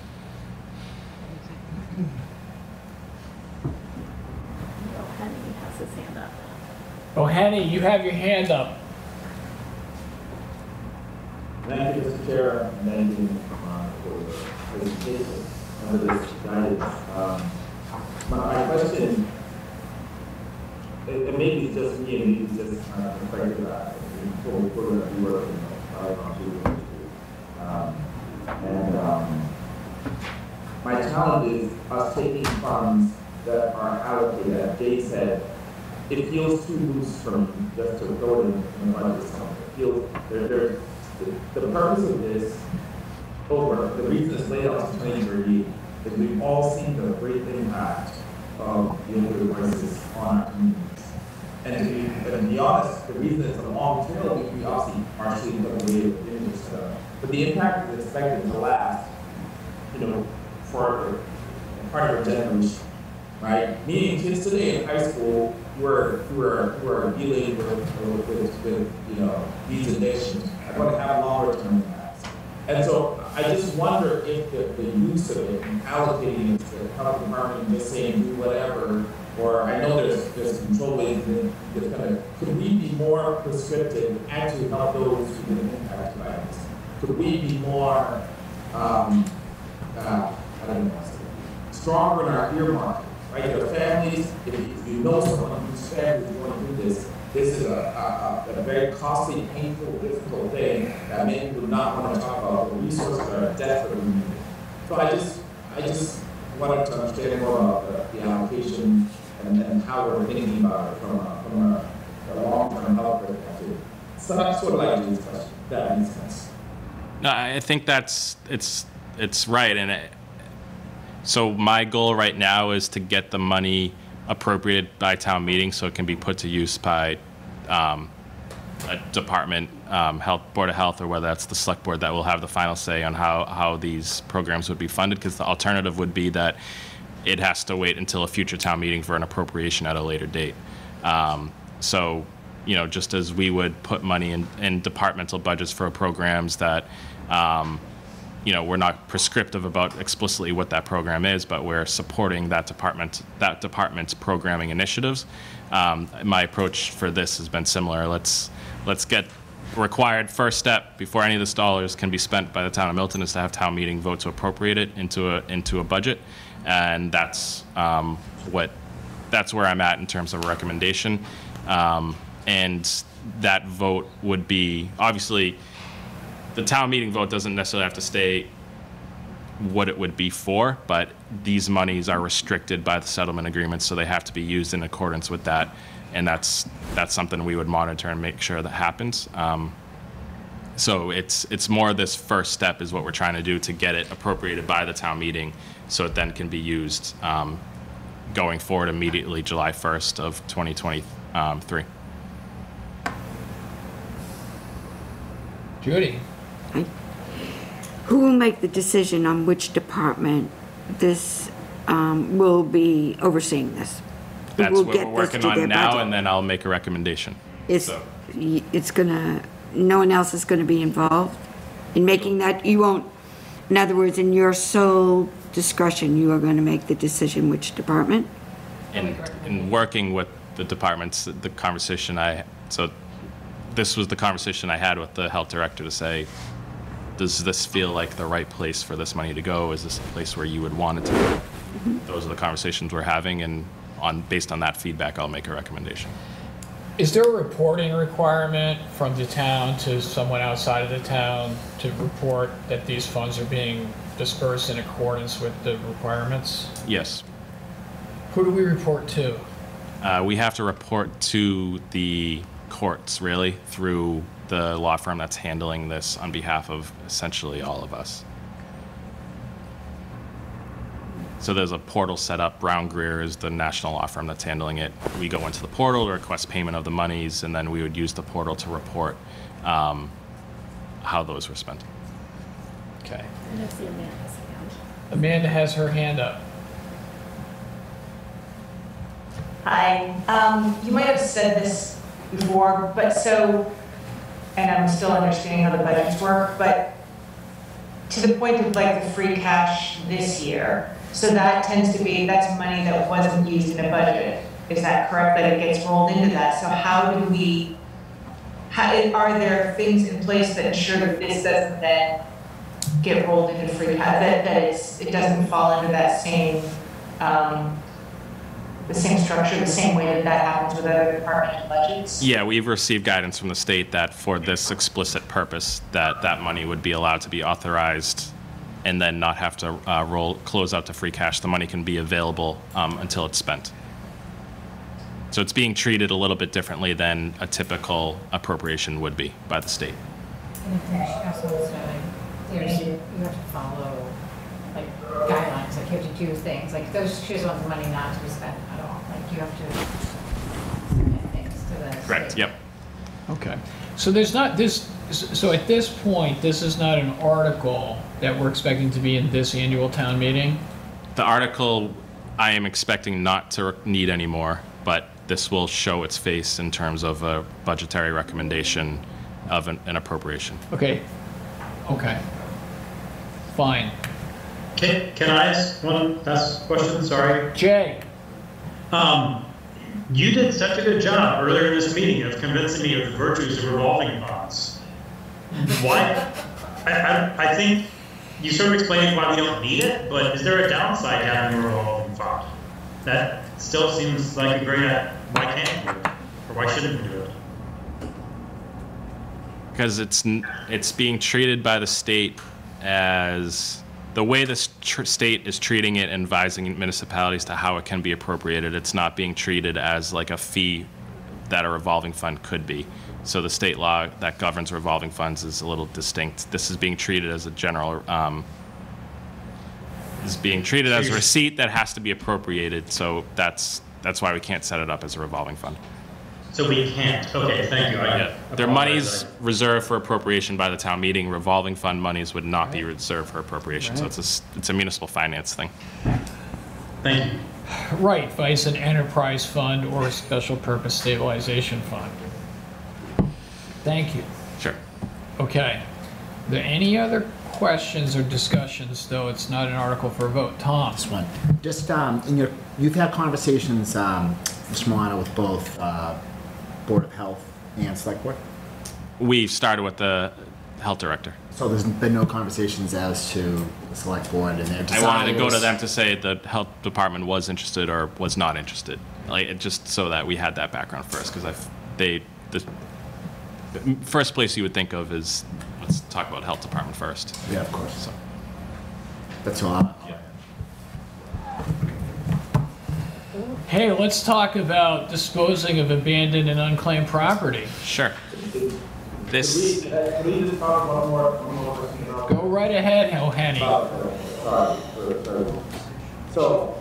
Henry has his hand up. Oh, Henny, you have your hand up. Thank you, Mr. Chair, and thank you for the presentation and for this guidance. My question, it may be just me and maybe just afraid of that before we put it to work my challenge is us taking funds that are allocated, as Jay said, it feels too loose for me just to throw it in the budget somewhere. It feels the purpose of this, the reason it's laid out to 2030 is we've all seen the great impact of the opioid crisis on our communities. And to be honest, the reason it's a long tail, we obviously partially put away with this stuff. But the impact is expected to last, for part of our generation, right? Meaning kids today in high school who are dealing with these addictions are going to have longer term impacts. And so I just wonder if the use of it and allocating it to the health department and just saying do whatever, or I know there's control ways that's gonna, could we be more prescriptive and actually help those who get impacted by this? Could we be more, stronger in our earmark, right? Your families, if you know someone whose family is going through this is a very costly, painful, difficult thing that many would not want to talk about. The resources are desperately needed. So I just wanted to understand more about the allocation and how we're thinking about it from a long-term health perspective. So that's sort of like these questions. That makes sense. No, I think it's right, and so my goal right now is to get the money appropriated by town meeting so it can be put to use by a department, board of health, or whether that's the select board that will have the final say on how these programs would be funded, because the alternative would be that it has to wait until a future town meeting for an appropriation at a later date. So, just as we would put money in departmental budgets for programs that we're not prescriptive about explicitly what that program is, but we're supporting that department's programming initiatives. My approach for this has been similar. Let's get required first step before any of this dollars can be spent by the town of Milton is to have town meeting vote to appropriate it into a budget, and that's where I'm at in terms of a recommendation. And that vote would be, obviously, the town meeting vote doesn't necessarily have to stay what it would be for, but these monies are restricted by the settlement agreement, so they have to be used in accordance with that, and that's something we would monitor and make sure that happens. So it's more this first step is what we're trying to do to get it appropriated by the town meeting, so it then can be used going forward immediately July 1st of 2023. Judy. Who will make the decision on which department this will be overseeing this? That's what we're working on now, and then I'll make a recommendation. It's gonna, no one else is gonna be involved in making that? You won't, in other words, in your sole discretion, you are gonna make the decision which department? In working with the departments, the conversation this was the conversation I had with the health director to say, does this feel like the right place for this money to go? Is this a place where you would want it to go? Mm-hmm. Those are the conversations we're having, and based on that feedback, I'll make a recommendation. Is there a reporting requirement from the town to someone outside of the town to report that these funds are being dispersed in accordance with the requirements? Yes. Who do we report to? We have to report to the courts, really, through the law firm that's handling this on behalf of essentially all of us. So there's a portal set up. Brown Greer is the national law firm that's handling it. We go into the portal to request payment of the monies, and then we would use the portal to report how those were spent. Okay. And I see Amanda's hand. Amanda has her hand up. Hi. You might have said this before, but so, and I'm still understanding how the budgets work, but to the point of like the free cash this year, so that tends to be, that's money that wasn't used in a budget. Is that correct, that it gets rolled into that? So how do we, are there things in place that ensure that this doesn't then get rolled into free cash, that it doesn't fall into that same, the same structure, the same way that happens with other department budgets? Yeah, we've received guidance from the state that for this explicit purpose, that money would be allowed to be authorized and then not have to close out to free cash. The money can be available until it's spent. So it's being treated a little bit differently than a typical appropriation would be by the state. And if you have to follow like guidelines, like you have to do things, like those choose on the money not to be spent at all. Like you have to submit things to the Correct, state. yep. Okay. So there's not this, so at this point, this is not an article that we're expecting to be in this annual town meeting? The article I am expecting not to need anymore, but this will show its face in terms of a budgetary recommendation of an appropriation. Okay. Okay. Fine. Can I ask one last question? Sorry. Jay. You did such a good job earlier in this meeting of convincing me of the virtues of revolving funds. Why? I think you sort of explained why we don't need it, but is there a downside to having a revolving fund? That still seems like a great, why can't we do it? Or why shouldn't we do it? Because it's being treated by the state as the way the state is treating it and advising municipalities to how it can be appropriated. It's not being treated as like a fee that a revolving fund could be. So the state law that governs revolving funds is a little distinct. This is being treated as a general, is being treated as a receipt that has to be appropriated. So that's why we can't set it up as a revolving fund. So we can't. Okay, thank you. Their money's reserved for appropriation by the town meeting. Revolving fund monies would not be reserved for appropriation. So it's a municipal finance thing. Thank you. Right, vice an enterprise fund or a special purpose stabilization fund. Thank you. Sure. Okay. Are there any other questions or discussions, though it's not an article for a vote? Tom? This one. Just you've had conversations, Mr. Milano, with both Board of Health and Select Board? We've started with the health director. So there's been no conversations as to the Select Board and their desires? I wanted to go to them to say the health department was interested or was not interested, like just so that we had that background first, because the first place you would think of is let's talk about health department first. Yeah, of course. So that's all. Hey, let's talk about disposing of abandoned and unclaimed property. Sure. This. Can we just talk one more question? Go right ahead, Henny. Sorry. So,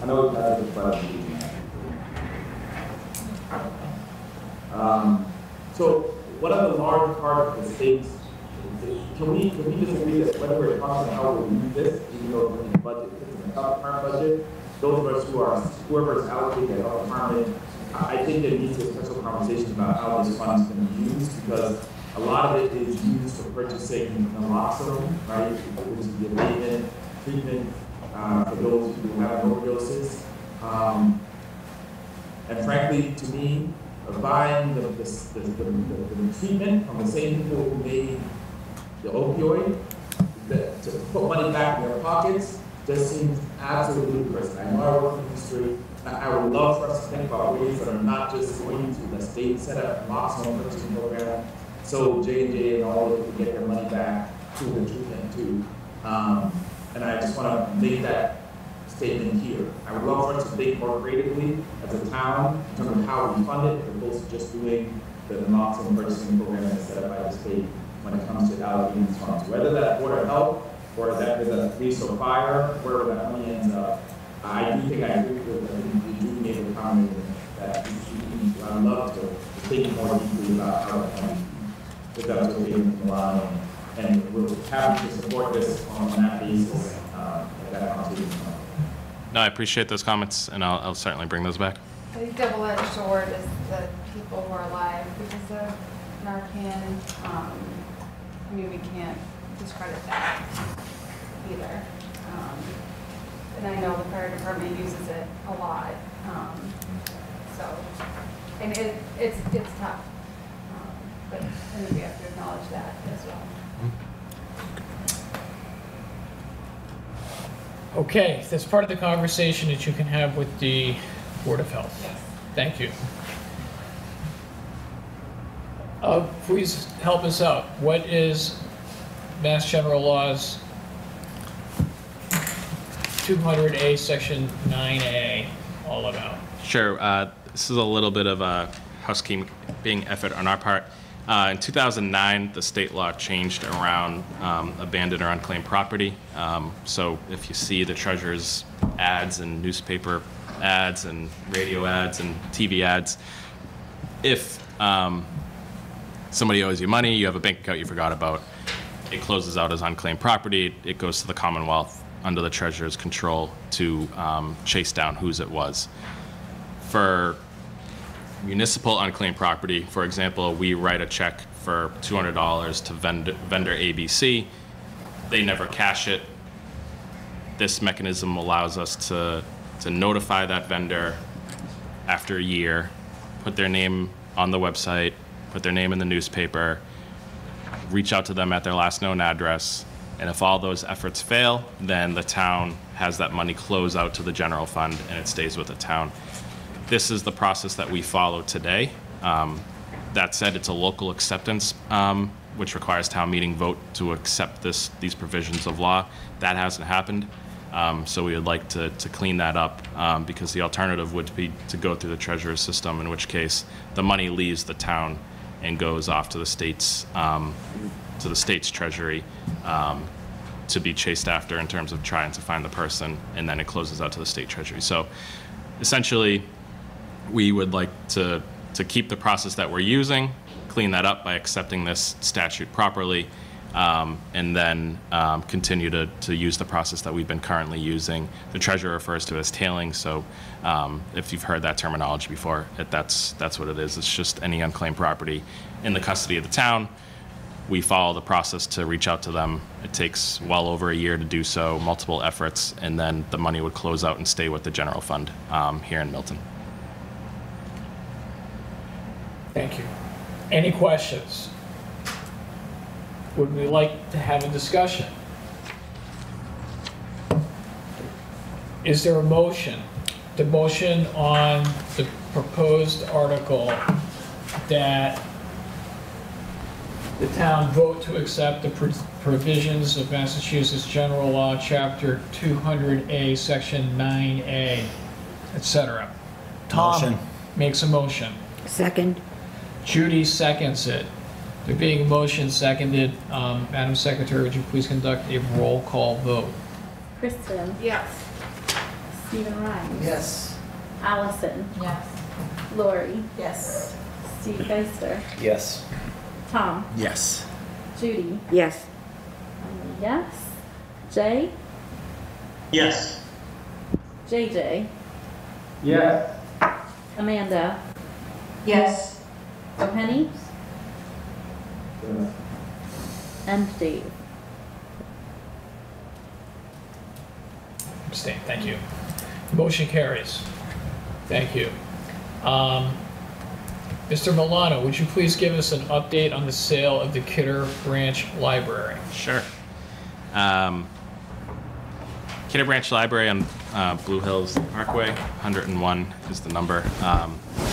I know it's not a question. So, one of the large part of the states, can we just agree that whether we're talking about how we use this, even though it's in the budget, it's in the health department budget, those of us whoever's allocated the health department, I think there needs to be special conversation about how this fund is going to be used, because a lot of it is used for purchasing naloxone, right? Which is the abatement treatment for those who have overdoses. And frankly, to me, buying the treatment from the same people who made the opioid, to put money back in their pockets, just seems absolutely ludicrous. I know I work in the industry. I would love for us to think about ways that are not just going to the state set up naloxone purchasing program, so J&J and all of them can get their money back to the treatment too. And I just want to make that statement here. I would love for us to think more creatively as a town in terms of how we fund it, as opposed to just doing the naloxone purchasing program that's set up by the state when it comes to allocating these funds. Whether that's Board of Health or that is a police or fire, wherever that money ends up, I do think I agree with the do make a comment that I would love to think more deeply about how that money, if that's what we're doing Milano, and we're happy to support this on that basis. That conversation. No, I appreciate those comments, and I'll certainly bring those back. I think double-edged sword is the people who are alive because of Narcan. I mean, we can't discredit that either. And I know the fire department uses it a lot. So, and it's tough. But I think we have to acknowledge that as well. Okay, that's part of the conversation that you can have with the Board of Health. Yes. Thank you. Please help us out. What is Mass General Laws 200A, Section 9A all about? Sure. This is a little bit of a housekeeping effort on our part. In 2009, the state law changed around abandoned or unclaimed property. So if you see the treasurer's ads and newspaper ads and radio ads and TV ads, if somebody owes you money, you have a bank account you forgot about, it closes out as unclaimed property, it goes to the Commonwealth under the treasurer's control to chase down whose it was. For municipal unclaimed property, for example, we write a check for $200 to vendor ABC. They never cash it. This mechanism allows us to notify that vendor after a year, put their name on the website, put their name in the newspaper, reach out to them at their last known address, and if all those efforts fail, then the town has that money close out to the general fund and it stays with the town. This is the process that we follow today. That said, it's a local acceptance, which requires town meeting vote to accept these provisions of law. That hasn't happened. So we would like to clean that up because the alternative would be to go through the treasurer's system, in which case the money leaves the town and goes off to the state's treasury to be chased after in terms of trying to find the person, and then it closes out to the state treasury. So essentially, we would like to keep the process that we're using, clean that up by accepting this statute properly, and then continue to use the process that we've been currently using. The treasurer refers to it as tailing, so if you've heard that terminology before, that's what it is. It's just any unclaimed property in the custody of the town. We follow the process to reach out to them. It takes well over a year to do so, multiple efforts, and then the money would close out and stay with the general fund here in Milton. Thank you. Any questions? Would we like to have a discussion? Is there a motion? The motion on the proposed article that the town vote to accept the provisions of Massachusetts General Law, Chapter 200A, Section 9A, etc. Tom makes a motion. Second. Judy seconds it. There being a motion seconded, Madam Secretary, would you please conduct a roll call vote? Kristen. Yes. Stephen Ryan. Yes. Allison. Yes. Lori. Yes. Steve Geister. Yes. Tom. Yes. Judy. Yes. Yes. Jay. Yes. JJ. Yes. Amanda. Yes. O'Penny. And Dave. Abstain. Thank you. Motion carries. Thank you. Mr. Milano, would you please give us an update on the sale of the Kidder Branch Library? Sure. Kidder Branch Library on Blue Hills Parkway, 101 is the number.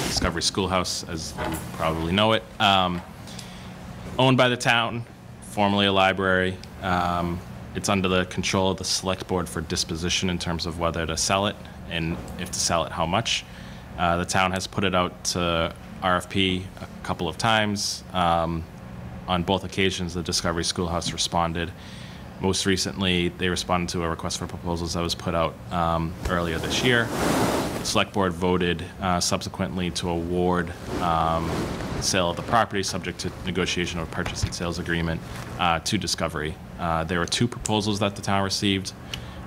Discovery Schoolhouse, as you probably know it. Owned by the town, formerly a library. It's under the control of the select board for disposition in terms of whether to sell it, and if to sell it, how much. The town has put it out to RFP a couple of times. On both occasions, the Discovery Schoolhouse responded. Most recently, they responded to a request for proposals that was put out earlier this year. The select board voted subsequently to award sale of the property subject to negotiation of a purchase and sales agreement to Discovery. There were 2 proposals that the town received.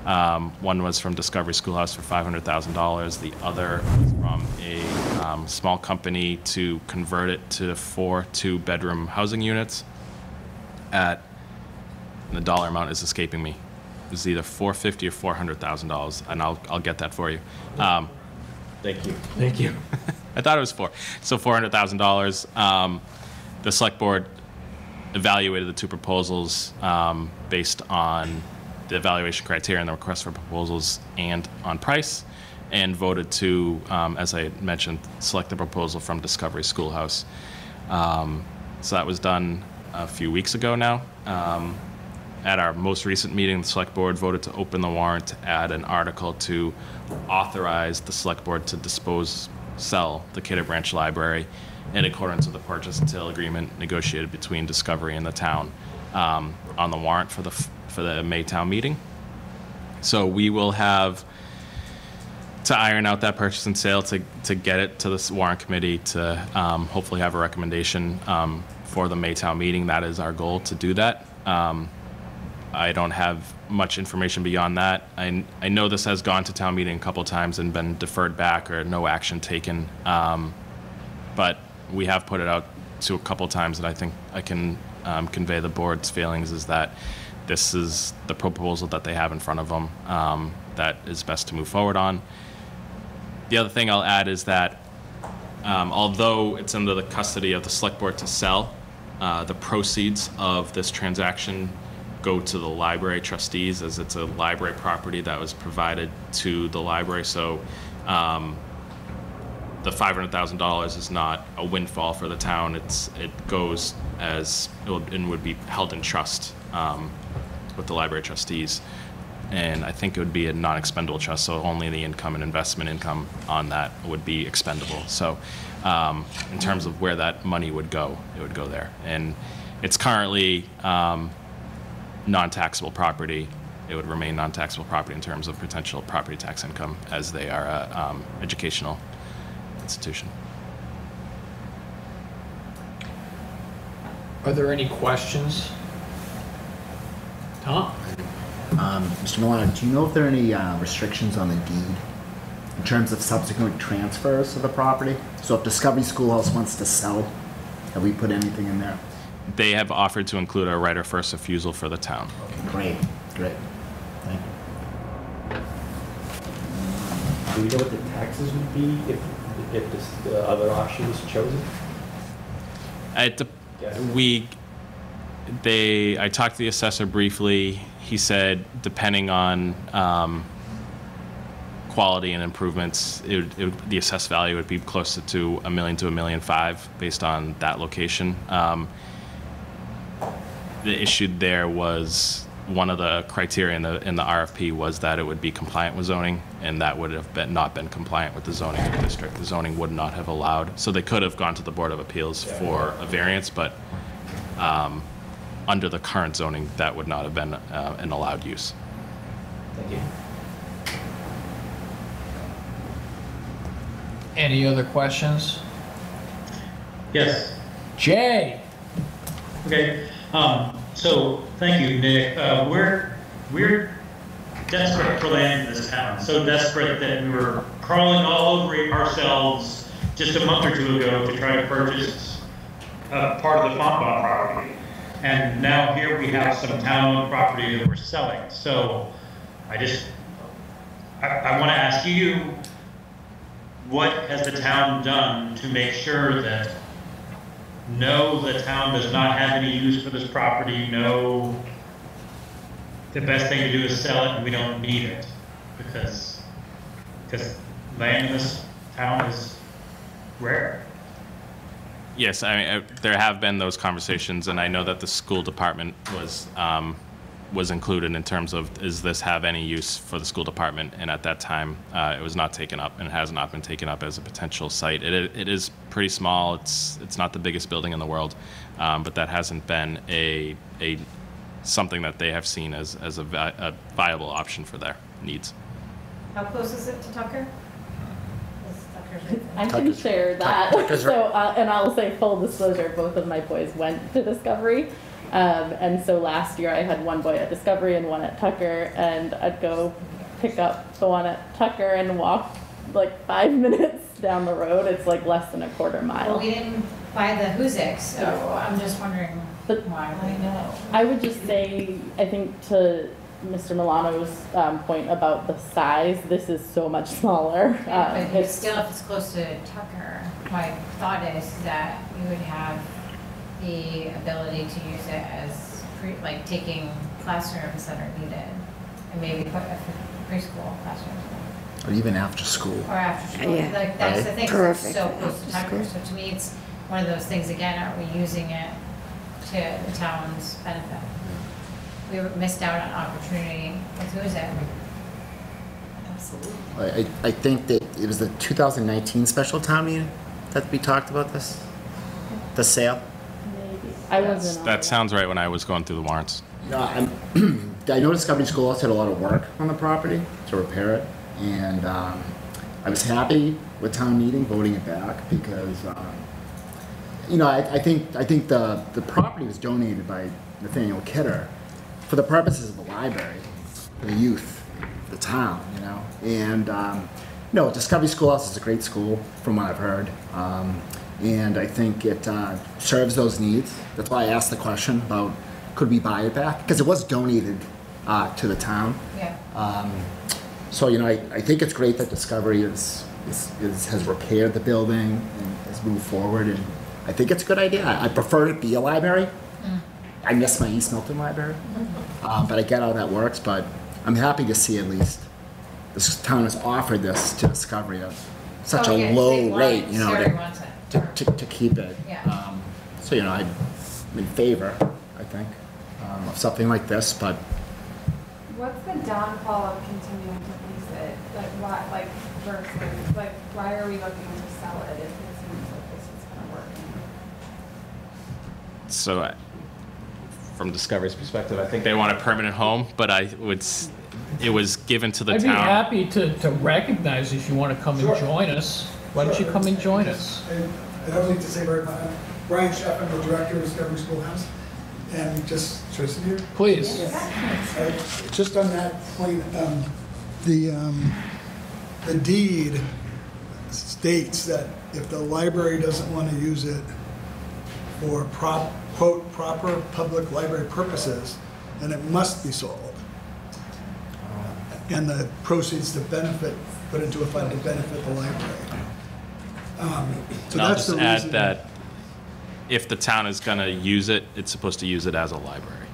One was from Discovery Schoolhouse for $500,000. The other was from a small company to convert it to 4 2-bedroom housing units at, and the dollar amount is escaping me. It was either $450,000 or $400,000, and I'll get that for you. Thank you. Thank you. I thought it was 4. So $400,000. The select board evaluated the 2 proposals based on the evaluation criteria and the request for proposals and on price, and voted to, as I mentioned, select the proposal from Discovery Schoolhouse. So that was done a few weeks ago now. At our most recent meeting, the select board voted to open the warrant to add an article to authorize the select board to sell the Kidder Branch Library in accordance with the purchase and sale agreement negotiated between Discovery and the town on the warrant for the May town meeting. So we will have to iron out that purchase and sale to get it to this warrant committee to hopefully have a recommendation for the May town meeting. That is our goal, to do that. I don't have much information beyond that. I know this has gone to town meeting a couple times and been deferred back or no action taken, but we have put it out to a couple times, and I think I can convey the board's feelings is that this is the proposal that they have in front of them that is best to move forward on. The other thing I'll add is that although it's under the custody of the select board to sell, the proceeds of this transaction go to the library trustees, as it's a library property that was provided to the library. So the $500,000 is not a windfall for the town. It goes as and would be held in trust with the library trustees, and I think it would be a non-expendable trust. So only the income and investment income on that would be expendable. So in terms of where that money would go, it would go there, and it's currently non-taxable property. It would remain non-taxable property in terms of potential property tax income, as they are a educational institution. Are there any questions? Tom? Mr. Milano, do you know if there are any restrictions on the deed in terms of subsequent transfers of the property? So if Discovery Schoolhouse wants to sell, have we put anything in there? They have offered to include a right of first refusal for the town. Great, great. Thank you. Do we know what the taxes would be if the other option was chosen? I talked to the assessor briefly. He said, depending on quality and improvements, the assessed value would be closer to $1 million to $1.5 million based on that location. The issue there was one of the criteria in the RFP was that it would be compliant with zoning, and that would have not been compliant with the zoning of the district. The zoning would not have allowed. So they could have gone to the Board of Appeals for a variance, but under the current zoning, that would not have been an allowed use. Thank you. Any other questions? Yes. Jay? Okay. So thank you, Nick. We're desperate for land in this town. So desperate that we were crawling all over it ourselves just a month or two ago to try to purchase part of the Fontbonne property. And now here we have some town-owned property that we're selling. So I want to ask you, what has the town done to make sure that no, the town does not have any use for this property, no, the best thing to do is sell it and we don't need it, because land in this town is rare. Yes, I mean, there have been those conversations, and I know that the school department was was included in terms of, does this have any use for the school department? And at that time, it was not taken up, and has not been taken up as a potential site. It is pretty small. It's not the biggest building in the world, but that hasn't been a something that they have seen as a viable option for their needs. How close is it to Tucker? I can share that. So, and I'll say full disclosure, both of my boys went to Discovery. And so last year I had one boy at Discovery and one at Tucker, and I'd go pick up the one at Tucker and walk like 5 minutes down the road. It's like less than a quarter mile. Well, we didn't buy the Hoosick, so I'm just wondering why. I know. I would just say, I think to Mr. Milano's point about the size, this is so much smaller. But if it's close to Tucker, my thought is that you would have the ability to use it as like taking classrooms that are needed, and maybe put a preschool classrooms. Or even after school. Or after school. Yeah. Like that's Right. the thing. Perfect. It's so close to After Tucker. school. So to me, it's one of those things. Again, are we using it to the town's benefit? We missed out on opportunity with Hoosick. Absolutely. I think that it was the 2019 special town meeting that we talked about this, the sale. Maybe. I wasn't on That sounds right when I was going through the warrants. No, I know Discovery Schoolhouse had a lot of work on the property to repair it, and I was happy with town meeting voting it back because, I think the property was donated by Nathaniel Kidder for the purposes of the library, for the youth, the town, and Discovery Schoolhouse is a great school from what I've heard. And I think it serves those needs. That's why I asked the question about could we buy it back? Because it was donated to the town. Yeah. So I think it's great that Discovery has repaired the building and has moved forward, and I think it's a good idea. I prefer it be a library. I miss my East Milton library, but I get how that works. But I'm happy to see at least this town has offered this to Discovery at such a low rate, to keep it. Yeah. So I'm in favor, I think, of something like this. But What's the downfall of continuing to lease it? Why are we looking to sell it if it seems like this is kind of working? So, from Discovery's perspective, I think they want a permanent home, but it was given to the I'd town. be happy to recognize if you want to come and join us. Why don't you come and join us? I don't need to say very much. Brian Sheff, I'm the director of Discovery Schoolhouse. And just, should I sit here? Please. Just on that point, the deed states that if the library doesn't want to use it for quote, proper public library purposes, then it must be sold. And the proceeds to put into a fund to benefit the library. So And I'll that's just the add reason. that if the town is going to use it, it's supposed to use it as a library.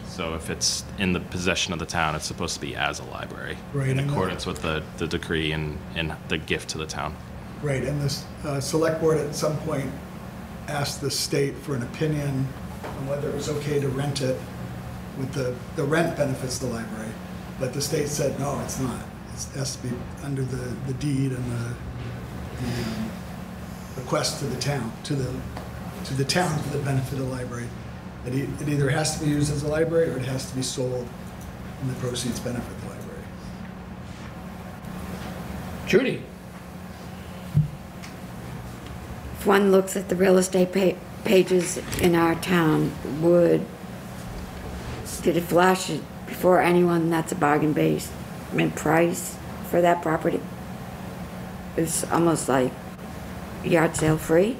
So if it's in the possession of the town, it's supposed to be as a library, Right, in and accordance with the decree and the gift to the town. Right, and this select board at some point asked the state for an opinion on whether it was okay to rent it with the rent benefits the library. But the state said, no, it's not. It has to be under the deed and the request to the town, to the town for the benefit of the library. It either has to be used as a library or it has to be sold and the proceeds benefit the library. Judy? If one looks at the real estate pages in our town, did it flash it before anyone that's a bargain basement price for that property? It's almost like yard sale free.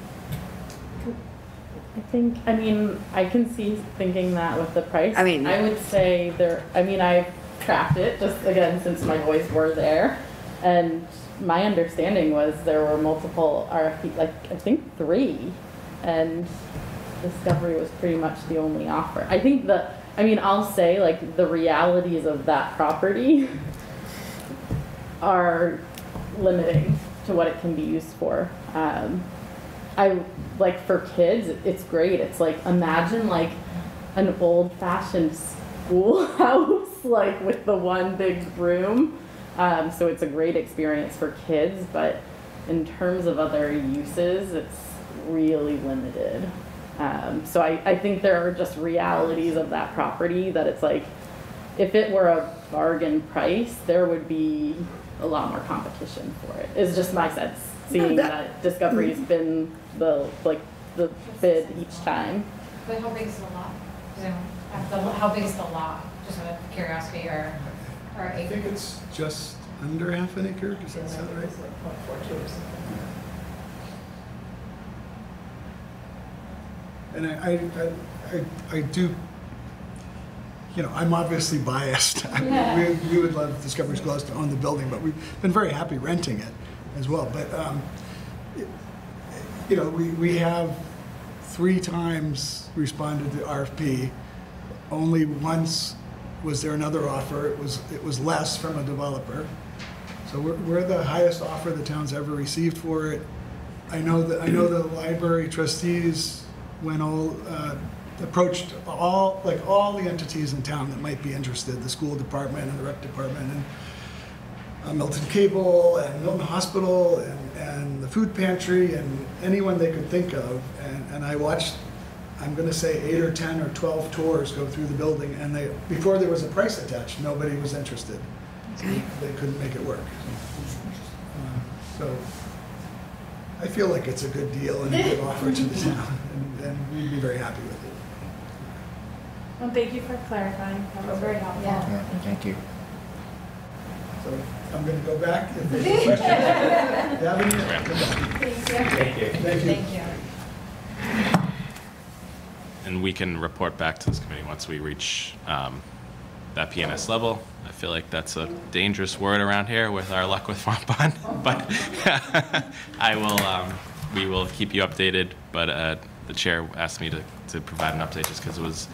I can see thinking that with the price. I mean- I would say I've tracked it just again since my boys were there, and my understanding was there were multiple RFP, I think 3, and Discovery was pretty much the only offer. I think I'll say the realities of that property are limiting to what it can be used for. For kids, it's great. It's imagine an old-fashioned schoolhouse, like with the one big room. So it's a great experience for kids, but in terms of other uses, it's really limited. So I think there are just realities of that property that it's like, if it were a bargain price, there would be a lot more competition for it. Is just my sense, seeing that Discovery's been the bid each time. But how big is the lot? How big is the lot? Just out of curiosity, or I think it's just under half an acre. Does that sound right? And I do, you know, I'm obviously biased. We would love Discovery Schools to own the building, but we've been very happy renting it as well. But, you know, we have 3 times responded to RFP. Only once was there another offer. It was less from a developer. So we're the highest offer the town's ever received for it. I know the library trustees approached all the entities in town that might be interested, the school department and the rec department and Milton Cable and Milton Hospital and the food pantry and anyone they could think of. And I watched, I'm going to say 8 or 10 or 12 tours go through the building, and before there was a price attached, nobody was interested. Okay. They couldn't make it work. So I feel like it's a good deal and a good offer to the town, and we'd be very happy with it. Well, thank you for clarifying. That was very helpful. Yeah, thank you. So I'm going to go back. If there's any questions, have any? Thank you. Thank you. And we can report back to this committee once we reach that PNS level. I feel like that's a dangerous word around here with our luck with farm bond, but we will keep you updated. But the chair asked me to provide an update just because it was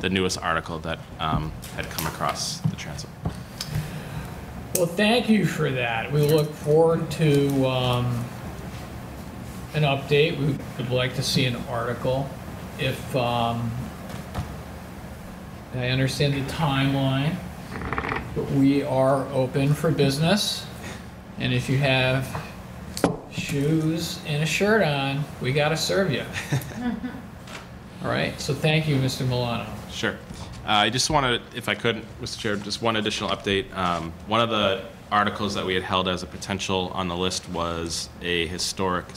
the newest article that had come across the transom. Well, thank you for that. We look forward to an update. We would like to see an article. If I understand the timeline, but we are open for business. And if you have shoes and a shirt on, we got to serve you. All right. So thank you, Mr. Milano. Sure. I just wanted, if I could, Mr. Chair, just one additional update. One of the articles that we had held as a potential on the list was a historic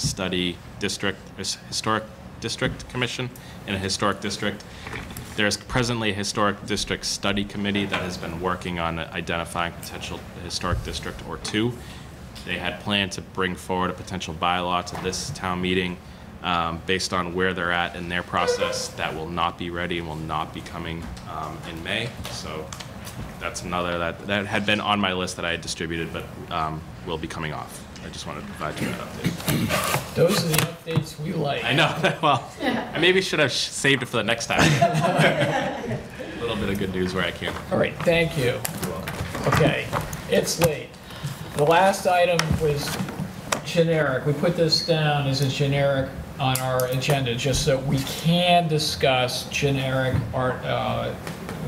district commission in a historic district. There's presently a historic district study committee that has been working on identifying potential historic district or 2. They had planned to bring forward a potential bylaw to this town meeting based on where they're at in their process. That will not be ready and will not be coming in May. So that's another that had been on my list that I had distributed, but will be coming off. I just wanted to provide you that update. Those are the updates we like. I know. Well, I maybe should have saved it for the next time. A little bit of good news where I can. All right, thank you. Okay, it's late. The last item was generic. We put this down as a generic on our agenda just so we can discuss generic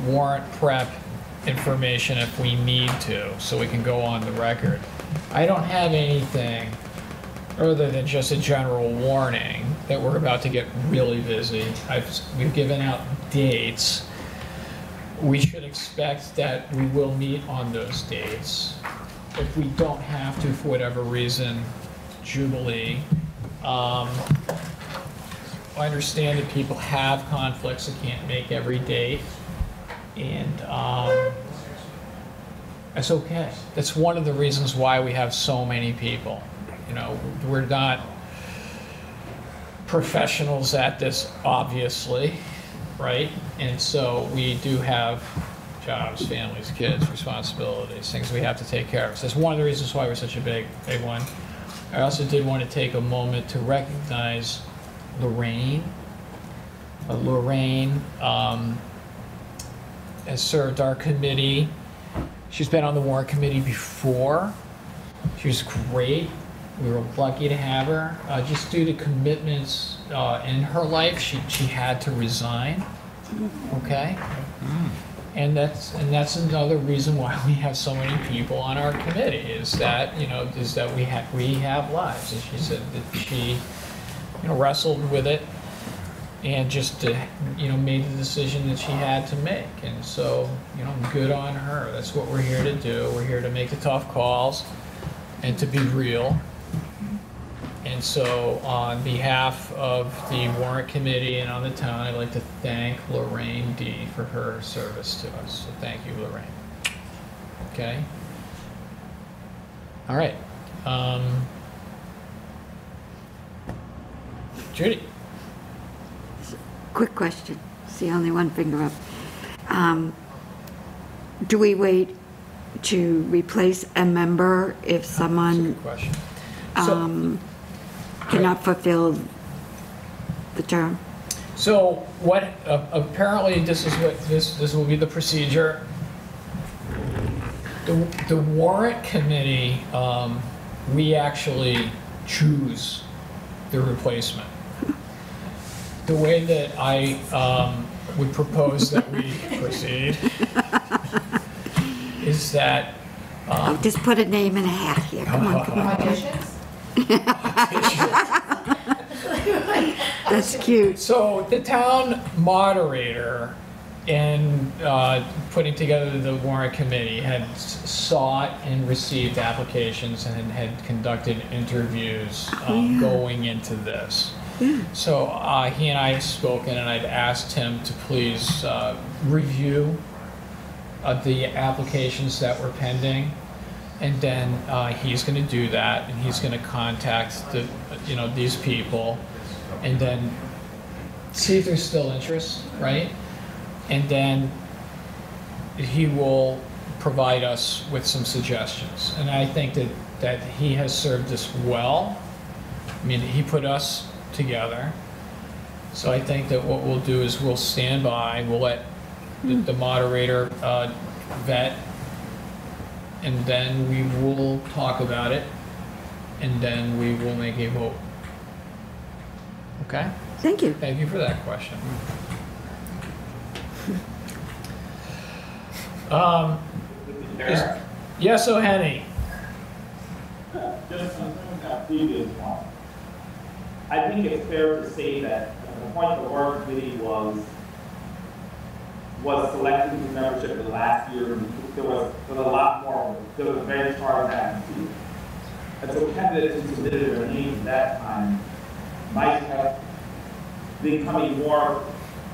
warrant prep information if we need to, so we can go on the record. I don't have anything other than just a general warning that we're about to get really busy. We've given out dates. We should expect that we will meet on those dates. If we don't have to, for whatever reason, Jubilee. I understand that people have conflicts that can't make every date, and that's okay. That's one of the reasons why we have so many people. You know, we're not professionals at this, obviously, right? And so we do have jobs, families, kids, responsibilities, things we have to take care of. So that's one of the reasons why we're such a big one. I also did want to take a moment to recognize Lorraine. Lorraine has served our committee. She's been on the Warrant Committee before. She was great. We were lucky to have her. Just due to commitments in her life, she had to resign. Okay? And that's another reason why we have so many people on our committee, is that, we have lives. And she said that she, wrestled with it and just, made the decision that she had to make. And so, good on her. That's what we're here to do. We're here to make the tough calls and to be real. And so on behalf of the Warrant Committee and on the town, I'd like to thank Lorraine D. for her service to us. So thank you, Lorraine. Okay? All right. Judy. Quick question. See, only one finger up. Do we wait to replace a member if someone That's a good question. cannot fulfill the term? So what, apparently this is what, this will be the procedure. The Warrant Committee, we actually choose the replacement. The way that I would propose that we proceed is that... Oh, just put a name in a hat here. Come on, come on. That's cute. So the town moderator, in putting together the Warrant Committee, had sought and received applications and had conducted interviews going into this. So he and I have spoken, and I'd asked him to please review the applications that were pending. And then he's going to do that, and he's going to contact these people, and then see if there's still interest, right? And then he will provide us with some suggestions. And I think that he has served us well. I mean, he put us together. So I think that what we'll do is we'll stand by, we'll let the moderator vet, and then we will talk about it, and then we will make a vote. Okay? Thank you. Thank you for that question. Yes, O'Henny. Just concerning that previous one, I think it's fair to say that the point of the Warrant Committee was selected for membership the last year. There was a lot more. There was a very hard advocacy. And so candidates who submitted their names at that time might have been coming more.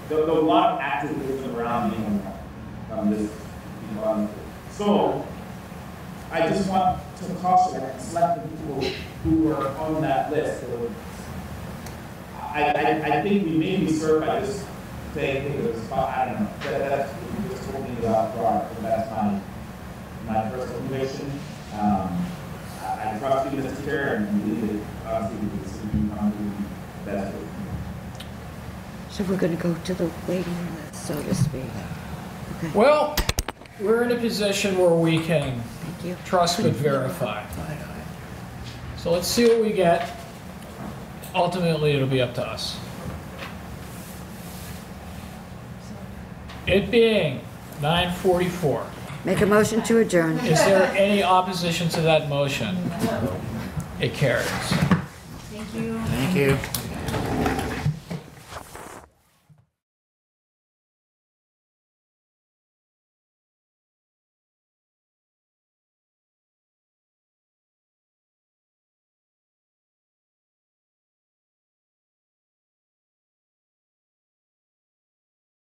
There was a lot of activism around this. So I just want to caution and select the people who were on that list. I think we may be served by just saying, hey, there's a spot, I don't know. That's what you just told me about Broad, but that's my personal conviction. I trust you, Mr. Chair, and believe that obviously we can come to the best. So we're going to go to the waiting list, so to speak. Okay. Well, we're in a position where we can trust but verify. So let's see what we get. Ultimately, it'll be up to us. It being 9:44. Make a motion to adjourn. Is there any opposition to that motion? It carries. Thank you.